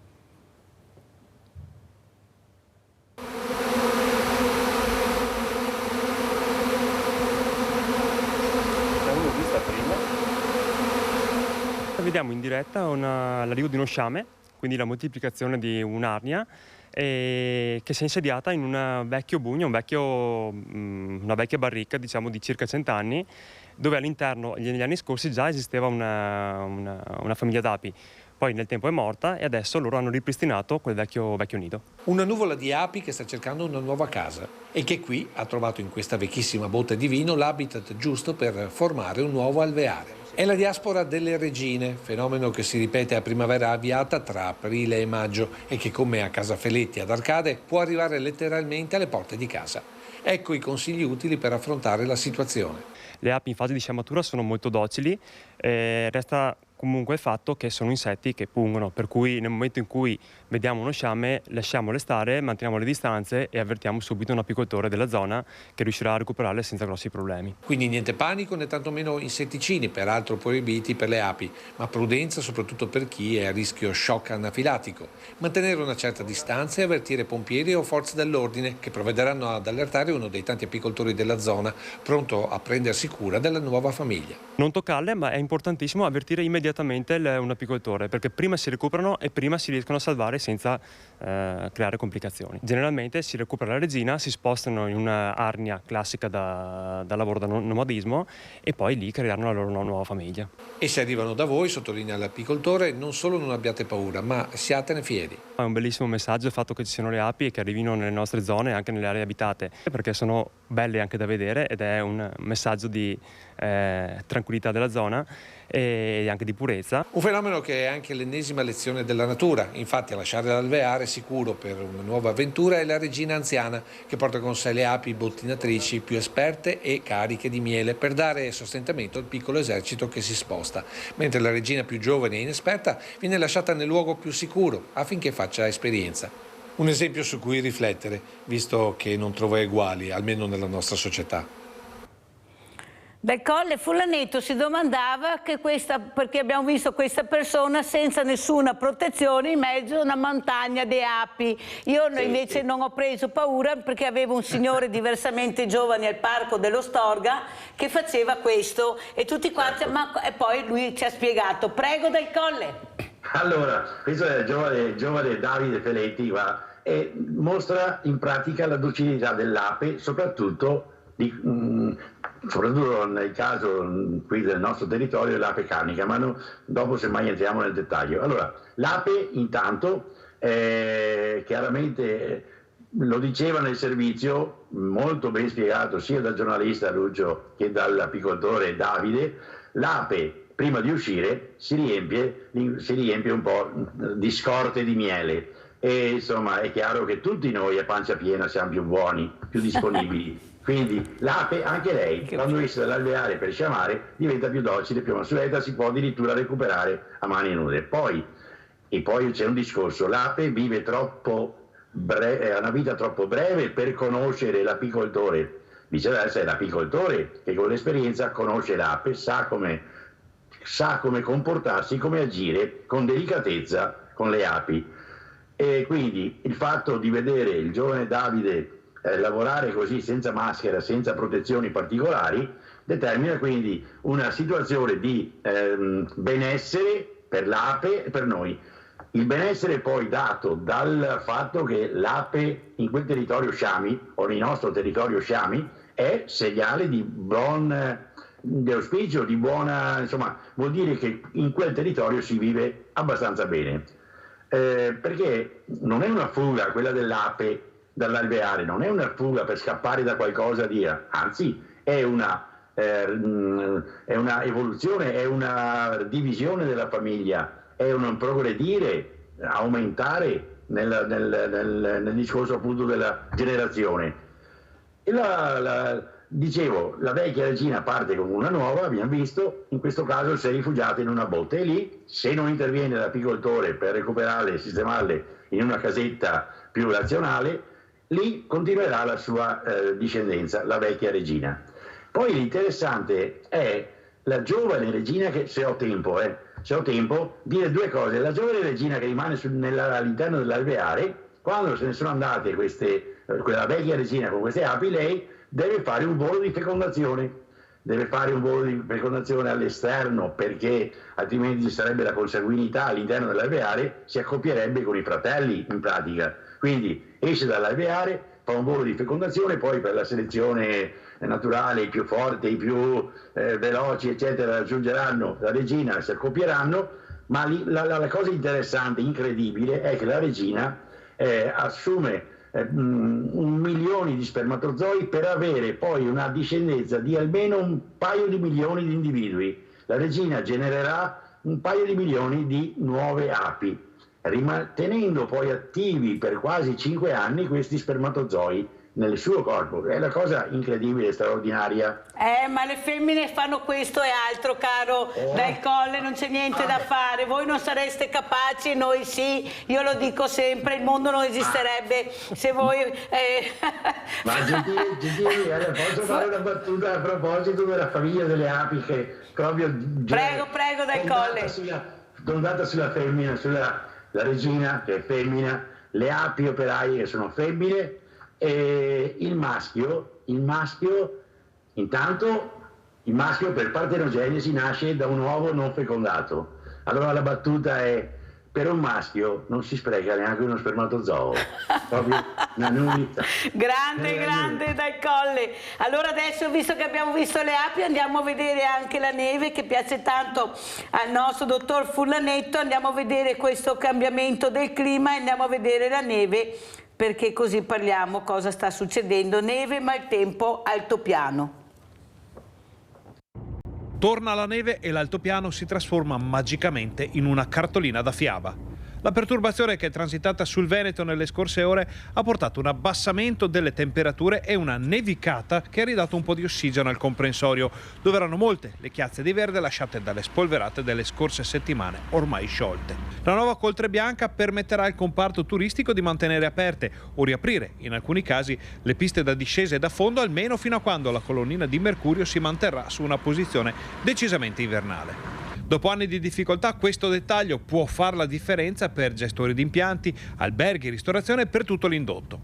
Vediamo in diretta l'arrivo di uno sciame, quindi la moltiplicazione di un'arnia, che si è insediata in un vecchio bugno, una vecchia barrica, diciamo, di circa 100 anni, dove all'interno negli anni scorsi già esisteva una famiglia d'api. Poi nel tempo è morta e adesso loro hanno ripristinato quel vecchio nido. Una nuvola di api che sta cercando una nuova casa e che qui ha trovato in questa vecchissima botte di vino l'habitat giusto per formare un nuovo alveare. È la diaspora delle regine, fenomeno che si ripete a primavera avviata tra aprile e maggio e che, come a Casa Feletti ad Arcade, può arrivare letteralmente alle porte di casa. Ecco i consigli utili per affrontare la situazione. Le api in fase di sciamatura sono molto docili, resta comunque il fatto che sono insetti che pungono, per cui nel momento in cui vediamo uno sciame lasciamole stare, manteniamo le distanze e avvertiamo subito un apicoltore della zona che riuscirà a recuperarle senza grossi problemi. Quindi niente panico né tantomeno insetticidi, peraltro proibiti per le api, ma prudenza soprattutto per chi è a rischio shock anafilatico. Mantenere una certa distanza e avvertire pompieri o forze dell'ordine che provvederanno ad allertare uno dei tanti apicoltori della zona pronto a prendersi cura della nuova famiglia. Non toccarle, ma è importantissimo avvertire immediatamente un apicoltore, perché prima si recuperano e prima si riescono a salvare senza creare complicazioni. Generalmente si recupera la regina, si spostano in un'arnia classica da lavoro da nomadismo e poi lì creeranno la loro nuova famiglia. E se arrivano da voi, sottolinea l'apicoltore, non solo non abbiate paura, ma siatene fieri. È un bellissimo messaggio il fatto che ci siano le api e che arrivino nelle nostre zone, anche nelle aree abitate, perché sono belle anche da vedere ed è un messaggio di tranquillità della zona e anche di purezza. Un fenomeno che è anche l'ennesima lezione della natura. Infatti a lasciare l'alveare sicuro per una nuova avventura è la regina anziana, che porta con sé le api bottinatrici più esperte e cariche di miele per dare sostentamento al piccolo esercito che si sposta, mentre la regina più giovane e inesperta viene lasciata nel luogo più sicuro affinché faccia esperienza. Un esempio su cui riflettere, visto che non trova eguali, almeno nella nostra società. Dal Colle Fulanetto si domandava perché abbiamo visto questa persona senza nessuna protezione in mezzo a una montagna di api. Io invece non ho preso paura perché avevo un signore diversamente giovane al parco dello Storga che faceva questo e tutti quanti, e poi lui ci ha spiegato. Prego Dal Colle. Allora, questo è il giovane Davide Feletti e mostra in pratica la docilità dell'ape, soprattutto nel caso qui del nostro territorio l'ape carnica, ma dopo semmai entriamo nel dettaglio. Allora, l'ape intanto chiaramente lo diceva nel servizio, molto ben spiegato sia dal giornalista Lucio che dall'apicoltore Davide, l'ape prima di uscire si riempie un po' di scorte di miele e insomma è chiaro che tutti noi a pancia piena siamo più buoni, più disponibili. Quindi l'ape, anche lei, quando esce dall'alveare per sciamare, diventa più docile, più mansueta, si può addirittura recuperare a mani nude. Poi c'è un discorso, l'ape vive ha una vita troppo breve per conoscere l'apicoltore viceversa è l'apicoltore che con l'esperienza conosce l'ape, sa come comportarsi, come agire con delicatezza con le api. E quindi il fatto di vedere il giovane Davide lavorare così senza maschera, senza protezioni particolari, determina quindi una situazione di benessere per l'ape e per noi. Il benessere poi dato dal fatto che l'ape in quel territorio Sciami, o nel nostro territorio Sciami, è segnale di auspicio, di buona, insomma, vuol dire che in quel territorio si vive abbastanza bene. Perché non è una fuga quella dell'ape dall'alveare, non è una fuga per scappare da qualcosa anzi è una evoluzione, è una divisione della famiglia, è un progredire, aumentare nel discorso appunto della generazione. E dicevo, la vecchia regina parte con una nuova, abbiamo visto, in questo caso si è rifugiata in una botte e lì, se non interviene l'apicoltore per recuperarle e sistemarle in una casetta più razionale, lì continuerà la sua discendenza, la vecchia regina. Poi l'interessante è la giovane regina che, se ho tempo, dire due cose. La giovane regina che rimane all'interno dell'alveare, quando se ne sono andate quella vecchia regina con queste api, lei deve fare un volo di fecondazione. Deve fare un volo di fecondazione all'esterno, perché altrimenti ci sarebbe la consanguinità all'interno dell'alveare, si accoppierebbe con i fratelli in pratica. Quindi esce dall'alveare, fa un volo di fecondazione, poi per la selezione naturale i più forti, i più veloci eccetera raggiungeranno la regina e si accoppieranno, ma la cosa interessante, incredibile, è che la regina assume 1 milione di spermatozoi per avere poi una discendenza di almeno un paio di milioni di individui. La regina genererà un paio di milioni di nuove api, tenendo poi attivi per quasi 5 anni questi spermatozoi nel suo corpo. È una cosa incredibile, straordinaria. Ma le femmine fanno questo e altro, caro Dal Colle, non c'è niente da fare. Voi non sareste capaci, noi sì. Io lo dico sempre, il mondo non esisterebbe se voi... Ma Gentile, posso fare una battuta a proposito della famiglia delle api che proprio... Prego, Dal Colle. Fondata sulla femmina, sulla la regina che è femmina, le api operaie che sono femmine, e il maschio per partenogenesi nasce da un uovo non fecondato. Allora la battuta è: per un maschio non si spreca neanche uno spermatozoo, proprio una nullità. Grande Dal Colle. Allora adesso, visto che abbiamo visto le api, andiamo a vedere anche la neve, che piace tanto al nostro dottor Furlanetto. Andiamo a vedere questo cambiamento del clima e andiamo a vedere la neve, perché così parliamo cosa sta succedendo. Neve, maltempo, altopiano. Torna la neve e l'altopiano si trasforma magicamente in una cartolina da fiaba. La perturbazione che è transitata sul Veneto nelle scorse ore ha portato un abbassamento delle temperature e una nevicata che ha ridato un po' di ossigeno al comprensorio, dove erano molte le chiazze di verde lasciate dalle spolverate delle scorse settimane ormai sciolte. La nuova coltre bianca permetterà al comparto turistico di mantenere aperte o riaprire, in alcuni casi, le piste da discesa e da fondo, almeno fino a quando la colonnina di mercurio si manterrà su una posizione decisamente invernale. Dopo anni di difficoltà, questo dettaglio può far la differenza per gestori di impianti, alberghi, ristorazione e per tutto l'indotto.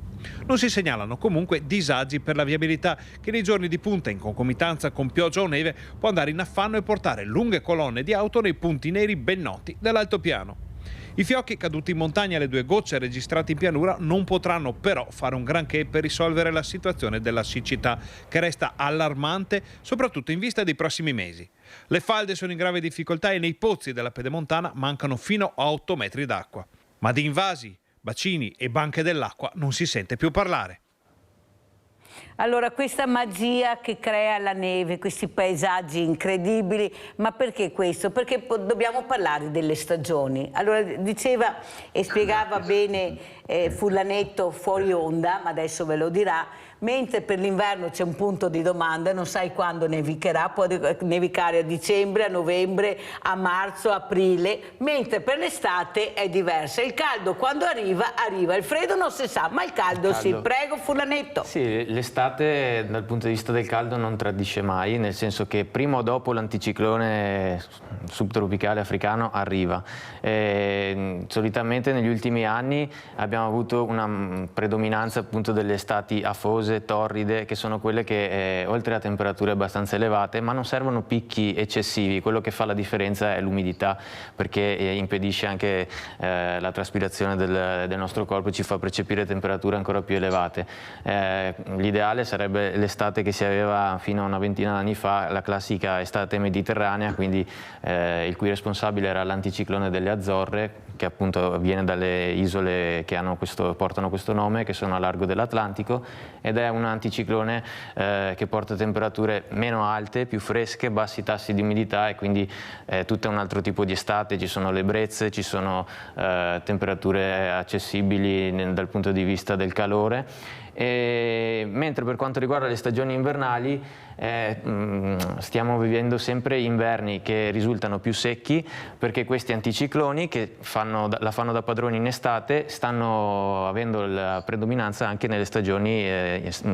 Non si segnalano comunque disagi per la viabilità, che nei giorni di punta, in concomitanza con pioggia o neve, può andare in affanno e portare lunghe colonne di auto nei punti neri ben noti dell'altopiano. I fiocchi caduti in montagna e le 2 gocce registrate in pianura non potranno però fare un granché per risolvere la situazione della siccità, che resta allarmante soprattutto in vista dei prossimi mesi. Le falde sono in grave difficoltà e nei pozzi della Pedemontana mancano fino a 8 metri d'acqua. Ma di invasi, bacini e banche dell'acqua non si sente più parlare. Allora, questa magia che crea la neve, questi paesaggi incredibili, ma perché questo? Perché dobbiamo parlare delle stagioni. Allora, diceva e spiegava bene Furlanetto fuori onda, ma adesso ve lo dirà, mentre per l'inverno c'è un punto di domanda, non sai quando nevicherà, può nevicare a dicembre, a novembre, a marzo, aprile, mentre per l'estate è diversa. Il caldo quando arriva, arriva, il freddo non si sa, ma il caldo sì. Prego Furlanetto. Sì, l'estate dal punto di vista del caldo non tradisce mai, nel senso che prima o dopo l'anticiclone subtropicale africano arriva. Solitamente negli ultimi anni abbiamo avuto una predominanza appunto delle estati afose, torride, che sono quelle che oltre a temperature abbastanza elevate, ma non servono picchi eccessivi. Quello che fa la differenza è l'umidità, perché impedisce anche la traspirazione del nostro corpo, ci fa percepire temperature ancora più elevate. L'ideale sarebbe l'estate che si aveva fino a una ventina d'anni fa, la classica estate mediterranea, quindi il cui responsabile era l'anticiclone delle Azzorre, che appunto viene dalle isole che portano questo nome, che sono a largo dell'Atlantico, ed è un anticiclone che porta temperature meno alte, più fresche, bassi tassi di umidità, e quindi tutto un altro tipo di estate. Ci sono le brezze, ci sono temperature accessibili dal punto di vista del calore. Mentre per quanto riguarda le stagioni invernali, stiamo vivendo sempre inverni che risultano più secchi, perché questi anticicloni che la fanno da padroni in estate stanno avendo la predominanza anche nelle stagioni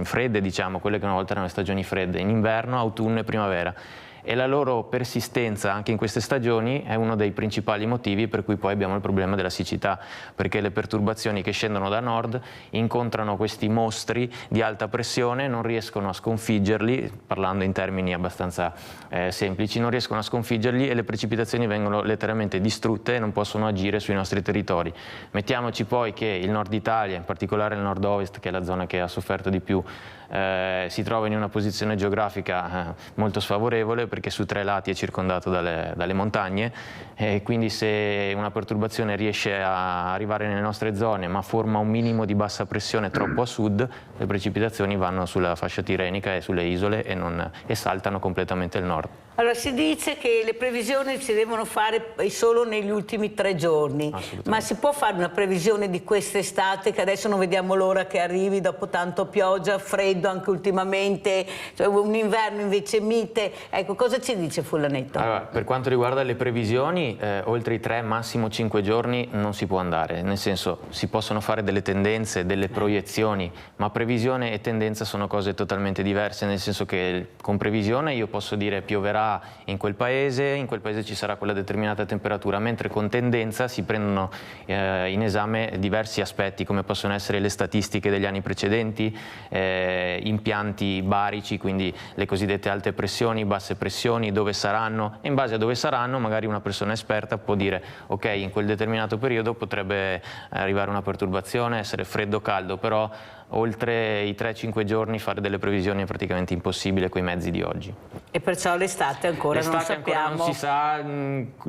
fredde, diciamo, quelle che una volta erano le stagioni fredde, in inverno, autunno e primavera. E la loro persistenza anche in queste stagioni è uno dei principali motivi per cui poi abbiamo il problema della siccità, perché le perturbazioni che scendono da nord incontrano questi mostri di alta pressione, non riescono a sconfiggerli, parlando in termini abbastanza semplici, non riescono a sconfiggerli e le precipitazioni vengono letteralmente distrutte e non possono agire sui nostri territori. Mettiamoci poi che il nord Italia, in particolare il nord-ovest, che è la zona che ha sofferto di più, si trova in una posizione geografica molto sfavorevole, perché su 3 lati è circondato dalle montagne, e quindi se una perturbazione riesce a arrivare nelle nostre zone ma forma un minimo di bassa pressione troppo a sud, le precipitazioni vanno sulla fascia tirenica e sulle isole e saltano completamente il nord. Allora, si dice che le previsioni si devono fare solo negli ultimi 3 giorni, ma si può fare una previsione di quest'estate, che adesso non vediamo l'ora che arrivi dopo tanto pioggia, freddo anche ultimamente, cioè un inverno invece mite? Ecco, cosa ci dice Furlanetto? Allora, per quanto riguarda le previsioni, oltre i 3, massimo 5 giorni non si può andare, nel senso si possono fare delle tendenze, delle proiezioni, ma previsione e tendenza sono cose totalmente diverse, nel senso che con previsione io posso dire pioverà in quel paese ci sarà quella determinata temperatura, mentre con tendenza si prendono in esame diversi aspetti, come possono essere le statistiche degli anni precedenti, impianti barici, quindi le cosiddette alte pressioni, basse pressioni, dove saranno, e in base a dove saranno magari una persona esperta può dire ok, in quel determinato periodo potrebbe arrivare una perturbazione, essere freddo o caldo, però oltre i 3-5 giorni fare delle previsioni è praticamente impossibile coi mezzi di oggi. E perciò l'estate ancora non sappiamo. Ancora non si sa,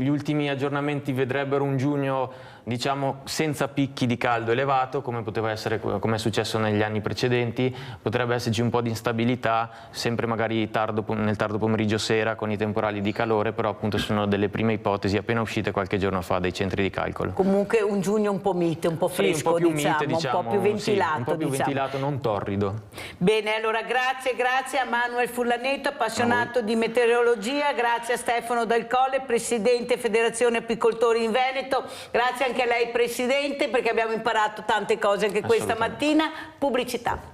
gli ultimi aggiornamenti vedrebbero un giugno diciamo senza picchi di caldo elevato, come poteva essere, come è successo negli anni precedenti. Potrebbe esserci un po' di instabilità, sempre magari nel tardo pomeriggio sera con i temporali di calore, però appunto sono delle prime ipotesi appena uscite qualche giorno fa dai centri di calcolo. Comunque un giugno un po' mite, un po' fresco, sì, un po' più diciamo, mite, diciamo, un po' più ventilato. Sì, un po' più ventilato, non torrido. Bene, allora grazie a Manuel Furlanetto, appassionato di meteorologia, grazie a Stefano Dal Colle, Presidente Federazione Apicoltori in Veneto, grazie anche a lei Presidente, perché abbiamo imparato tante cose anche questa mattina. Pubblicità.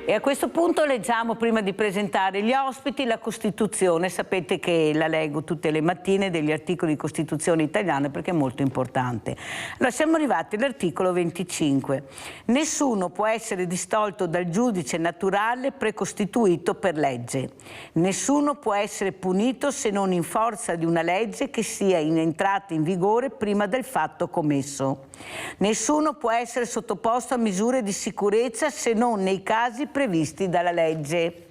E a questo punto leggiamo, prima di presentare gli ospiti, la Costituzione. Sapete che la leggo tutte le mattine, degli articoli di Costituzione italiana, perché è molto importante. Allora, siamo arrivati all'articolo 25. Nessuno può essere distolto dal giudice naturale precostituito per legge. Nessuno può essere punito se non in forza di una legge che sia in entrata in vigore prima del fatto commesso. Nessuno può essere sottoposto a misure di sicurezza se non nei casi previsti dalla legge.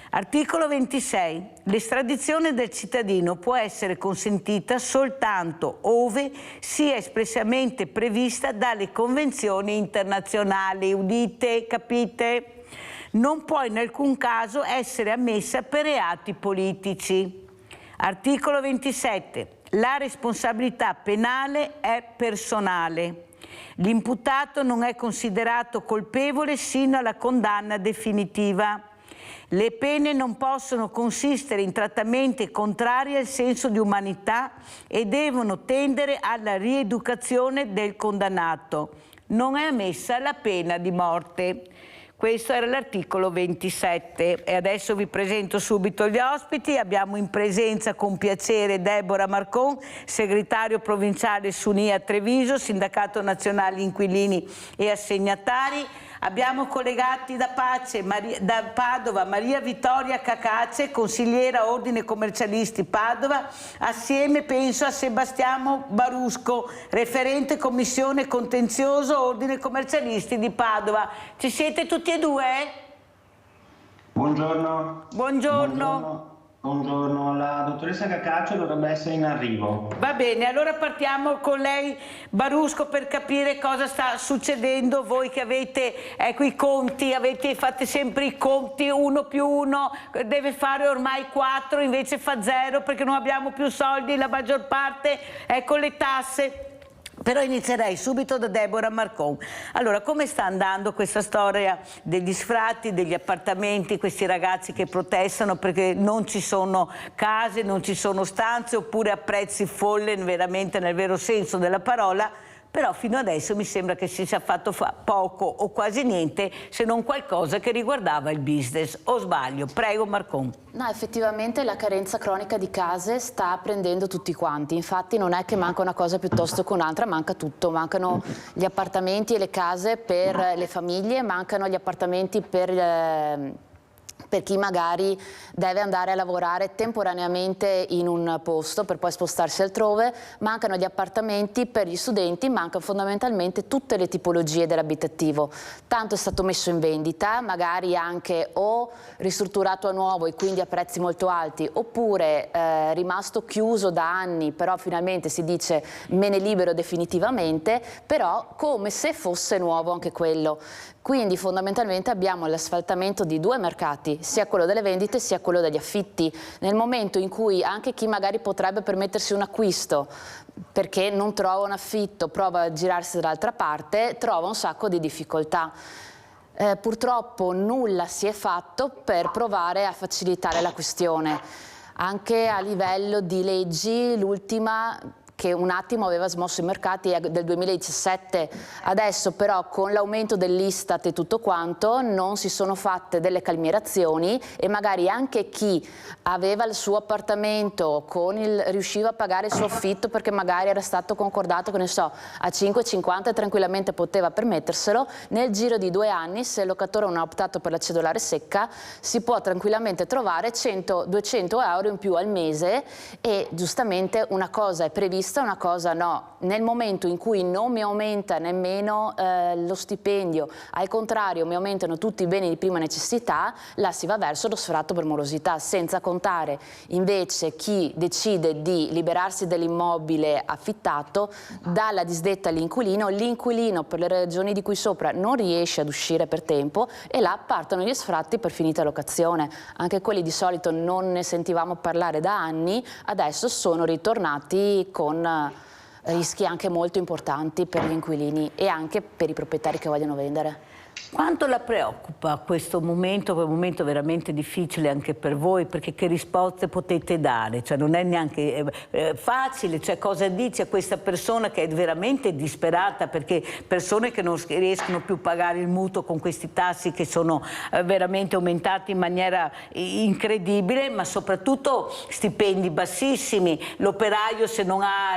Articolo 26. L'estradizione del cittadino può essere consentita soltanto ove sia espressamente prevista dalle convenzioni internazionali. Udite, capite? Non può in alcun caso essere ammessa per reati politici. Articolo 27. La responsabilità penale è personale. L'imputato non è considerato colpevole sino alla condanna definitiva. Le pene non possono consistere in trattamenti contrari al senso di umanità e devono tendere alla rieducazione del condannato. Non è ammessa la pena di morte. Questo era l'articolo 27 e adesso vi presento subito gli ospiti. Abbiamo in presenza con piacere Deborah Marcon, segretario provinciale SUNIA Treviso, Sindacato Nazionale Inquilini e Assegnatari. Abbiamo collegati da Padova Maria Vittoria Cacace, consigliera Ordine Commercialisti Padova, assieme penso a Sebastiano Barusco, referente Commissione Contenzioso Ordine Commercialisti di Padova. Ci siete tutti e due? Buongiorno. Buongiorno. Buongiorno, la dottoressa Cacaccio dovrebbe essere in arrivo. Va bene, allora partiamo con lei Barusco per capire cosa sta succedendo. Voi che avete i conti, fate sempre i conti, 1 più 1 deve fare ormai 4, invece fa 0 perché non abbiamo più soldi, la maggior parte è con le tasse. Però inizierei subito da Deborah Marcon. Allora, come sta andando questa storia degli sfratti, degli appartamenti, questi ragazzi che protestano perché non ci sono case, non ci sono stanze, oppure a prezzi folle, veramente nel vero senso della parola? Però fino adesso mi sembra che si sia fatto poco o quasi niente, se non qualcosa che riguardava il business. O sbaglio? Prego Marcon. No, effettivamente la carenza cronica di case sta prendendo tutti quanti. Infatti non è che manca una cosa piuttosto che un'altra, manca tutto. Mancano gli appartamenti e le case per le famiglie, mancano gli appartamenti per chi magari deve andare a lavorare temporaneamente in un posto per poi spostarsi altrove, mancano gli appartamenti per gli studenti, mancano fondamentalmente tutte le tipologie dell'abitativo. Tanto è stato messo in vendita, magari anche o ristrutturato a nuovo e quindi a prezzi molto alti, oppure rimasto chiuso da anni, però finalmente si dice me ne libero definitivamente, però come se fosse nuovo anche quello. Quindi fondamentalmente abbiamo l'asfaltamento di 2 mercati, sia quello delle vendite sia quello degli affitti, nel momento in cui anche chi magari potrebbe permettersi un acquisto perché non trova un affitto, prova a girarsi dall'altra parte, trova un sacco di difficoltà. Purtroppo nulla si è fatto per provare a facilitare la questione. Anche a livello di leggi, l'ultima che un attimo aveva smosso i mercati è del 2017, adesso però con l'aumento dell'Istat e tutto quanto non si sono fatte delle calmierazioni e magari anche chi aveva il suo appartamento riusciva a pagare il suo affitto perché magari era stato concordato, che ne so, a 5,50 e tranquillamente poteva permetterselo, nel giro di 2 anni, se il locatore non ha optato per la cedolare secca, si può tranquillamente trovare 100-200 euro in più al mese e giustamente una cosa è prevista, una cosa no. Nel momento in cui non mi aumenta nemmeno lo stipendio, al contrario mi aumentano tutti i beni di prima necessità, là si va verso lo sfratto per morosità, senza contare invece chi decide di liberarsi dell'immobile affittato, dalla disdetta all'inquilino, l'inquilino per le ragioni di cui sopra non riesce ad uscire per tempo e là partono gli sfratti per finita locazione. Anche quelli di solito non ne sentivamo parlare da anni, adesso sono ritornati con rischi anche molto importanti per gli inquilini e anche per i proprietari che vogliono vendere. Quanto la preoccupa questo momento, che è un momento veramente difficile anche per voi, perché che risposte potete dare? Cioè non è neanche facile, cioè cosa dice a questa persona che è veramente disperata, perché persone che non riescono più a pagare il mutuo con questi tassi che sono veramente aumentati in maniera incredibile, ma soprattutto stipendi bassissimi, l'operaio se non ha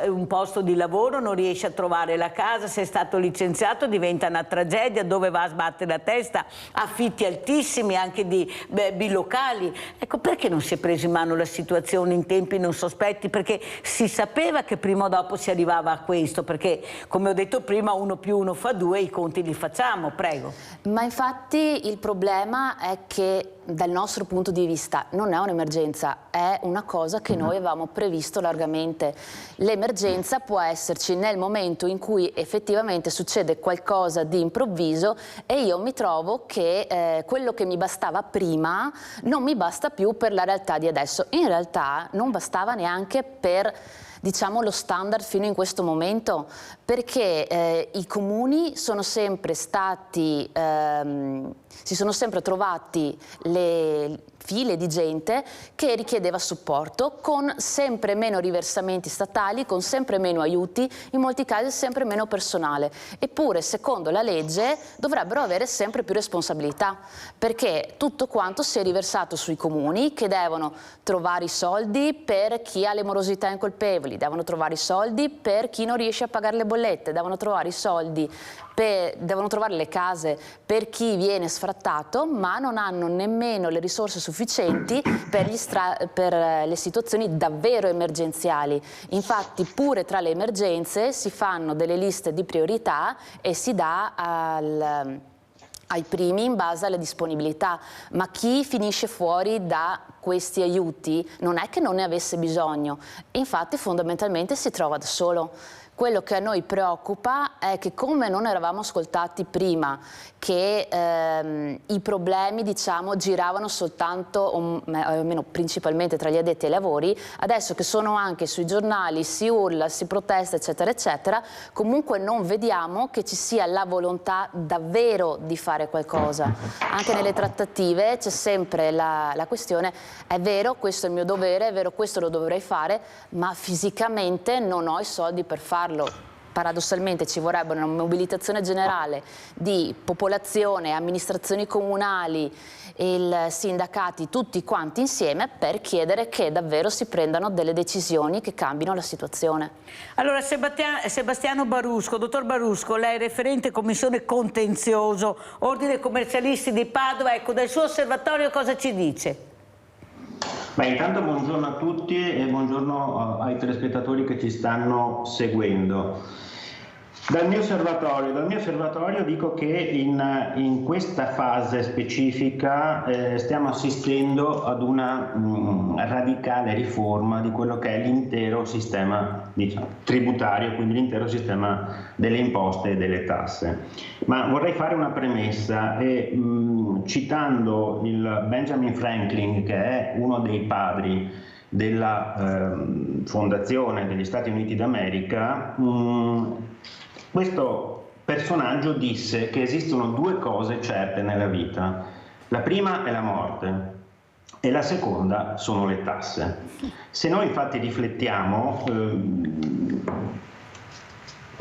un posto di lavoro non riesce a trovare la casa, se è stato licenziato diventa una tragedia, dove va a sbattere la testa, affitti altissimi anche di bilocali. Ecco, perché non si è preso in mano la situazione in tempi non sospetti? Perché si sapeva che prima o dopo si arrivava a questo, perché come ho detto prima 1 più 1 fa 2, i conti li facciamo, prego. Ma infatti il problema è che dal nostro punto di vista non è un'emergenza, è una cosa che noi avevamo previsto largamente. L'emergenza può esserci nel momento in cui effettivamente succede qualcosa di improvviso e io mi trovo che quello che mi bastava prima non mi basta più per la realtà di adesso. In realtà non bastava neanche per, diciamo, lo standard fino in questo momento, perché i comuni sono sempre stati, si sono sempre trovati le file di gente che richiedeva supporto, con sempre meno riversamenti statali, con sempre meno aiuti, in molti casi sempre meno personale. Eppure, secondo la legge, dovrebbero avere sempre più responsabilità, perché tutto quanto si è riversato sui comuni, che devono trovare i soldi per chi ha le morosità incolpevoli, devono trovare i soldi per chi non riesce a pagare le bollette, devono trovare i soldi, devono trovare le case per chi viene sfrattato, ma non hanno nemmeno le risorse sufficienti per le situazioni davvero emergenziali. Infatti pure tra le emergenze si fanno delle liste di priorità e si dà ai primi in base alle disponibilità, ma chi finisce fuori da questi aiuti non è che non ne avesse bisogno, infatti fondamentalmente si trova da solo. Quello che a noi preoccupa è che, come non eravamo ascoltati prima, che i problemi, diciamo, giravano soltanto, o almeno principalmente tra gli addetti ai lavori, adesso che sono anche sui giornali, si urla, si protesta, eccetera, eccetera, comunque non vediamo che ci sia la volontà davvero di fare qualcosa. Anche nelle trattative c'è sempre la questione: è vero, questo è il mio dovere, è vero, questo lo dovrei fare, ma fisicamente non ho i soldi per farlo. Paradossalmente ci vorrebbe una mobilitazione generale di popolazione, amministrazioni comunali, sindacati, tutti quanti insieme, per chiedere che davvero si prendano delle decisioni che cambino la situazione. Allora, Sebastiano Barusco, dottor Barusco, lei è referente commissione contenzioso, Ordine Commercialisti di Padova, ecco, dal suo osservatorio cosa ci dice? Beh, intanto buongiorno a tutti e buongiorno ai telespettatori che ci stanno seguendo. Dal mio osservatorio dico che in questa fase specifica stiamo assistendo ad una radicale riforma di quello che è l'intero sistema, diciamo, tributario, quindi l'intero sistema delle imposte e delle tasse. Ma vorrei fare una premessa e citando il Benjamin Franklin, che è uno dei padri della fondazione degli Stati Uniti d'America, questo personaggio disse che esistono due cose certe nella vita. La prima è la morte e la seconda sono le tasse. Se noi infatti riflettiamo,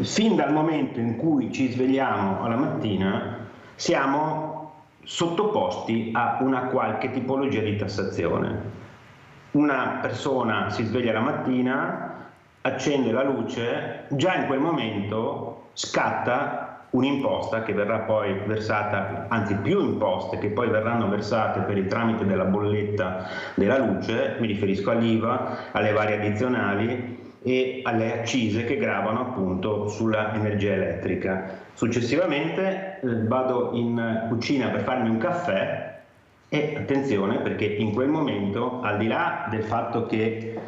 fin dal momento in cui ci svegliamo alla mattina siamo sottoposti a una qualche tipologia di tassazione. Una persona si sveglia la mattina, accende la luce, già in quel momento scatta un'imposta che verrà poi versata, anzi più imposte che poi verranno versate per il tramite della bolletta della luce, mi riferisco all'IVA, alle varie addizionali e alle accise che gravano appunto sulla energia elettrica. Successivamente vado in cucina per farmi un caffè e attenzione, perché in quel momento, al di là del fatto che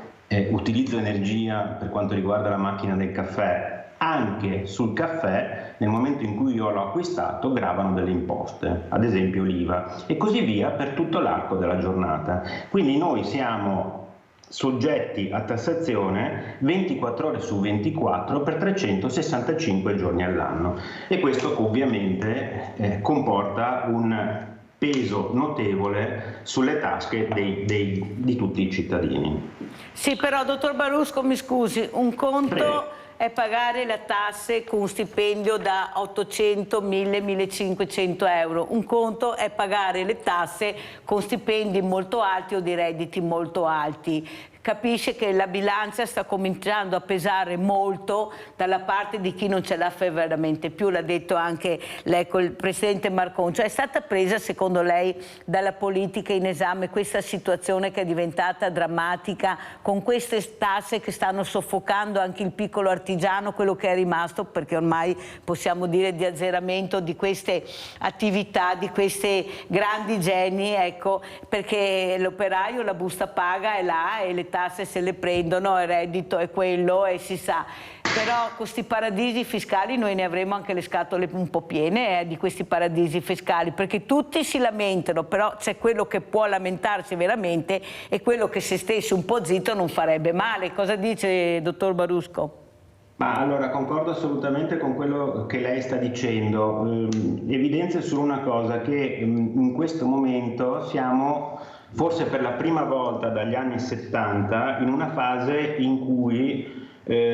utilizzo energia per quanto riguarda la macchina del caffè, anche sul caffè, nel momento in cui io l'ho acquistato, gravano delle imposte, ad esempio l'IVA, e così via per tutto l'arco della giornata. Quindi noi siamo soggetti a tassazione 24 ore su 24 per 365 giorni all'anno, e questo ovviamente comporta un peso notevole sulle tasche di tutti i cittadini. Sì, però dottor Barusco, mi scusi, un conto Prego. È pagare le tasse con un stipendio da 800, 1000, 1500 euro. Un conto è pagare le tasse con stipendi molto alti o di redditi molto alti. capisce che la bilancia sta cominciando a pesare molto dalla parte di chi non ce la fa veramente più, l'ha detto anche lei, il Presidente Marcon. Cioè è stata presa secondo lei dalla politica in esame questa situazione che è diventata drammatica, con queste tasse che stanno soffocando anche il piccolo artigiano, quello che è rimasto, perché ormai possiamo dire di azzeramento di queste attività, di questi grandi geni, ecco, perché l'operaio la busta paga è là e le tasse se le prendono, il reddito è quello e si sa. Però con questi paradisi fiscali noi ne avremo anche le scatole un po' piene di questi paradisi fiscali, perché tutti si lamentano, però c'è quello che può lamentarsi veramente e quello che se stesse un po' zitto non farebbe male. Cosa dice dottor Barusco? Ma allora concordo assolutamente con quello che lei sta dicendo. Evidenzio solo una cosa, che in questo momento siamo forse per la prima volta dagli anni 70 in una fase in cui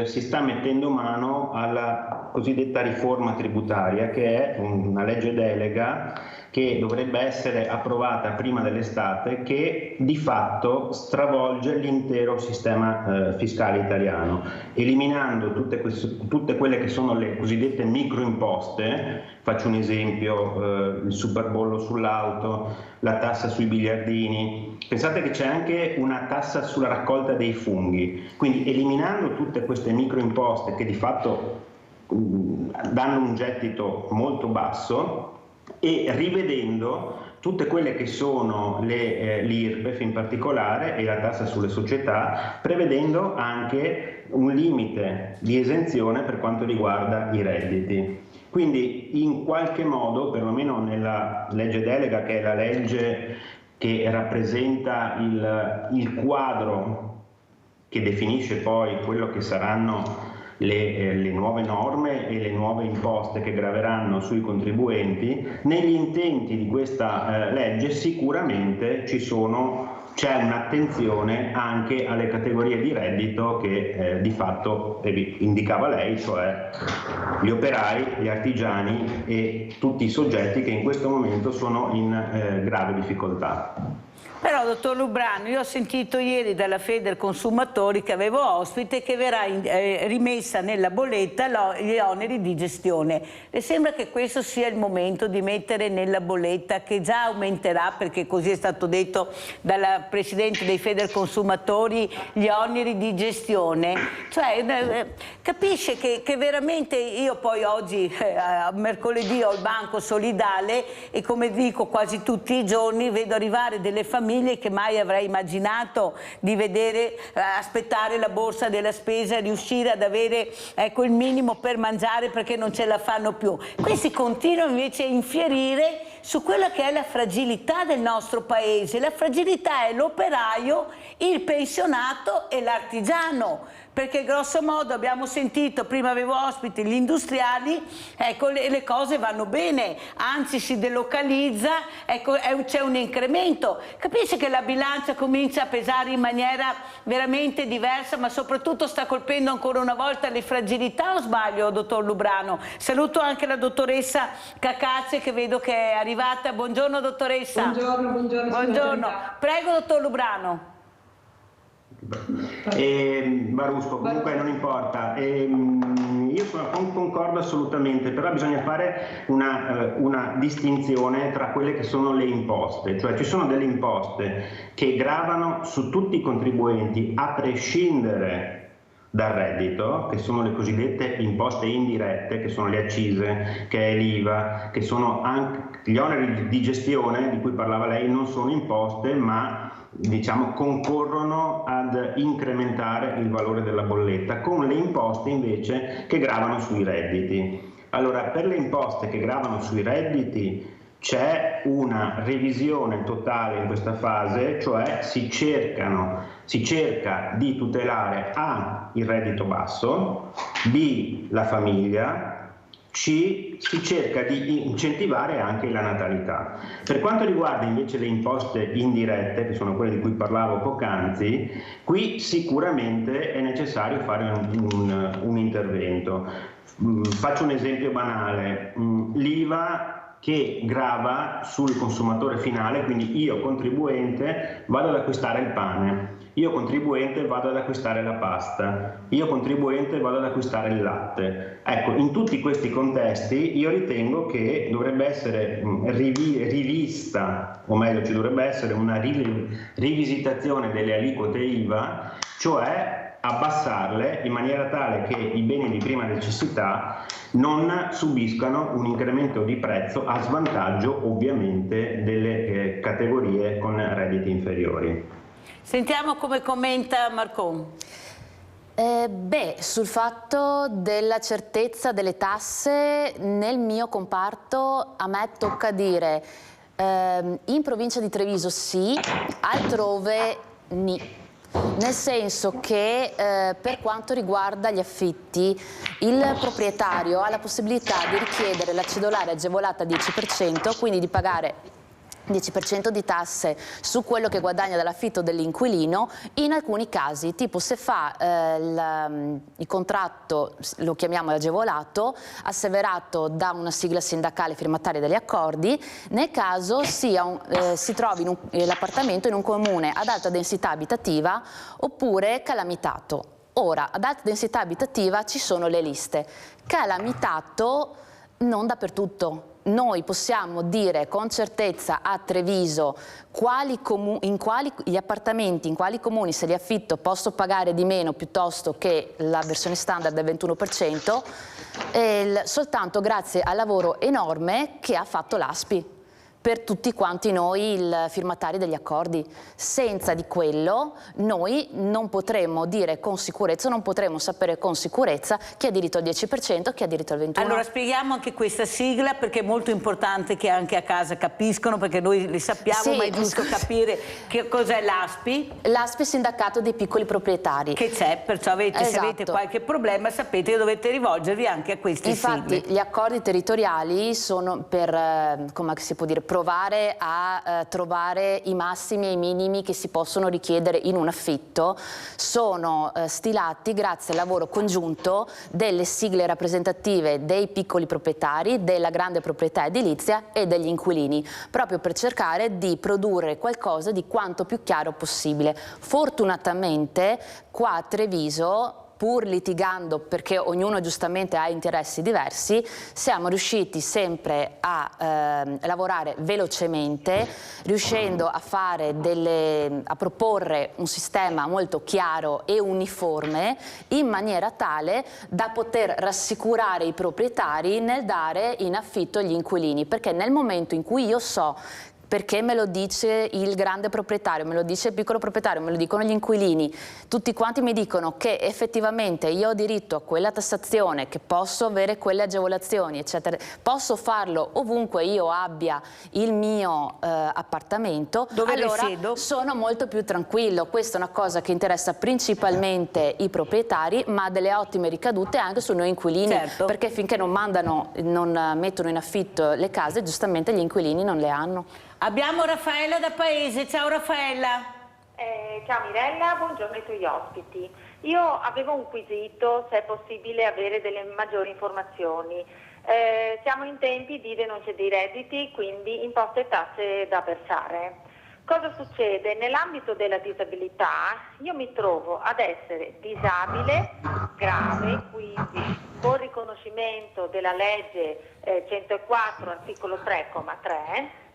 si sta mettendo mano alla cosiddetta riforma tributaria, che è una legge delega che dovrebbe essere approvata prima dell'estate, che di fatto stravolge l'intero sistema fiscale italiano, eliminando tutte quelle che sono le cosiddette microimposte. Faccio un esempio, il superbollo sull'auto, la tassa sui biliardini. Pensate che c'è anche una tassa sulla raccolta dei funghi, quindi eliminando tutte queste microimposte che di fatto danno un gettito molto basso e rivedendo tutte quelle che sono l'IRPEF in particolare e la tassa sulle società, prevedendo anche un limite di esenzione per quanto riguarda i redditi. Quindi in qualche modo, perlomeno nella legge delega, che è la legge che rappresenta il quadro che definisce poi quello che saranno le nuove norme e le nuove imposte che graveranno sui contribuenti, negli intenti di questa legge sicuramente c'è un'attenzione anche alle categorie di reddito che di fatto indicava lei, cioè gli operai, gli artigiani e tutti i soggetti che in questo momento sono in grave difficoltà. Però, dottor Lubrano, io ho sentito ieri dalla Federconsumatori che avevo ospite che verrà rimessa nella bolletta gli oneri di gestione. Le sembra che questo sia il momento di mettere nella bolletta, che già aumenterà, perché così è stato detto dalla Presidente dei Federconsumatori, gli oneri di gestione? Cioè, capisce che veramente io poi oggi, mercoledì, ho il banco solidale e, come dico quasi tutti i giorni, vedo arrivare delle famiglie che mai avrei immaginato di vedere aspettare la borsa della spesa e riuscire ad avere il minimo per mangiare perché non ce la fanno più. Questi continuano invece a infierire su quella che è la fragilità del nostro paese. La fragilità è l'operaio, il pensionato e l'artigiano, perché grosso modo abbiamo sentito, prima avevo ospiti gli industriali, ecco, le cose vanno bene, anzi si delocalizza, ecco, c'è un incremento. Capisce che la bilancia comincia a pesare in maniera veramente diversa, ma soprattutto sta colpendo ancora una volta le fragilità, o sbaglio, dottor Lubrano? Saluto anche la dottoressa Cacace, che vedo che è arrivata. Buongiorno dottoressa. Buongiorno, buongiorno. Buongiorno. Prego, dottor Lubrano. Barusco, comunque non importa, io concordo assolutamente, però bisogna fare una distinzione tra quelle che sono le imposte, cioè ci sono delle imposte che gravano su tutti i contribuenti a prescindere dal reddito, che sono le cosiddette imposte indirette, che sono le accise, che è l'IVA, che sono anche gli oneri di gestione di cui parlava lei, non sono imposte ma diciamo concorrono ad incrementare il valore della bolletta, con le imposte invece che gravano sui redditi. Allora, per le imposte che gravano sui redditi c'è una revisione totale in questa fase, cioè si cerca di tutelare A, il reddito basso, B, la famiglia, C, si cerca di incentivare anche la natalità. Per quanto riguarda invece le imposte indirette, che sono quelle di cui parlavo poc'anzi, qui sicuramente è necessario fare un intervento. Faccio un esempio banale, l'IVA che grava sul consumatore finale, quindi io contribuente vado ad acquistare il pane. io contribuente vado ad acquistare la pasta, io contribuente vado ad acquistare il latte. Ecco, in tutti questi contesti io ritengo che dovrebbe essere rivista, o meglio ci dovrebbe essere una rivisitazione delle aliquote IVA, cioè abbassarle in maniera tale che i beni di prima necessità non subiscano un incremento di prezzo a svantaggio ovviamente delle categorie con redditi inferiori. Sentiamo come commenta Marcon. Sul fatto della certezza delle tasse nel mio comparto a me tocca dire in provincia di Treviso sì, altrove ni. Nel senso che per quanto riguarda gli affitti, il proprietario ha la possibilità di richiedere la cedolare agevolata 10%, quindi di pagare 10% di tasse su quello che guadagna dall'affitto dell'inquilino in alcuni casi, tipo se fa il contratto, lo chiamiamo agevolato, asseverato da una sigla sindacale firmataria degli accordi, nel caso si trovi l'appartamento in un comune ad alta densità abitativa oppure calamitato. Ora, ad alta densità abitativa ci sono le liste, calamitato non dappertutto. Noi possiamo dire con certezza a Treviso gli appartamenti, in quali comuni se li affitto posso pagare di meno piuttosto che la versione standard del 21%, soltanto grazie al lavoro enorme che ha fatto l'ASPI per tutti quanti noi il firmatari degli accordi. Senza di quello noi non potremmo dire con sicurezza, non potremmo sapere con sicurezza chi ha diritto al 10%, chi ha diritto al 21%. Allora spieghiamo anche questa sigla perché è molto importante che anche a casa capiscono, perché noi li sappiamo, sì, ma è giusto capire che cos'è l'ASPI. L'ASPI è il sindacato dei piccoli proprietari. Che c'è, perciò se avete qualche problema sapete che dovete rivolgervi anche a questi Infatti, sigle. Gli accordi territoriali sono per, come si può dire, provare a trovare i massimi e i minimi che si possono richiedere in un affitto, sono stilati grazie al lavoro congiunto delle sigle rappresentative dei piccoli proprietari, della grande proprietà edilizia e degli inquilini, proprio per cercare di produrre qualcosa di quanto più chiaro possibile. Fortunatamente qua a Treviso, pur litigando perché ognuno giustamente ha interessi diversi, siamo riusciti sempre a lavorare velocemente, riuscendo a proporre un sistema molto chiaro e uniforme in maniera tale da poter rassicurare i proprietari nel dare in affitto agli inquilini, perché nel momento in cui io so perché me lo dice il grande proprietario, me lo dice il piccolo proprietario, me lo dicono gli inquilini, tutti quanti mi dicono che effettivamente io ho diritto a quella tassazione, che posso avere quelle agevolazioni, eccetera, posso farlo ovunque io abbia il mio appartamento, dove allora risiedo, sono molto più tranquillo. Questa è una cosa che interessa principalmente i proprietari, ma ha delle ottime ricadute anche su noi inquilini, certo, perché finché non mettono in affitto le case, giustamente gli inquilini non le hanno. Abbiamo Raffaella da Paese. Ciao Raffaella. Ciao Mirella, buongiorno ai tuoi ospiti. Io avevo un quesito, se è possibile avere delle maggiori informazioni. Siamo in tempi di denuncia dei redditi, quindi imposte e tasse da versare. Cosa succede? Nell'ambito della disabilità io mi trovo ad essere disabile grave, quindi con riconoscimento della legge 104 articolo 3,3,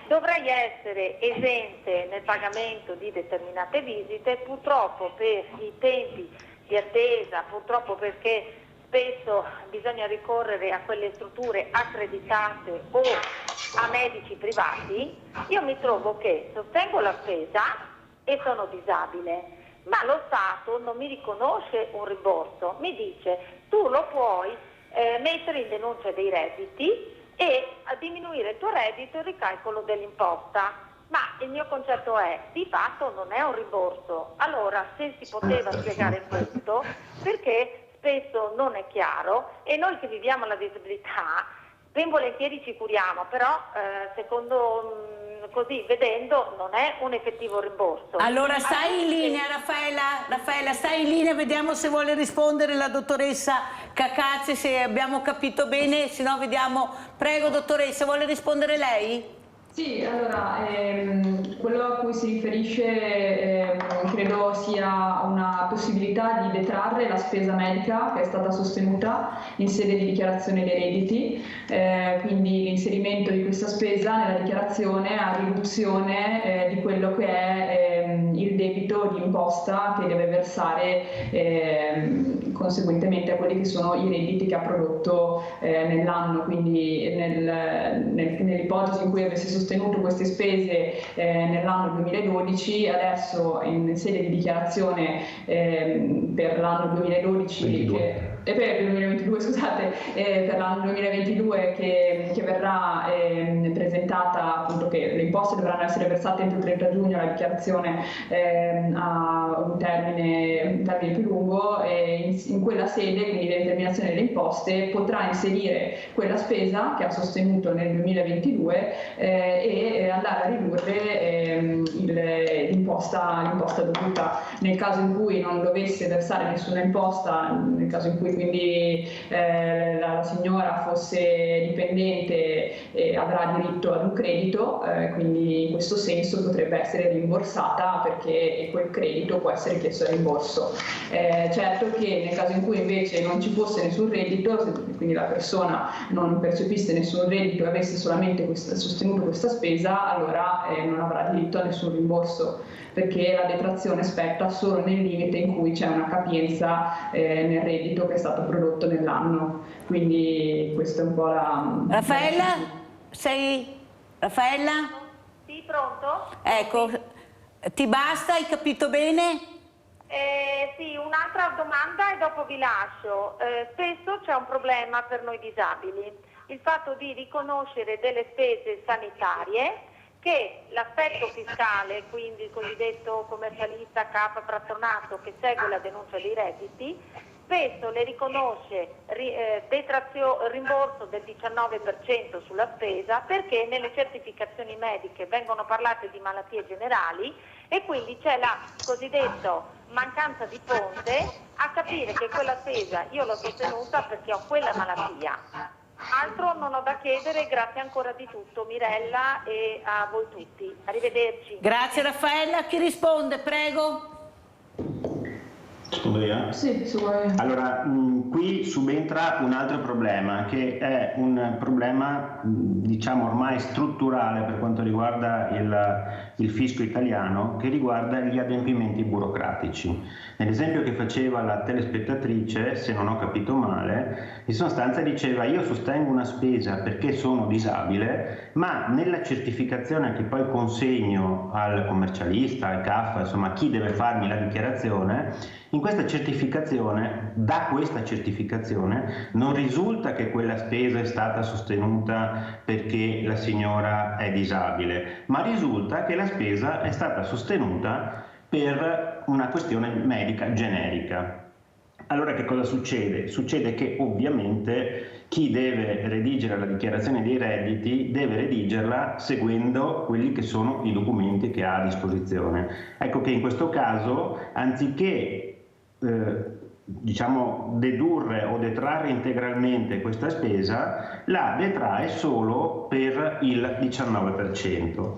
dovrei essere esente nel pagamento di determinate visite, purtroppo per i tempi di attesa, purtroppo perché spesso bisogna ricorrere a quelle strutture accreditate o a medici privati, io mi trovo che sostengo la spesa e sono disabile, ma lo Stato non mi riconosce un rimborso, mi dice tu lo puoi mettere in denuncia dei redditi e a diminuire il tuo reddito e il ricalcolo dell'imposta. Ma il mio concetto è, di fatto non è un rimborso. Allora, se si poteva spiegare questo, perché spesso non è chiaro e noi che viviamo la disabilità, ben volentieri ci curiamo, però secondo così vedendo non è un effettivo rimborso. Allora stai in linea Raffaella, stai in linea, vediamo se vuole rispondere la dottoressa Cacazzi, se abbiamo capito bene, se no vediamo. Prego dottoressa, vuole rispondere lei? Sì, allora, quello a cui si riferisce credo sia una possibilità di detrarre la spesa medica che è stata sostenuta in sede di dichiarazione dei redditi, quindi l'inserimento di questa spesa nella dichiarazione a riduzione di quello che è il debito di imposta che deve versare conseguentemente a quelli che sono i redditi che ha prodotto nell'anno, quindi nell'ipotesi in cui avesse sostenuto queste spese nell'anno 2012, adesso in sede di dichiarazione per l'anno 2012 per il 2022, scusate, per l'anno 2022 che verrà presentata, appunto, che le imposte dovranno essere versate entro il 30 giugno, la dichiarazione ha un termine più lungo, e in quella sede, quindi la determinazione delle imposte, potrà inserire quella spesa che ha sostenuto nel 2022 e andare a ridurre l'imposta dovuta. Nel caso in cui non dovesse versare nessuna imposta, nel caso in cui quindi la signora fosse dipendente, avrà diritto ad un credito, quindi in questo senso potrebbe essere rimborsata, perché quel credito può essere chiesto a rimborso. Certo che nel caso in cui invece non ci fosse nessun reddito, quindi la persona non percepisse nessun reddito e avesse solamente sostenuto questa spesa, allora non avrà diritto a nessun rimborso, perché la detrazione spetta solo nel limite in cui c'è una capienza nel reddito che è stato prodotto nell'anno. Quindi questa è un po' la... Raffaella? Raffaella? Sì, pronto? Ecco, ti basta? Hai capito bene? Sì, un'altra domanda e dopo vi lascio. Spesso c'è un problema per noi disabili, il fatto di riconoscere delle spese sanitarie che l'aspetto fiscale, quindi il cosiddetto commercialista capo patronato che segue la denuncia dei redditi, spesso le riconosce rimborso del 19% sulla spesa, perché nelle certificazioni mediche vengono parlate di malattie generali e quindi c'è la cosiddetta mancanza di ponte a capire che quella spesa io l'ho sostenuta perché ho quella malattia. Altro non ho da chiedere, grazie ancora di tutto Mirella e a voi tutti. Arrivederci. Grazie Raffaella, chi risponde, prego? Rispondo io? Sì, se vuoi. Allora, qui subentra un altro problema, che è un problema diciamo ormai strutturale per quanto riguarda il fisco italiano, che riguarda gli adempimenti burocratici. Nell'esempio che faceva la telespettatrice, se non ho capito male, in sostanza diceva: io sostengo una spesa perché sono disabile, ma nella certificazione che poi consegno al commercialista, al CAF, insomma chi deve farmi la dichiarazione, in questa certificazione, da questa certificazione, non risulta che quella spesa è stata sostenuta perché la signora è disabile, ma risulta che la spesa è stata sostenuta per una questione medica generica. Allora che cosa succede? Succede che ovviamente chi deve redigere la dichiarazione dei redditi deve redigerla seguendo quelli che sono i documenti che ha a disposizione. Ecco che in questo caso, anziché diciamo dedurre o detrarre integralmente questa spesa, la detrae solo per il 19%.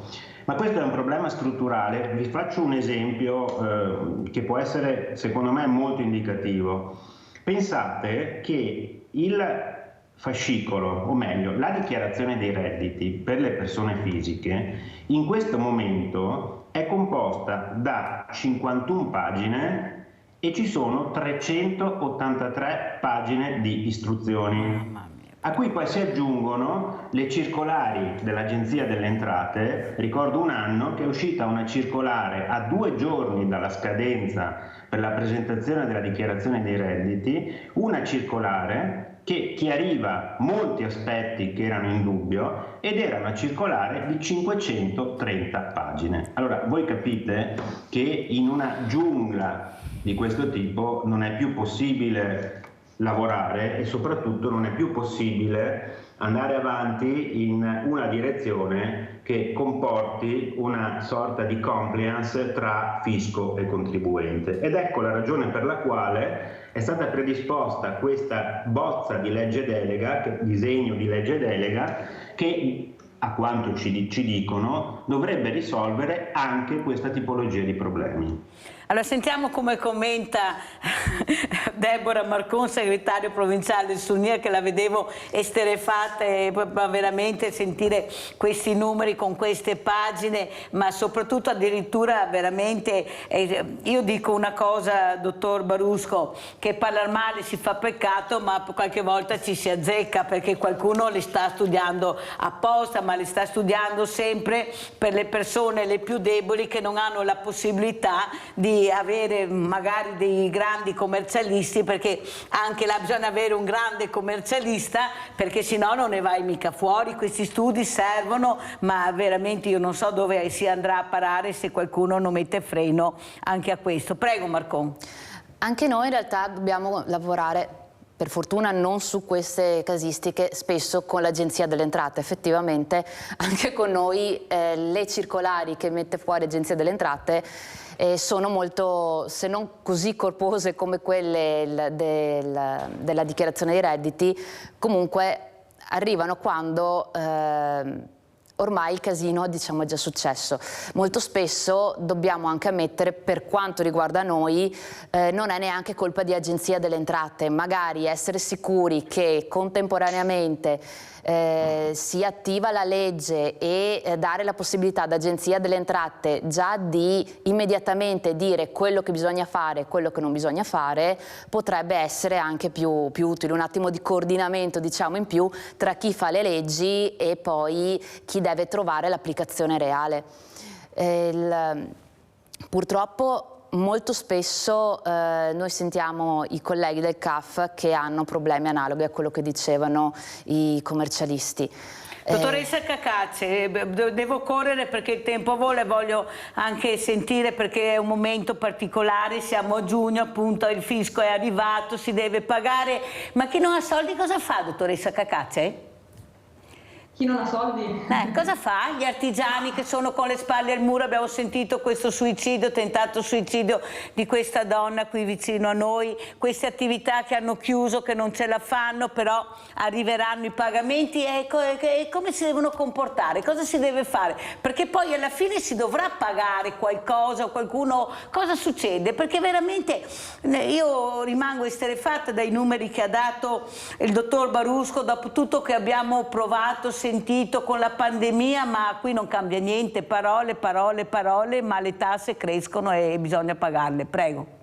Ma questo è un problema strutturale. Vi faccio un esempio che può essere, secondo me, molto indicativo. Pensate che il fascicolo, o meglio, la dichiarazione dei redditi per le persone fisiche, in questo momento è composta da 51 pagine e ci sono 383 pagine di istruzioni, a cui poi si aggiungono le circolari dell'Agenzia delle Entrate. Ricordo un anno che è uscita una circolare a 2 giorni dalla scadenza per la presentazione della dichiarazione dei redditi, una circolare che chiariva molti aspetti che erano in dubbio, ed era una circolare di 530 pagine. Allora voi capite che in una giungla di questo tipo non è più possibile lavorare e soprattutto non è più possibile andare avanti in una direzione che comporti una sorta di compliance tra fisco e contribuente. Ed ecco la ragione per la quale è stata predisposta questa bozza di legge delega, disegno di legge delega, che a quanto ci dicono, dovrebbe risolvere anche questa tipologia di problemi. Allora sentiamo come commenta Deborah Marcon, segretario provinciale del Sulnia, che la vedevo esterrefatta, e veramente sentire questi numeri con queste pagine, ma soprattutto addirittura veramente, io dico una cosa, dottor Barusco, che parlare male si fa peccato, ma qualche volta ci si azzecca, perché qualcuno le sta studiando apposta, ma le sta studiando sempre per le persone le più deboli, che non hanno la possibilità di avere magari dei grandi commercialisti, perché anche là bisogna avere un grande commercialista, perché sennò non ne vai mica fuori. Questi studi servono, ma veramente io non so dove si andrà a parare se qualcuno non mette freno anche a questo. Prego Marcon. Anche noi in realtà dobbiamo lavorare, per fortuna non su queste casistiche, spesso con l'Agenzia delle Entrate. Effettivamente anche con noi le circolari che mette fuori l'Agenzia delle Entrate sono molto, se non così corpose come quelle della dichiarazione dei redditi, comunque arrivano quando ormai il casino, diciamo, è già successo. Molto spesso dobbiamo anche ammettere, per quanto riguarda noi, non è neanche colpa di Agenzia delle Entrate. Magari essere sicuri che contemporaneamente si attiva la legge e dare la possibilità ad Agenzia delle Entrate già di immediatamente dire quello che bisogna fare e quello che non bisogna fare, potrebbe essere anche più utile, un attimo di coordinamento, diciamo, in più tra chi fa le leggi e poi chi deve trovare l'applicazione reale. Purtroppo molto spesso noi sentiamo i colleghi del CAF che hanno problemi analoghi a quello che dicevano i commercialisti. Dottoressa Cacacce, devo correre perché il tempo vola e voglio anche sentire, perché è un momento particolare, siamo a giugno, appunto, il fisco è arrivato, si deve pagare, ma chi non ha soldi cosa fa, dottoressa Cacacce? Chi non ha soldi? Cosa fa? Gli artigiani che sono con le spalle al muro, abbiamo sentito questo suicidio, tentato suicidio di questa donna qui vicino a noi, queste attività che hanno chiuso, che non ce la fanno, però arriveranno i pagamenti, e come si devono comportare? Cosa si deve fare? Perché poi alla fine si dovrà pagare qualcosa o qualcuno, cosa succede? Perché veramente io rimango esterrefatta dai numeri che ha dato il dottor Barusco, dopo tutto che abbiamo provato, sentito con la pandemia, ma qui non cambia niente, parole, parole, parole, ma le tasse crescono e bisogna pagarle. Prego.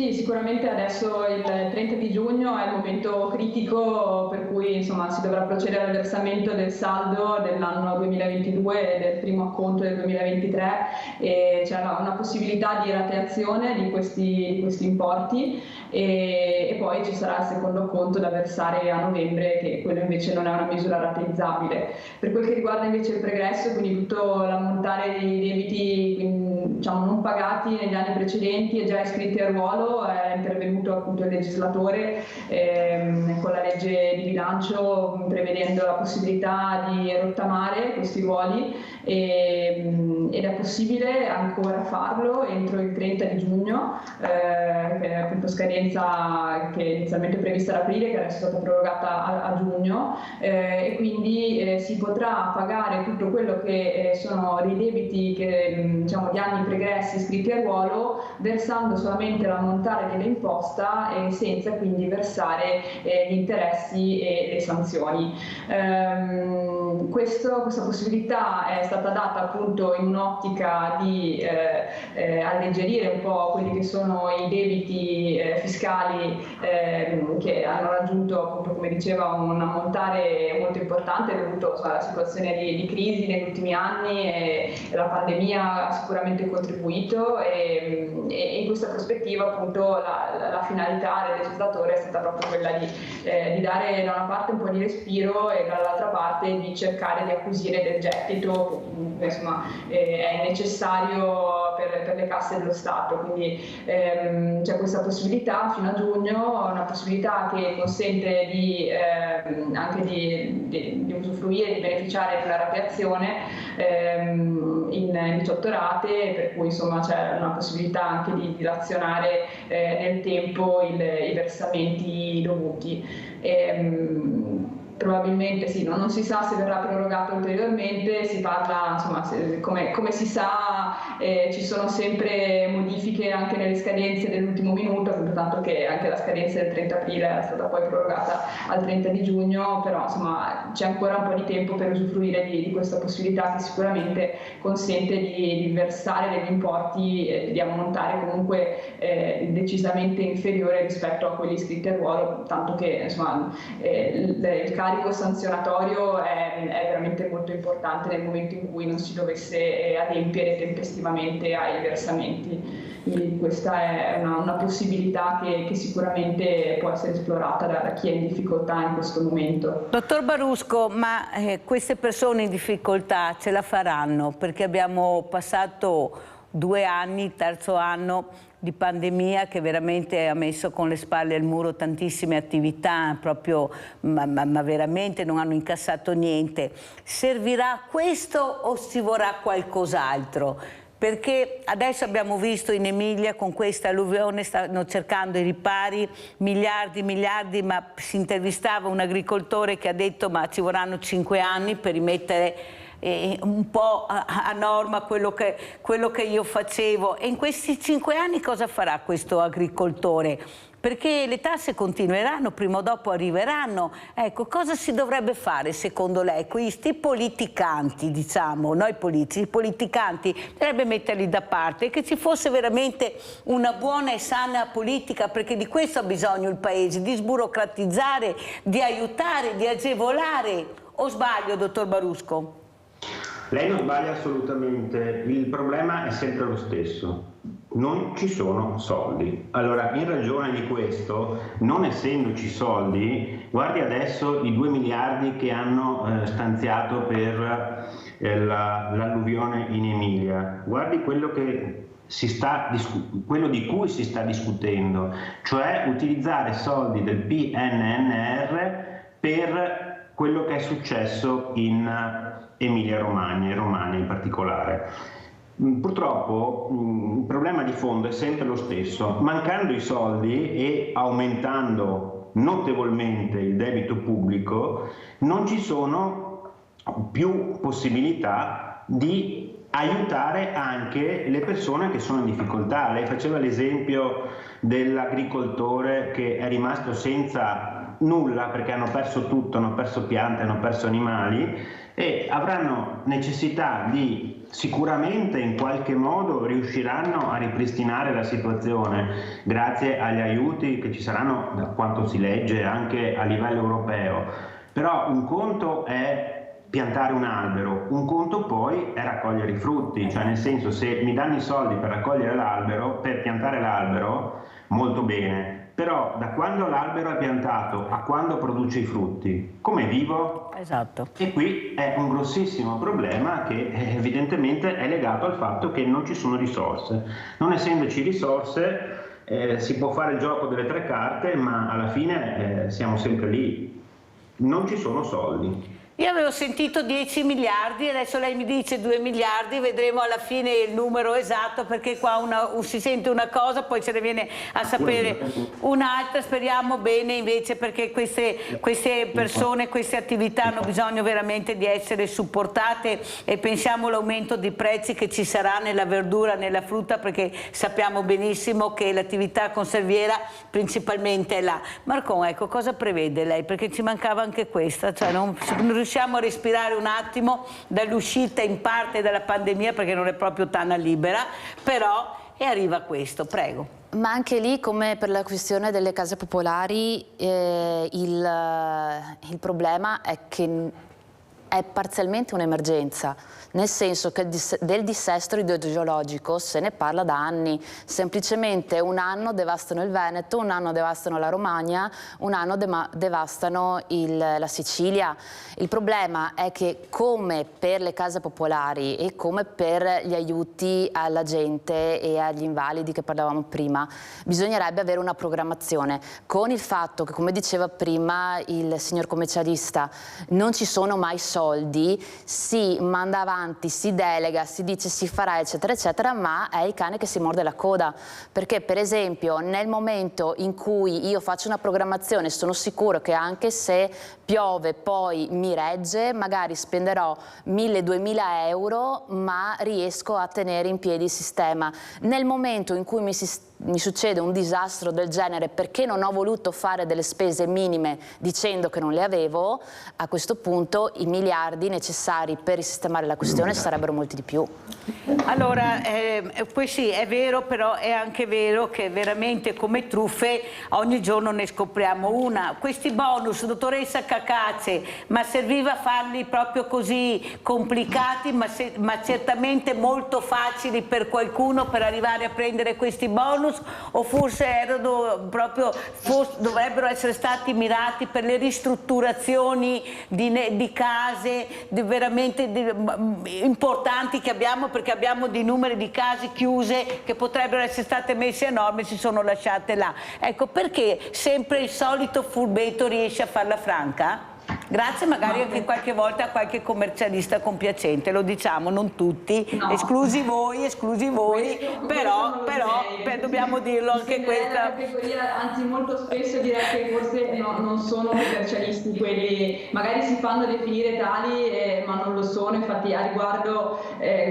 Sì, sicuramente adesso il 30 di giugno è il momento critico per cui insomma si dovrà procedere al versamento del saldo dell'anno 2022 e del primo acconto del 2023, e c'è una possibilità di rateazione di questi importi, e poi ci sarà il secondo acconto da versare a novembre, che quello invece non è una misura rateizzabile. Per quel che riguarda invece il pregresso, quindi tutto l'ammontare dei debiti diciamo non pagati negli anni precedenti e già iscritti a ruolo, è intervenuto appunto il legislatore con la legge di bilancio, prevedendo la possibilità di rottamare questi ruoli, ed è possibile ancora farlo entro il 30 di giugno, che è appunto scadenza che inizialmente è prevista ad aprile, che adesso è stata prorogata a giugno, e quindi si potrà pagare tutto quello che sono dei debiti che, diciamo, di anni pregressi iscritti a ruolo, versando solamente l'ammontare dell'imposta e senza quindi versare gli interessi e le sanzioni. Questa possibilità è stata data appunto in un'ottica di alleggerire un po' quelli che sono i debiti fiscali che hanno raggiunto, appunto, come diceva, un ammontare molto importante dovuto alla situazione di crisi negli ultimi anni, e la pandemia ha sicuramente contribuito, e in questa prospettiva appunto la finalità del legislatore è stata proprio quella di dare da una parte un po' di respiro e dall'altra parte di cercare di acquisire del gettito che insomma è necessario per le casse dello Stato. Quindi c'è questa possibilità fino a giugno, una possibilità che consente anche di usufruire, di beneficiare della rateazione in 18 rate, per cui insomma c'è una possibilità anche di dilazionare nel tempo i versamenti dovuti. probabilmente sì, non si sa se verrà prorogato ulteriormente, si parla, insomma, come si sa ci sono sempre modifiche anche nelle scadenze dell'ultimo minuto, tanto che anche la scadenza del 30 aprile è stata poi prorogata al 30 di giugno, però insomma c'è ancora un po' di tempo per usufruire di questa possibilità che sicuramente consente di versare degli importi, di ammontare comunque decisamente inferiore rispetto a quelli iscritti a ruolo, tanto che insomma il carico sanzionatorio è veramente molto importante nel momento in cui non si dovesse adempiere tempestivamente ai versamenti. Quindi questa è una possibilità che sicuramente può essere esplorata da chi è in difficoltà in questo momento. Dottor Barusco, ma queste persone in difficoltà ce la faranno? Perché abbiamo passato 2 anni, il terzo anno di pandemia che veramente ha messo con le spalle al muro tantissime attività, proprio, ma veramente non hanno incassato niente. Servirà questo o si vorrà qualcos'altro? Perché adesso abbiamo visto in Emilia con questa alluvione stanno cercando i ripari, miliardi, ma si intervistava un agricoltore che ha detto ma ci vorranno 5 anni per rimettere un po' a norma quello che io facevo. E in questi 5 anni cosa farà questo agricoltore? Perché le tasse continueranno, prima o dopo arriveranno. Ecco, cosa si dovrebbe fare secondo lei? Questi politicanti, diciamo, noi politici, i politicanti, dovrebbe metterli da parte, che ci fosse veramente una buona e sana politica, perché di questo ha bisogno il Paese, di sburocratizzare, di aiutare, di agevolare. O sbaglio, dottor Barusco? Lei non sbaglia assolutamente, il problema è sempre lo stesso. Non ci sono soldi. Allora, in ragione di questo, non essendoci soldi, guardi adesso i 2 miliardi che hanno stanziato per l'alluvione in Emilia, guardi quello che quello di cui si sta discutendo, cioè utilizzare soldi del PNRR per quello che è successo in Emilia-Romagna, e Romagna in particolare. Purtroppo il problema di fondo è sempre lo stesso: mancando i soldi e aumentando notevolmente il debito pubblico, non ci sono più possibilità di aiutare anche le persone che sono in difficoltà. Lei faceva l'esempio dell'agricoltore che è rimasto senza nulla perché hanno perso tutto, hanno perso piante, hanno perso animali, e avranno necessità di, sicuramente in qualche modo riusciranno a ripristinare la situazione grazie agli aiuti che ci saranno, da quanto si legge, anche a livello europeo. Però un conto è piantare un albero, un conto poi è raccogliere i frutti, cioè nel senso, se mi danno i soldi per raccogliere l'albero, per piantare l'albero, molto bene, però da quando l'albero è piantato a quando produce i frutti, come vivo? Esatto. E qui è un grossissimo problema che evidentemente è legato al fatto che non ci sono risorse. Non essendoci risorse si può fare il gioco delle 3 carte, ma alla fine siamo sempre lì. Non ci sono soldi. Io avevo sentito 10 miliardi, adesso lei mi dice 2 miliardi, vedremo alla fine il numero esatto, perché qua si sente una cosa, poi se ne viene a sapere un'altra. Speriamo bene invece, perché queste persone, queste attività hanno bisogno veramente di essere supportate, e pensiamo all'aumento di prezzi che ci sarà nella verdura, nella frutta, perché sappiamo benissimo che l'attività conserviera principalmente è là. Marcon, ecco, cosa prevede lei? Perché ci mancava anche questa, cioè non riusciamo a respirare un attimo dall'uscita in parte dalla pandemia, perché non è proprio tana libera, però e arriva questo, prego. Ma anche lì, come per la questione delle case popolari, il problema è che è parzialmente un'emergenza, nel senso che del dissesto idrogeologico se ne parla da anni. Semplicemente un anno devastano il Veneto, un anno devastano la Romagna, un anno devastano la Sicilia. Il problema è che, come per le case popolari e come per gli aiuti alla gente e agli invalidi che parlavamo prima, bisognerebbe avere una programmazione. Con il fatto che, come diceva prima il signor commercialista, non ci sono mai soldi soldi, si manda avanti, si delega, si dice si farà eccetera eccetera, ma è il cane che si morde la coda, perché per esempio nel momento in cui io faccio una programmazione sono sicuro che anche se piove poi mi regge, magari spenderò 1.000-2.000 euro ma riesco a tenere in piedi il sistema. Nel momento in cui mi succede un disastro del genere perché non ho voluto fare delle spese minime dicendo che non le avevo, a questo punto i miliardi necessari per risistemare la questione sarebbero molti di più. Allora, poi sì, è vero, però è anche vero che veramente come truffe ogni giorno ne scopriamo una. Questi bonus, dottoressa Cacace, ma serviva a farli proprio così complicati, ma certamente molto facili per qualcuno per arrivare a prendere questi bonus, o forse dovrebbero essere stati mirati per le ristrutturazioni di case veramente importanti che abbiamo, perché abbiamo dei numeri di case chiuse che potrebbero essere state messe a norma e si sono lasciate là. Ecco, perché sempre il solito furbetto riesce a farla franca? Grazie magari anche qualche volta a qualche commercialista compiacente, lo diciamo, non tutti, no. esclusi voi, però dobbiamo dirlo anche questa. Anzi molto spesso direi che forse non sono commercialisti quelli, magari si fanno definire tali ma non lo sono. Infatti a riguardo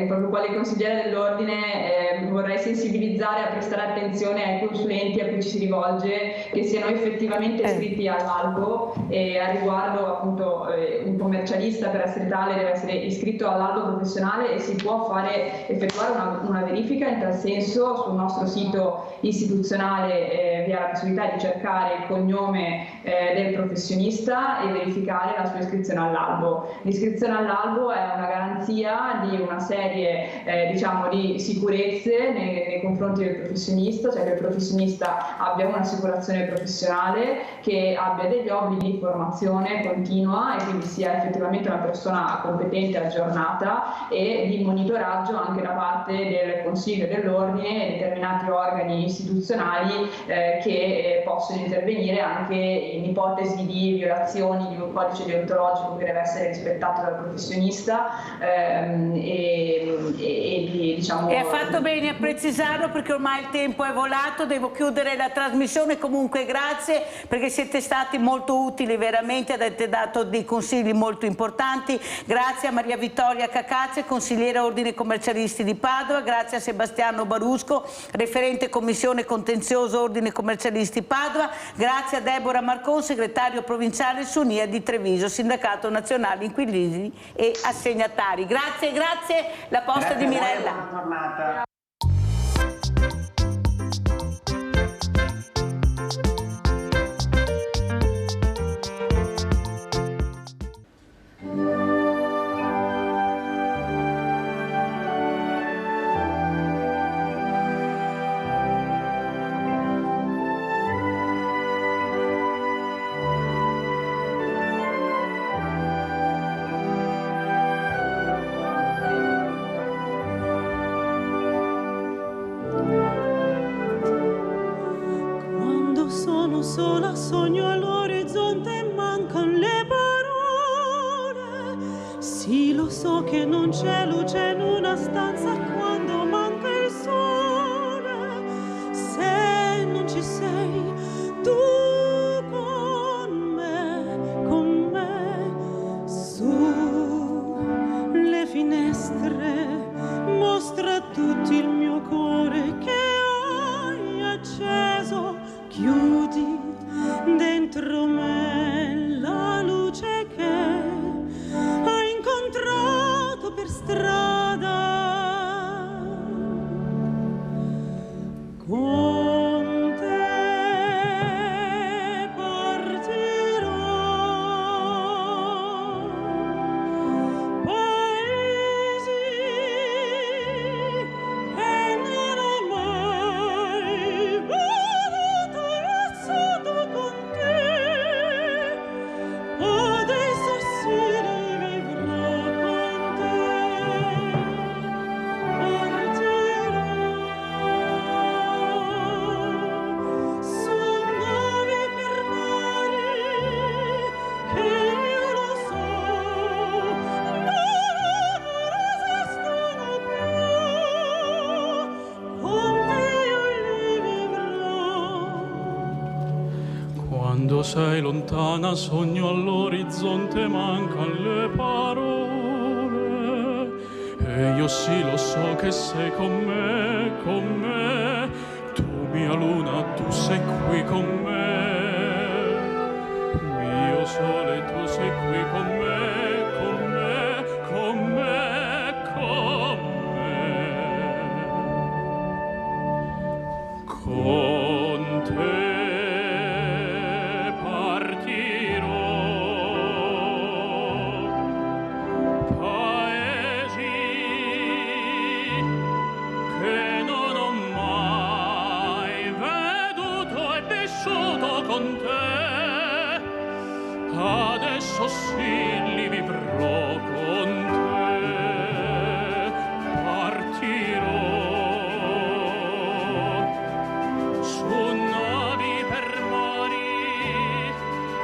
proprio quale consigliere dell'ordine vorrei sensibilizzare a prestare attenzione ai consulenti a cui ci si rivolge, che siano effettivamente iscritti all'albo, e a riguardo appunto un commercialista per essere tale deve essere iscritto all'albo professionale e si può effettuare una verifica in tal senso sul nostro sito istituzionale. Vi ha la possibilità di cercare il cognome del professionista e verificare la sua iscrizione all'albo. L'iscrizione all'albo è una garanzia di una serie di sicurezze nei confronti del professionista, cioè che il professionista abbia un'assicurazione professionale, che abbia degli obblighi di formazione continua e quindi sia effettivamente una persona competente e aggiornata, e di monitoraggio anche da parte del Consiglio dell'Ordine e determinati organi istituzionali che possono intervenire anche in ipotesi di violazioni di un codice deontologico che deve essere rispettato dal professionista E ha fatto bene a precisarlo, perché ormai il tempo è volato, devo chiudere la trasmissione. Comunque grazie, perché siete stati molto utili, veramente avete dato dei consigli molto importanti. Grazie a Maria Vittoria Cacace, consigliera Ordine Commercialisti di Padova, grazie a Sebastiano Barusco, referente Commissione Contenzioso Ordine Commercialisti Padova, grazie a Deborah Marcon, segretario provinciale Sunia di Treviso, Sindacato Nazionale Inquilini e Assegnatari. Grazie, la posta di Mirella. Buona giornata. Sola sogno all'orizzonte e mancano le parole. Sì, lo so che non c'è luce in una stanza quando manca il sole. Se non ci sei tu con me, su le finestre mostra a tutti il mio cuore che hai acceso. Chiudi dentro me la luce che ho incontrato per strada. Quando sei lontana sogno all'orizzonte, mancan le parole, e io sì lo so che sei con me, tu mia luna, tu sei qui con me, mio sole, tu sei qui con me, con me, con me, con me. Con te adesso sì li vivrò con te, partirò su navi per mari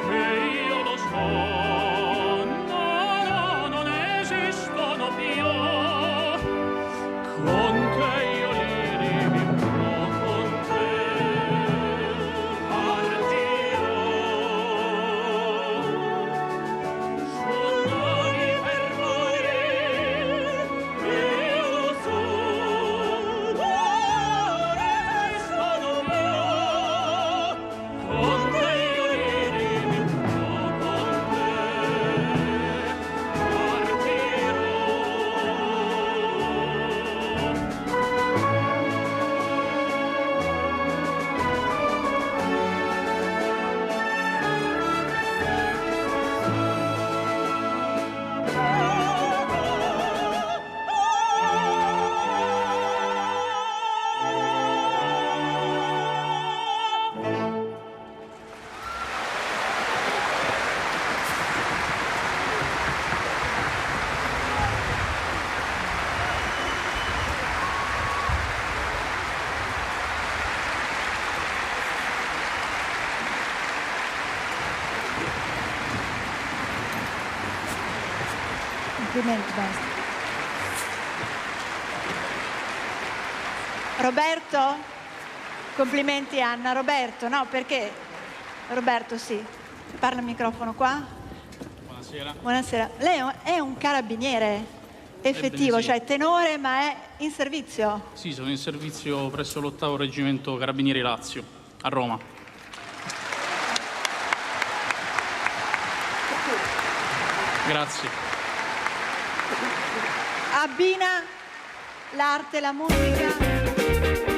che io lo so, no, non esistono più, con te io li vivrò con te, Complimenti, basta. Roberto? Complimenti Anna. Roberto, no, perché? Roberto, sì. Parla al microfono qua. Buonasera. Buonasera. Lei è un carabiniere effettivo, sì. cioè tenore, ma è in servizio? Sì, sono in servizio presso l'8° Reggimento Carabinieri Lazio, a Roma. Grazie. Abbina l'arte e la musica.